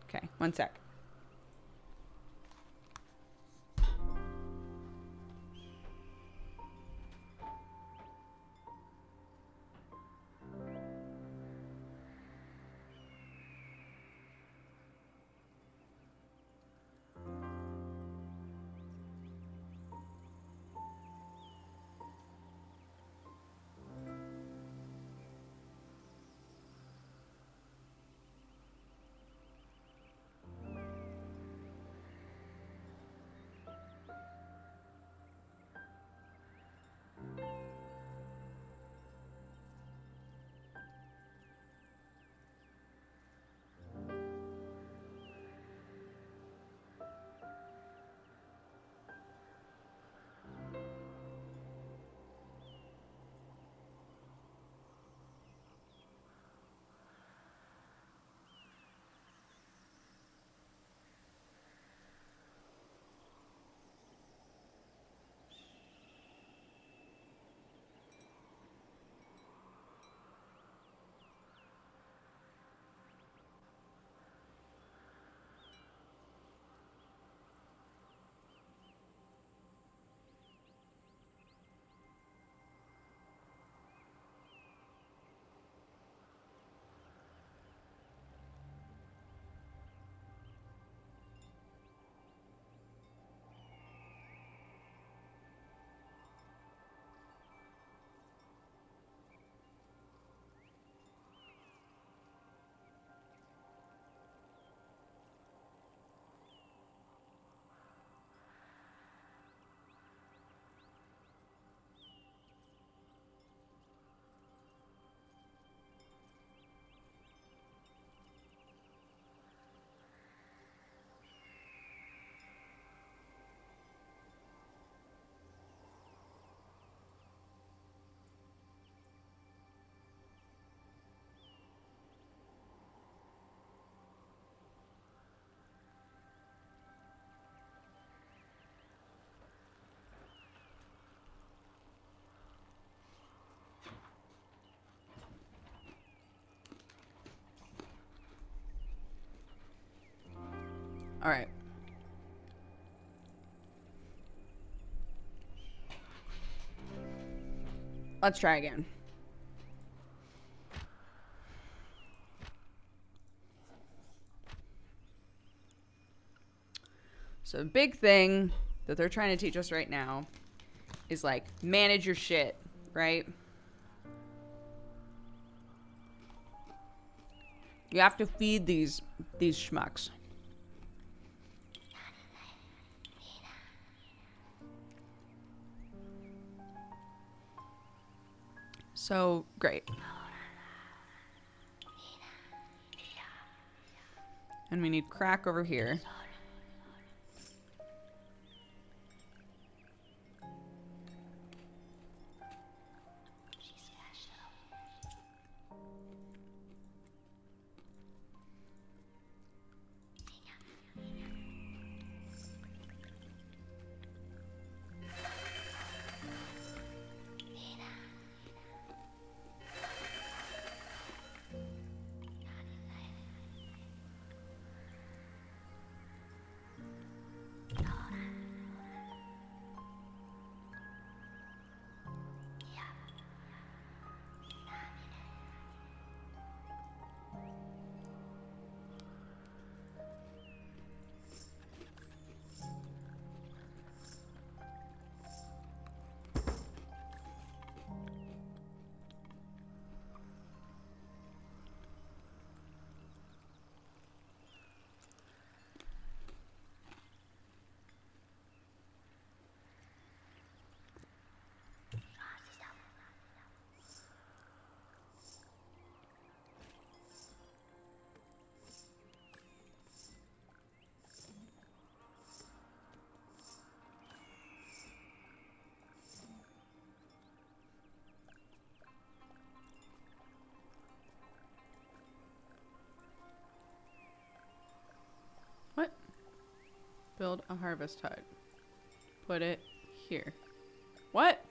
Okay, one sec. All right. Let's try again. So the big thing that they're trying to teach us right now is like manage your shit, right? You have to feed these schmucks. So great. And we need crack over here. What? Build a harvest hut. Put it here. What?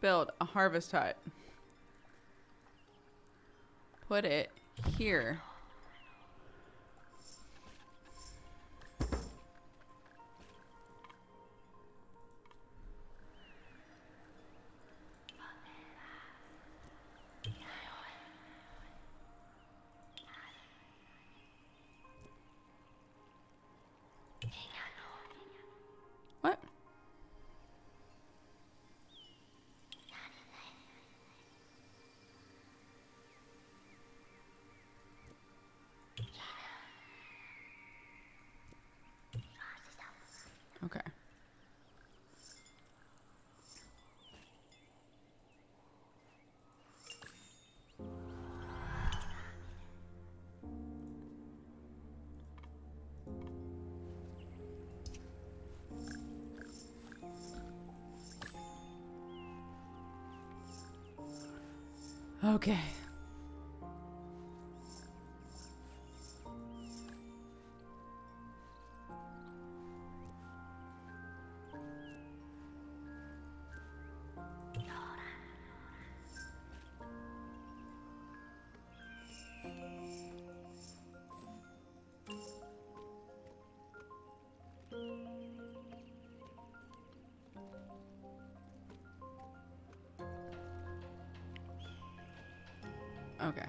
Build a harvest hut. Put it here. What? Okay. Okay. Okay.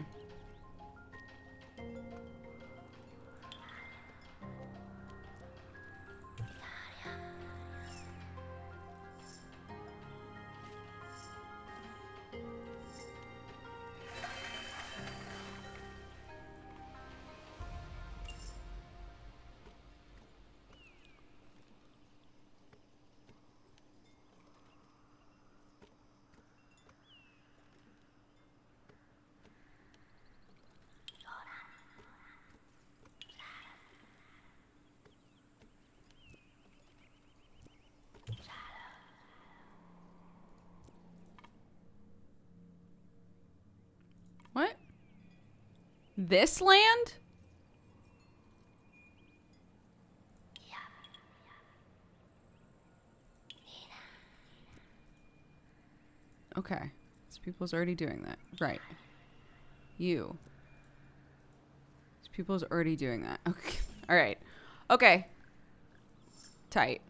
What? This land? Okay. This people's already doing that. Right. You. This people's already doing that. Okay. All right. Okay. Tight.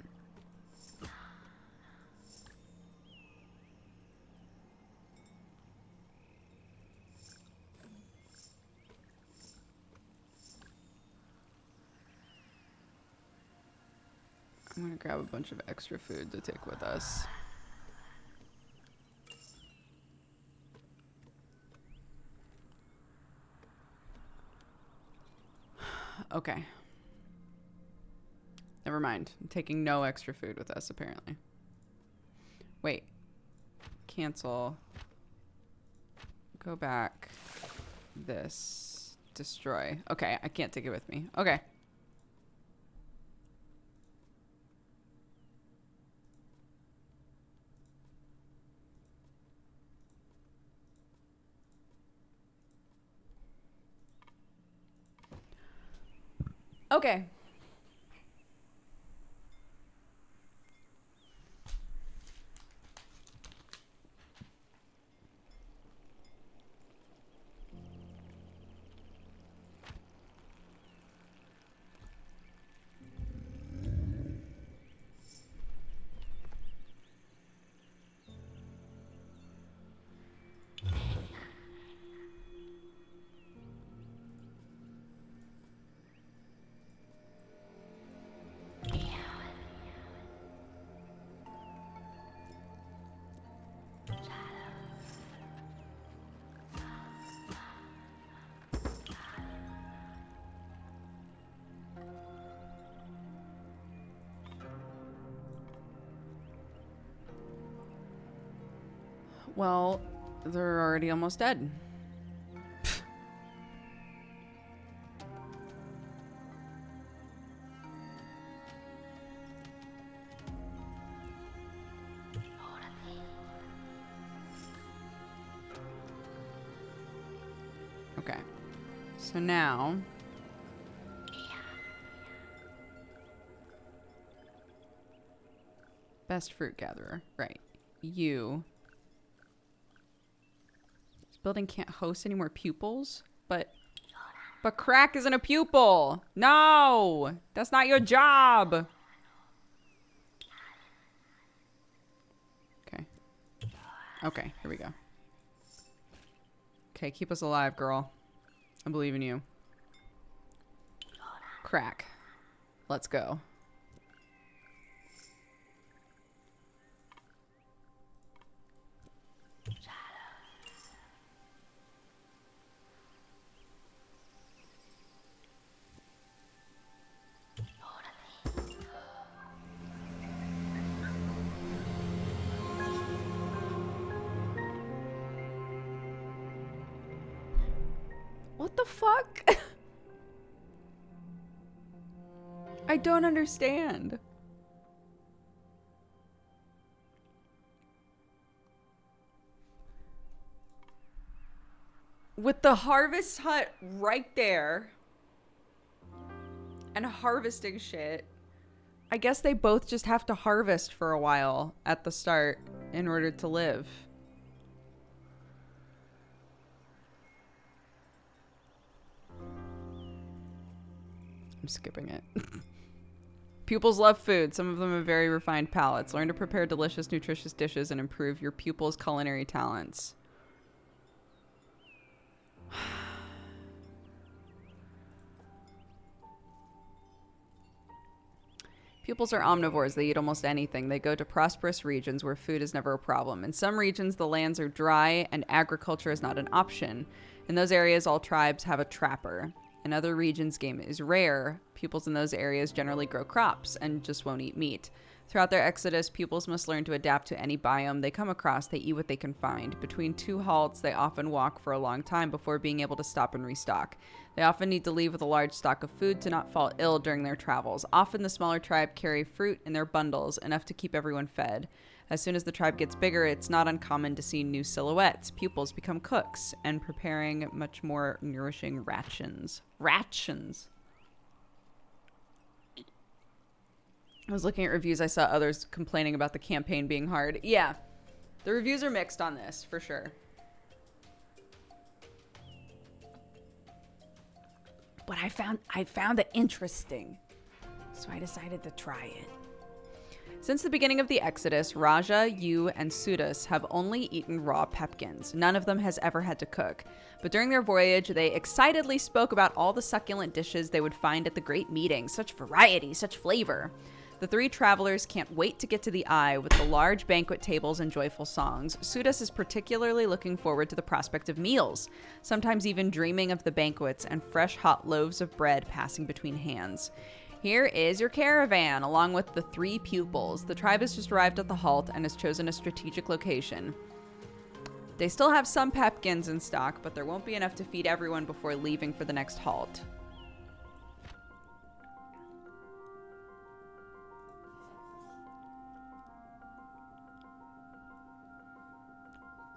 I'm gonna grab a bunch of extra food to take with us. Okay. Never mind. I'm taking no extra food with us, apparently. Wait. Cancel. Go back. This. Destroy. Okay, I can't take it with me. Okay. Okay. Well, they're already almost dead. Okay. So now... Best fruit gatherer. Right. You... This building can't host any more pupils, but crack isn't a pupil. No! That's not your job. Okay. Okay, here we go. Okay, keep us alive, girl. I believe in you. Crack. Let's go. What the fuck? I don't understand. With the harvest hut right there and harvesting shit, I guess they both just have to harvest for a while at the start in order to live. I'm skipping it. Pupils love food. Some of them have very refined palates. Learn to prepare delicious, nutritious dishes and improve your pupils' culinary talents. Pupils are omnivores. They eat almost anything. They go to prosperous regions where food is never a problem. In some regions, the lands are dry and agriculture is not an option. In those areas, all tribes have a trapper. In other regions, game is rare. Pupils in those areas generally grow crops and just won't eat meat. Throughout their exodus, pupils must learn to adapt to any biome they come across. They eat what they can find. Between two halts, they often walk for a long time before being able to stop and restock. They often need to leave with a large stock of food to not fall ill during their travels. Often the smaller tribe carry fruit in their bundles, enough to keep everyone fed. As soon as the tribe gets bigger, it's not uncommon to see new silhouettes. Pupils become cooks and preparing much more nourishing rations. Rations. I was looking at reviews. I saw others complaining about the campaign being hard. Yeah, the reviews are mixed on this, for sure. But I found it interesting. So I decided to try it. Since the beginning of the Exodus, Raja, you, and Sudas have only eaten raw pepkins. None of them has ever had to cook. But during their voyage, they excitedly spoke about all the succulent dishes they would find at the great meeting. Such variety, such flavor. The three travelers can't wait to get to the Eye with the large banquet tables and joyful songs. Sudas is particularly looking forward to the prospect of meals, sometimes even dreaming of the banquets and fresh hot loaves of bread passing between hands. Here is your caravan, along with the 3 pupils. The tribe has just arrived at the halt and has chosen a strategic location. They still have some pepkins in stock, but there won't be enough to feed everyone before leaving for the next halt.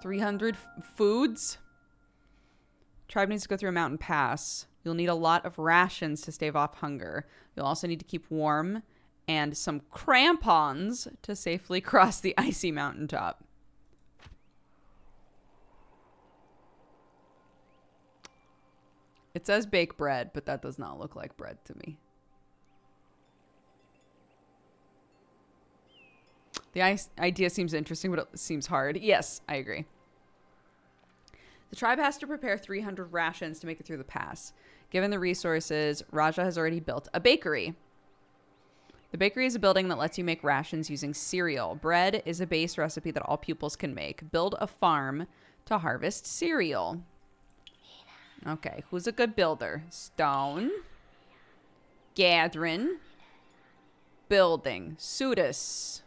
$300 foods? Tribe needs to go through a mountain pass. You'll need a lot of rations to stave off hunger. You'll also need to keep warm and some crampons to safely cross the icy mountaintop. It says bake bread, but that does not look like bread to me. The idea seems interesting, but it seems hard. Yes, I agree. The tribe has to prepare 300 rations to make it through the pass. Given the resources, Raja has already built a bakery. The bakery is a building that lets you make rations using cereal. Bread is a base recipe that all pupils can make. Build a farm to harvest cereal. Okay, who's a good builder? Stone. Gathering. Building. Sudas.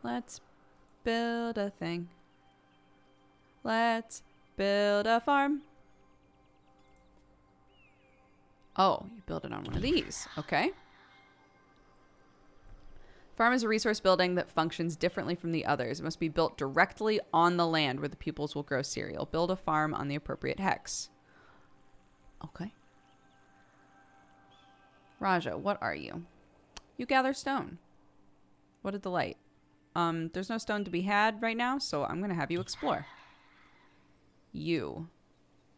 Let's build a thing. Let's build a farm. Oh, you build it on one of these. Okay. Farm is a resource building that functions differently from the others. It must be built directly on the land where the pupils will grow cereal. Build a farm on the appropriate hex. Okay. Raja, what are you? You gather stone. What a delight. There's no stone to be had right now, so I'm going to have you explore. You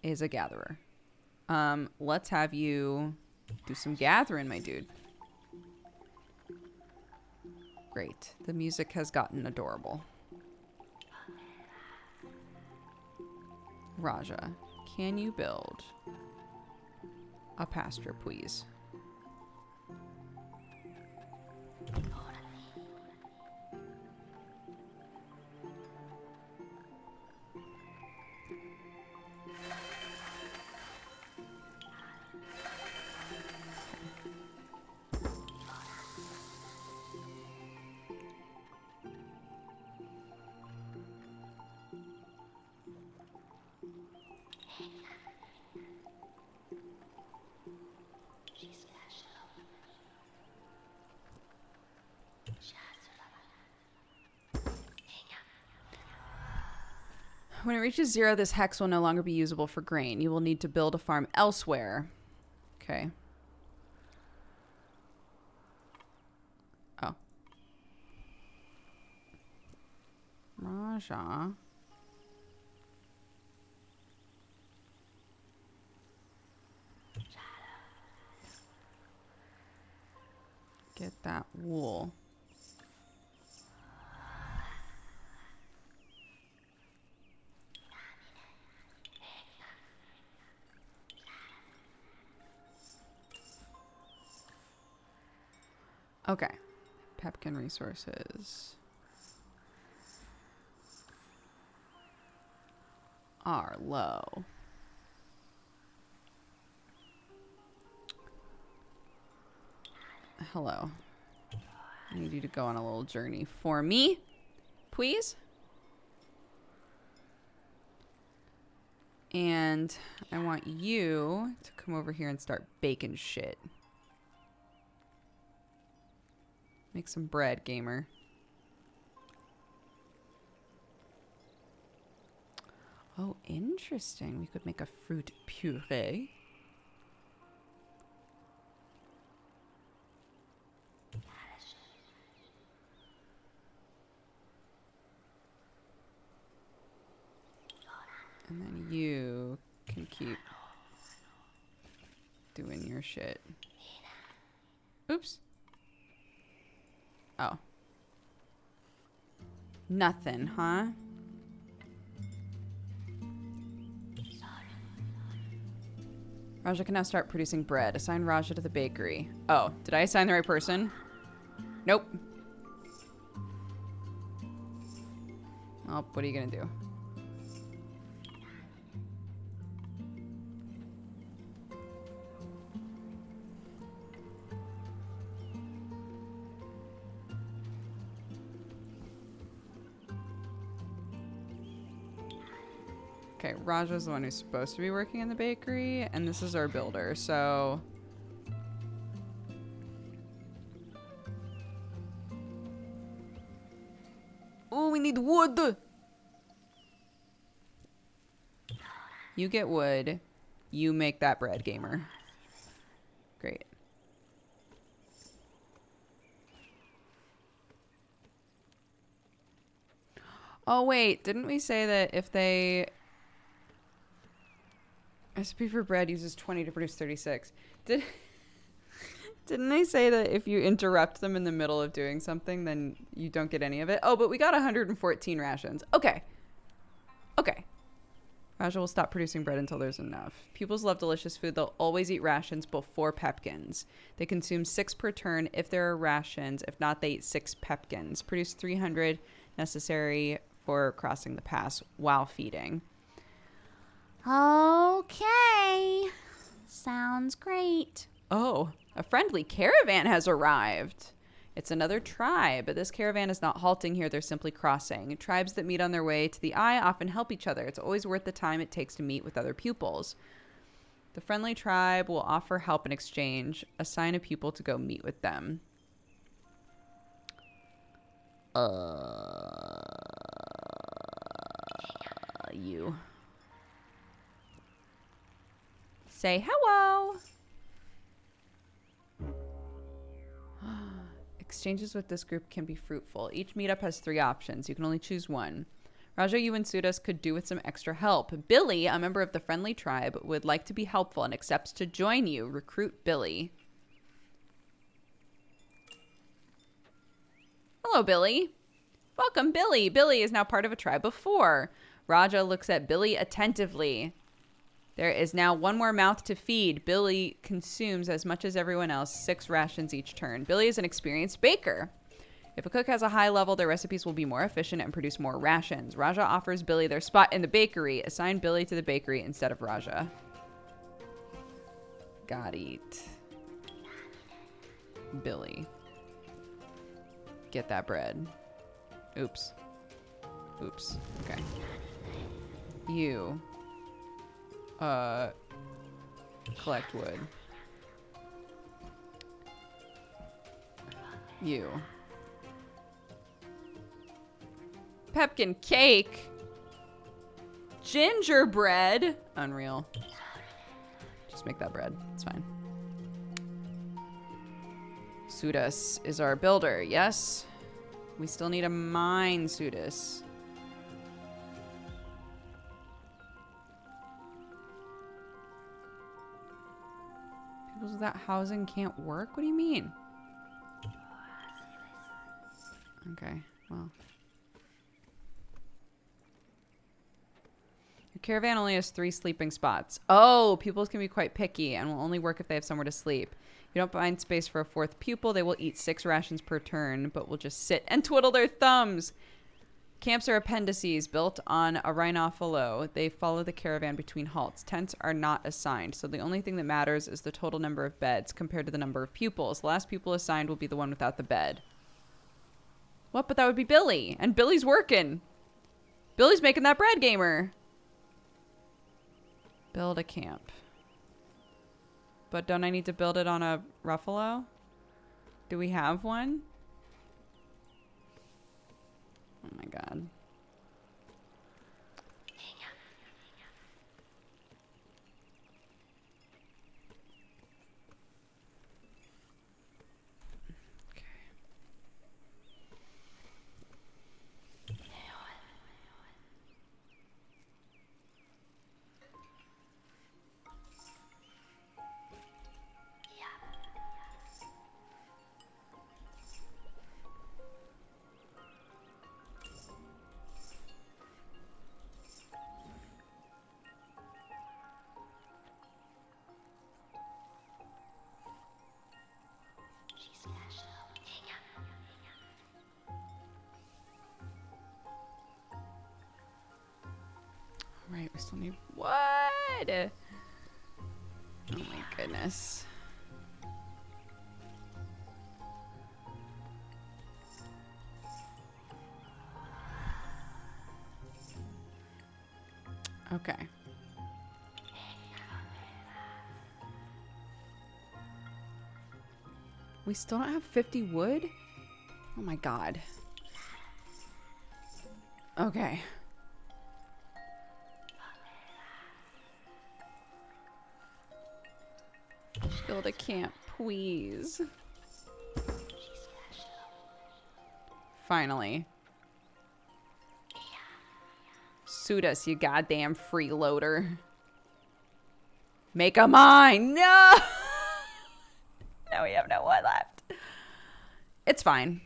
is a gatherer. Let's have you do some gathering, my dude. Great. The music has gotten adorable. Raja, can you build a pasture, please? When it reaches 0, this hex will no longer be usable for grain. You will need to build a farm elsewhere. Okay. Oh. Raja. Get that wool. Okay. Pepkin resources are low. Hello. I need you to go on a little journey for me, please. And I want you to come over here and start baking shit. Make some bread, gamer. Oh, interesting. We could make a fruit puree. And then you can keep doing your shit. Oops. Oh. Nothing, huh? Raja can now start producing bread. Assign Raja to the bakery. Oh, did I assign the right person? Nope. Well, what are you gonna do? Okay, Raja's the one who's supposed to be working in the bakery, and this is our builder, so... Oh, we need wood! You get wood. You make that bread, gamer. Great. Oh, wait. Didn't we say that if they... Recipe for bread uses 20 to produce 36. Didn't they say that if you interrupt them in the middle of doing something, then you don't get any of it? Oh, but we got 114 rations. Okay. Okay. Raja will stop producing bread until there's enough. Pupils love delicious food. They'll always eat rations before pepkins. They consume 6 per turn if there are rations. If not, they eat 6 pepkins. Produce 300 necessary for crossing the pass while feeding. Okay. Sounds great. Oh, a friendly caravan has arrived. It's another tribe, but this caravan is not halting here. They're simply crossing. Tribes that meet on their way to the eye often help each other. It's always worth the time it takes to meet with other pupils. The friendly tribe will offer help in exchange. Assign a pupil to go meet with them. You. Say hello. Exchanges with this group can be fruitful. Each meetup has 3 options. You can only choose one. Raja, you and Sudas could do with some extra help. Billy, a member of the friendly tribe, would like to be helpful and accepts to join you. Recruit Billy. Hello, Billy. Welcome, Billy. Billy is now part of a tribe of 4. Raja looks at Billy attentively. There is now 1 more mouth to feed. Billy consumes as much as everyone else, 6 rations each turn. Billy is an experienced baker. If a cook has a high level, their recipes will be more efficient and produce more rations. Raja offers Billy their spot in the bakery. Assign Billy to the bakery instead of Raja. Got it. Billy. Get that bread. Oops. Oops. Okay. You. Collect wood. You. Pepkin cake. Gingerbread. Unreal. Just make that bread. It's fine. Sudas is our builder. Yes. We still need a mine, Sudas. People without housing can't work? What do you mean? Okay, well. Your caravan only has 3 sleeping spots. Oh, pupils can be quite picky and will only work if they have somewhere to sleep. If you don't find space for a 4th pupil, they will eat 6 rations per turn, but will just sit and twiddle their thumbs. Camps are appendices built on a rhinophilo. They follow the caravan between halts. Tents are not assigned, so the only thing that matters is the total number of beds compared to the number of pupils. The last pupil assigned will be the one without the bed. What? But that would be Billy. And Billy's working. Billy's making that bread, gamer. Build a camp. But don't I need to build it on a ruffalo? Do we have one? Oh my god. Okay. Right, we still need wood. Oh my goodness. Okay. We still don't have 50 wood? Oh my god. Okay. Build a camp, please. Finally. Suit us, you goddamn freeloader. Make a mine! No! No, we have no wood left. It's fine.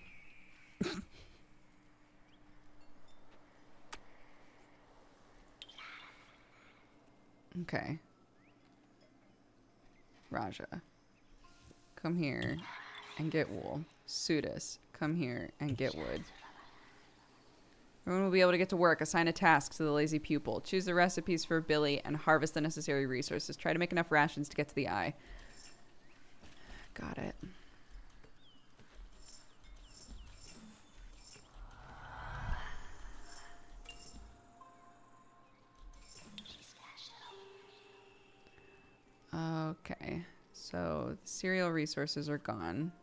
Okay. Raja. Come here and get wool. Sudis, come here and get wood. Everyone will be able to get to work. Assign a task to the lazy pupil. Choose the recipes for Billy and harvest the necessary resources. Try to make enough rations to get to the eye. Got it. Okay. So the cereal resources are gone.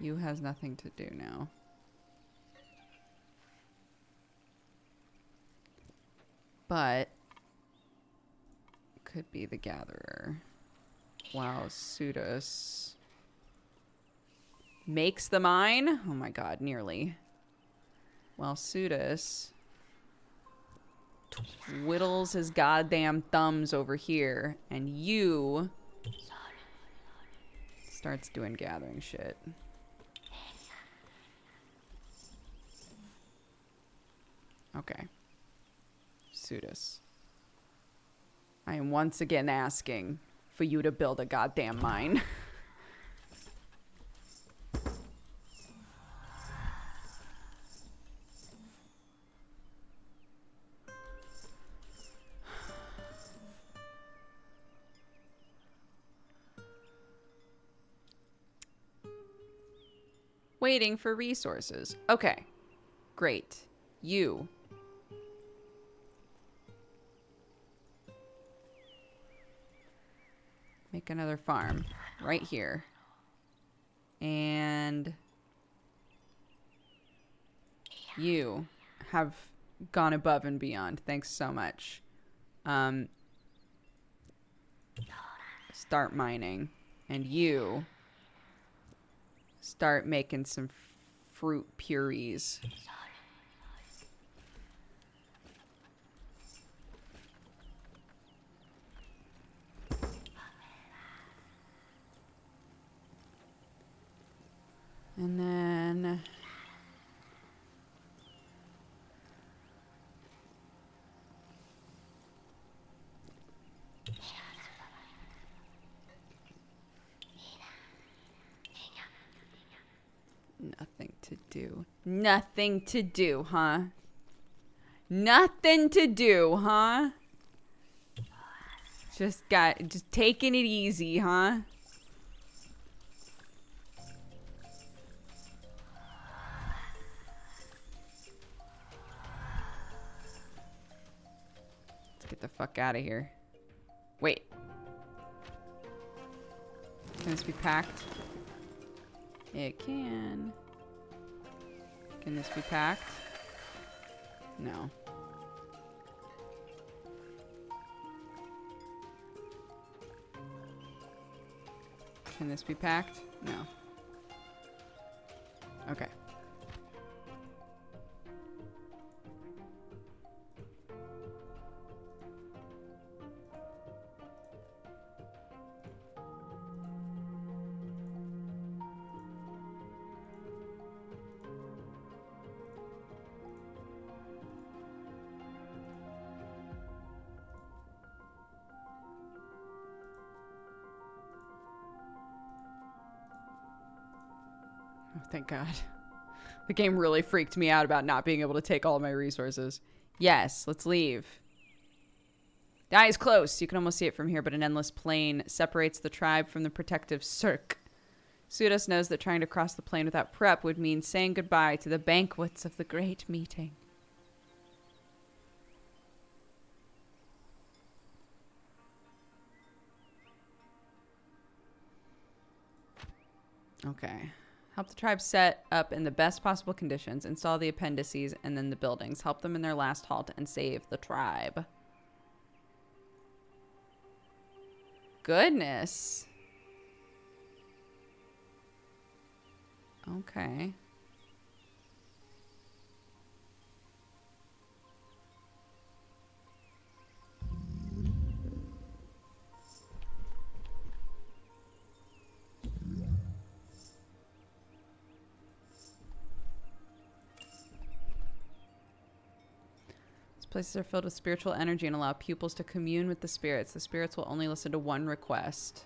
You has nothing to do now. But could be the gatherer. Wow, Sudus makes the mine? Oh my god, nearly. While Sudus twiddles his goddamn thumbs over here, and you starts doing gathering shit. Okay. Sudus. I am once again asking for you to build a goddamn mine. Waiting for resources. Okay. Great. You. Make another farm right here. And you have gone above and beyond. Thanks so much. Start mining. And you start making some fruit purees. And then nothing to do. Nothing to do, huh? Nothing to do, huh? Just taking it easy, huh? Get the fuck out of here. Wait. Can this be packed? It can. Can this be packed? No. Can this be packed? No. Okay. Oh, thank God. The game really freaked me out about not being able to take all of my resources. Yes, let's leave. The eye is close. You can almost see it from here, but an endless plain separates the tribe from the protective cirque. Sudas knows that trying to cross the plain without prep would mean saying goodbye to the banquets of the great meeting. Okay. Help the tribe set up in the best possible conditions, install the appendices, and then the buildings. Help them in their last halt and save the tribe. Goodness. Okay. Places are filled with spiritual energy and allow pupils to commune with the spirits. The spirits will only listen to one request.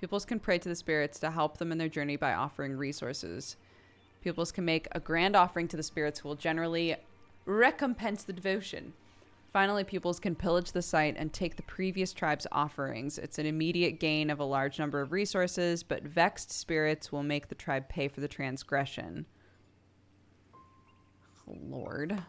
Pupils can pray to the spirits to help them in their journey by offering resources. Pupils can make a grand offering to the spirits who will generally recompense the devotion. Finally, pupils can pillage the site and take the previous tribe's offerings. It's an immediate gain of a large number of resources, but vexed spirits will make the tribe pay for the transgression. Oh, Lord.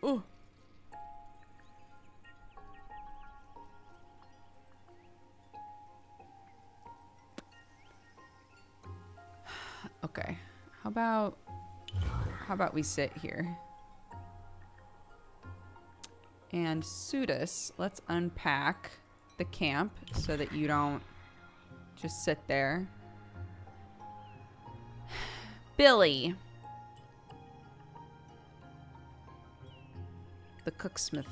Oh. Okay. How about we sit here? And Sudas, let's unpack the camp so that you don't just sit there. Billy. The cooksmith.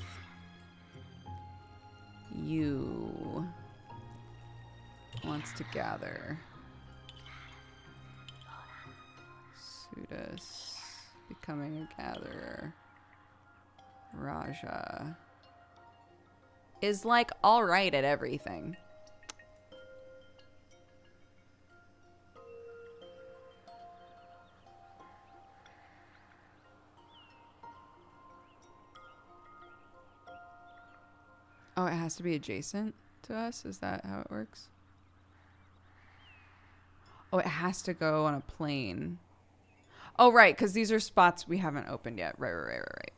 You wants to gather. Sudas becoming a gatherer. Raja is like all right at everything. Oh, it has to be adjacent to us? Is that how it works? Oh, it has to go on a plane. Oh, right, because these are spots we haven't opened yet. Right.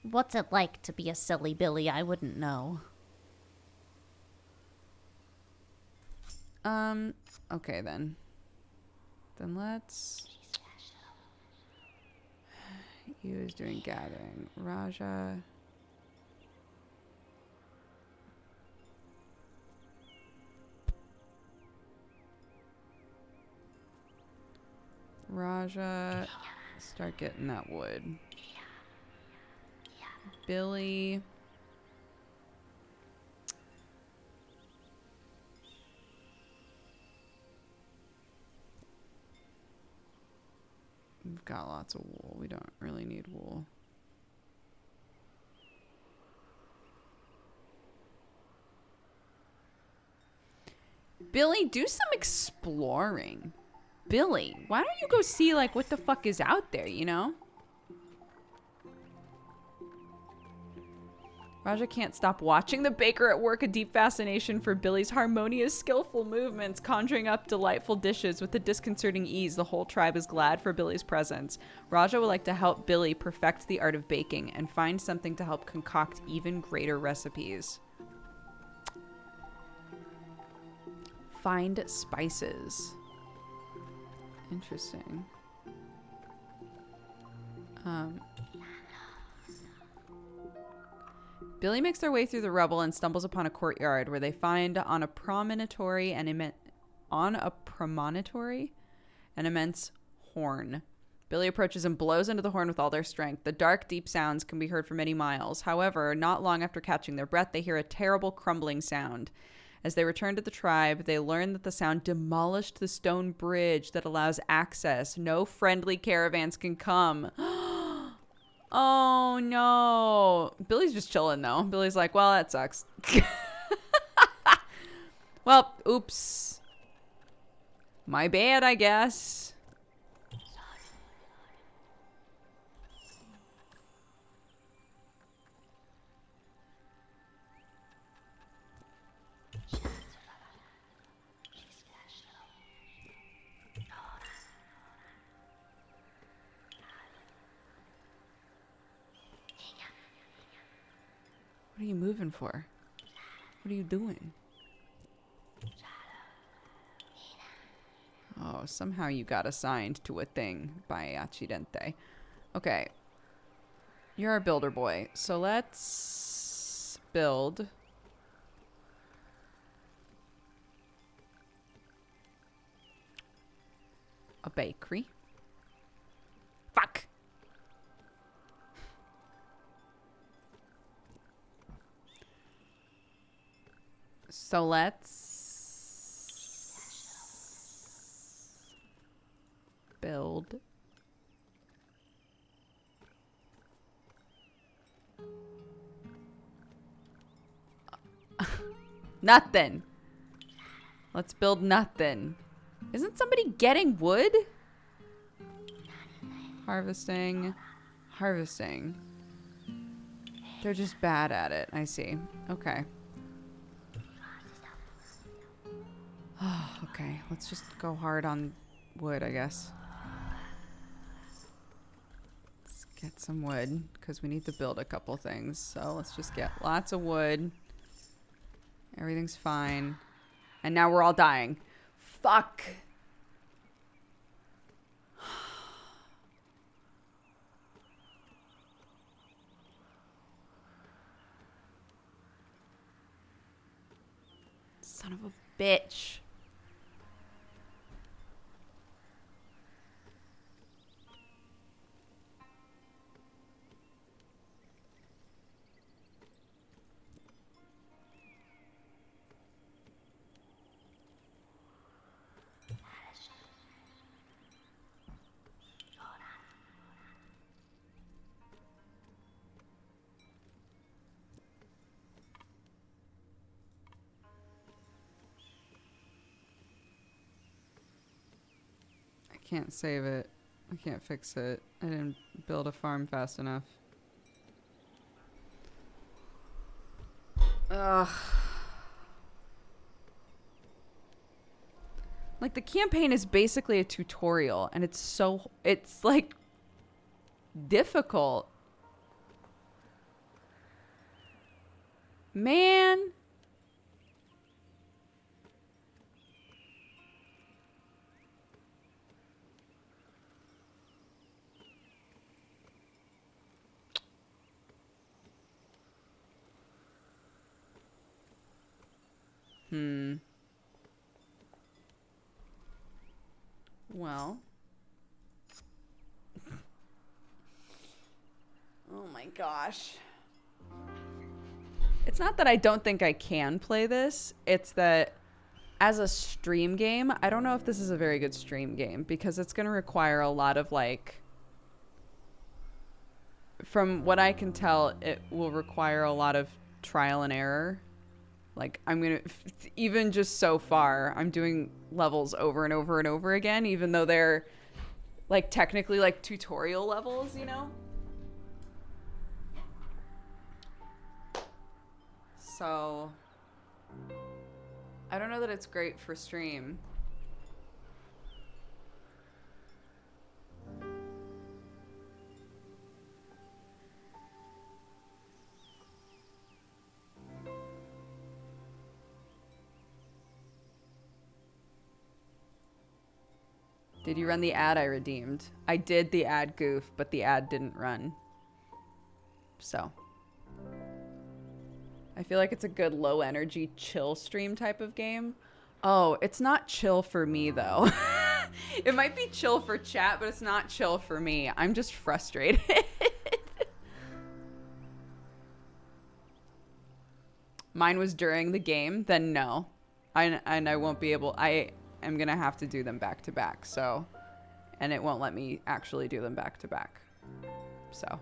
What's it like to be a silly Billy? I wouldn't know. Okay then. Then let's... You is doing gathering. Raja... Raja, start getting that wood. Billy. We've got lots of wool. We don't really need wool. Billy, do some exploring. Billy, why don't you go see, like, what the fuck is out there, you know? Raja can't stop watching the baker at work, a deep fascination for Billy's harmonious, skillful movements, conjuring up delightful dishes with a disconcerting ease. The whole tribe is glad for Billy's presence. Raja would like to help Billy perfect the art of baking and find something to help concoct even greater recipes. Find spices. Interesting. Billy makes their way through the rubble and stumbles upon a courtyard where they find on a promontory an immense horn. Billy approaches and blows into the horn with all their strength. The dark, deep sounds can be heard for many miles. However, not long after catching their breath, they hear a terrible crumbling sound. As they return to the tribe, they learn that the sound demolished the stone bridge that allows access. No friendly caravans can come. Oh, no. Billy's just chilling, though. Billy's like, well, that sucks. Well, oops. My bad, I guess. What are you moving for? What are you doing? Oh, somehow you got assigned to a thing by accidente. Okay. You're a builder boy. So let's build a bakery. Fuck. So let's build nothing. Let's build nothing. Isn't somebody getting wood? Harvesting. Harvesting. They're just bad at it. I see. Okay. Okay, let's just go hard on wood, I guess. Let's get some wood, because we need to build a couple things. So let's just get lots of wood. Everything's fine. And now we're all dying. Fuck. Son of a bitch. Can't save it. I can't fix it. I didn't build a farm fast enough. Ugh. Like, the campaign is basically a tutorial, and it's like difficult. Man. Well. Oh my gosh. It's not that I don't think I can play this. It's that as a stream game, I don't know if this is a very good stream game because it's going to require a lot of like, from what I can tell, it will require a lot of trial and error. Like, I'm going to, even just so far, I'm doing levels over and over and over again, even though they're, like, technically, like, tutorial levels, you know? So, I don't know that it's great for stream. Did you run the ad I redeemed? I did the ad goof, but the ad didn't run. So. I feel like it's a good low energy chill stream type of game. Oh, it's not chill for me though. It might be chill for chat, but it's not chill for me. I'm just frustrated. Mine was during the game, then no. And I won't be able, I'm gonna have to do them back to back, so, and it won't let me actually do them back to back, so.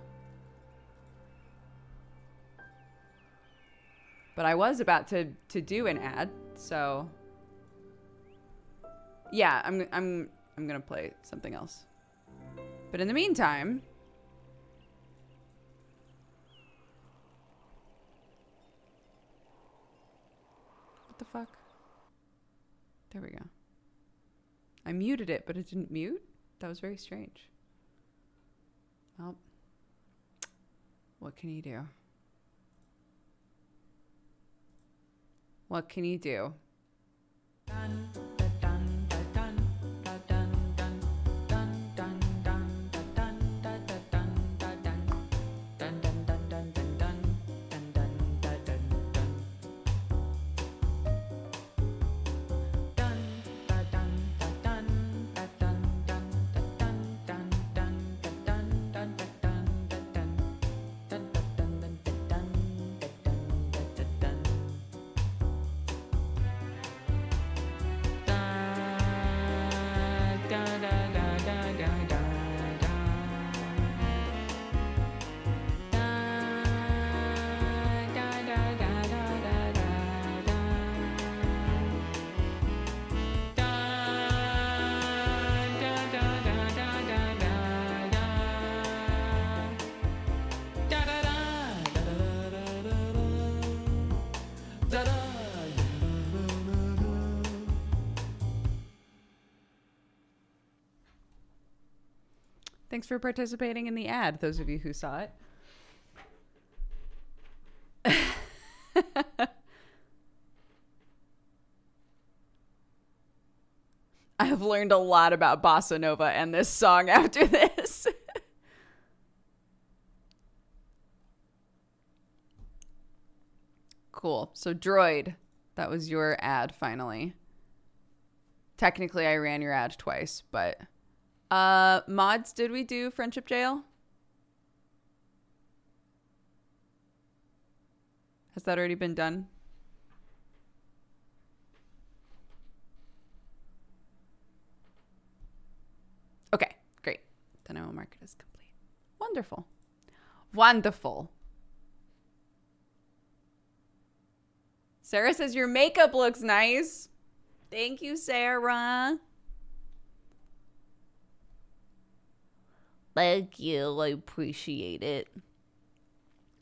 But I was about to do an ad, so yeah, I'm gonna play something else. But in the meantime, what the fuck? There we go. I muted it, but it didn't mute? That was very strange. Well, what can you do? What can you do? Thanks for participating in the ad, those of you who saw it. I have learned a lot about bossa nova and this song after this. Cool. So Droid, that was your ad finally. Technically, I ran your ad twice, but mods, did we do Friendship Jail? Has that already been done? Okay, great. Then I will mark it as complete. Wonderful. Wonderful. Sarah says your makeup looks nice. Thank you, Sarah. Thank you. I appreciate it.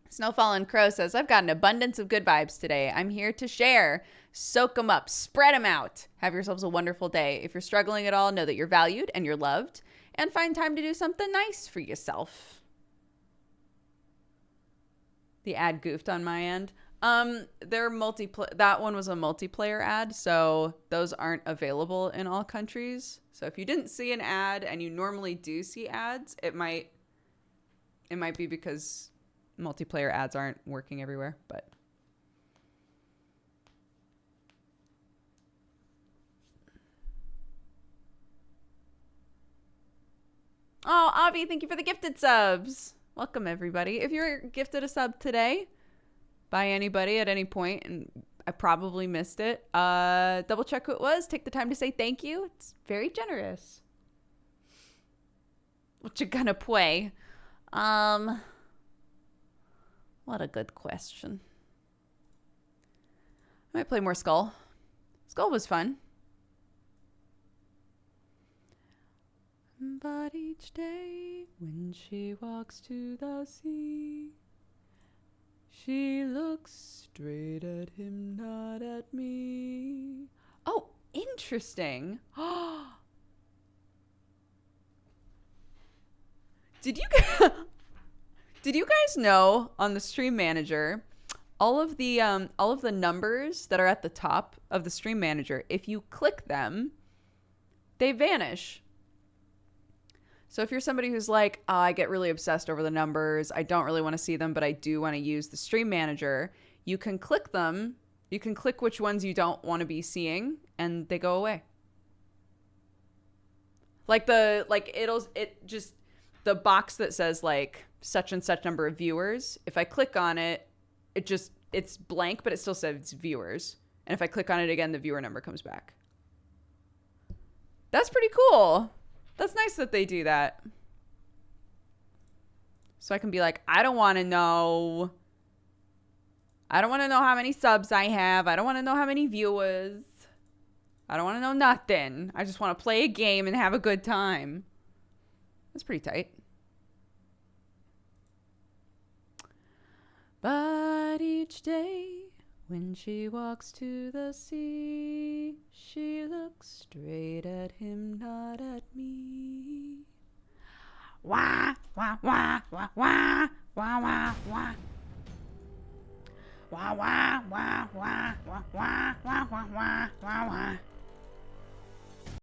Snowfall and Crow says, I've got an abundance of good vibes today. I'm here to share. Soak them up. Spread them out. Have yourselves a wonderful day. If you're struggling at all, know that you're valued and you're loved. And find time to do something nice for yourself. The ad goofed on my end. That one was a multiplayer ad, so those aren't available in all countries. So if you didn't see an ad and you normally do see ads, it might be because multiplayer ads aren't working everywhere, but oh, Avi, thank you for the gifted subs. Welcome everybody. If you're gifted a sub today by anybody at any point, and I probably missed it, double check who it was. Take the time to say thank you. It's very generous. What you gonna play? What a good question. I might play more Skull. Skull was fun. But each day when she walks to the sea, she looks straight at him, not at me. Oh, interesting. Did you guys know on the stream manager, all of the numbers that are at the top of the stream manager, if you click them, they vanish. So if you're somebody who's like, oh, I get really obsessed over the numbers, I don't really want to see them, but I do want to use the stream manager, you can click them. You can click which ones you don't want to be seeing, and they go away. The box that says like such and such number of viewers, if I click on it, it's blank, but it still says viewers. And if I click on it again, the viewer number comes back. That's pretty cool. That's nice that they do that. So I can be like, I don't want to know I don't want to know how many subs I have. I don't want to know how many viewers. I don't want to know nothing. I just want to play a game and have a good time. That's pretty tight. But each day when she walks to the sea, she looks straight at him, not at me. Wah, wah, wah, wah, wah, wah, wah, wah. Wah, wah, wah, wah, wah, wah, wah, wah, wah, wah, wah.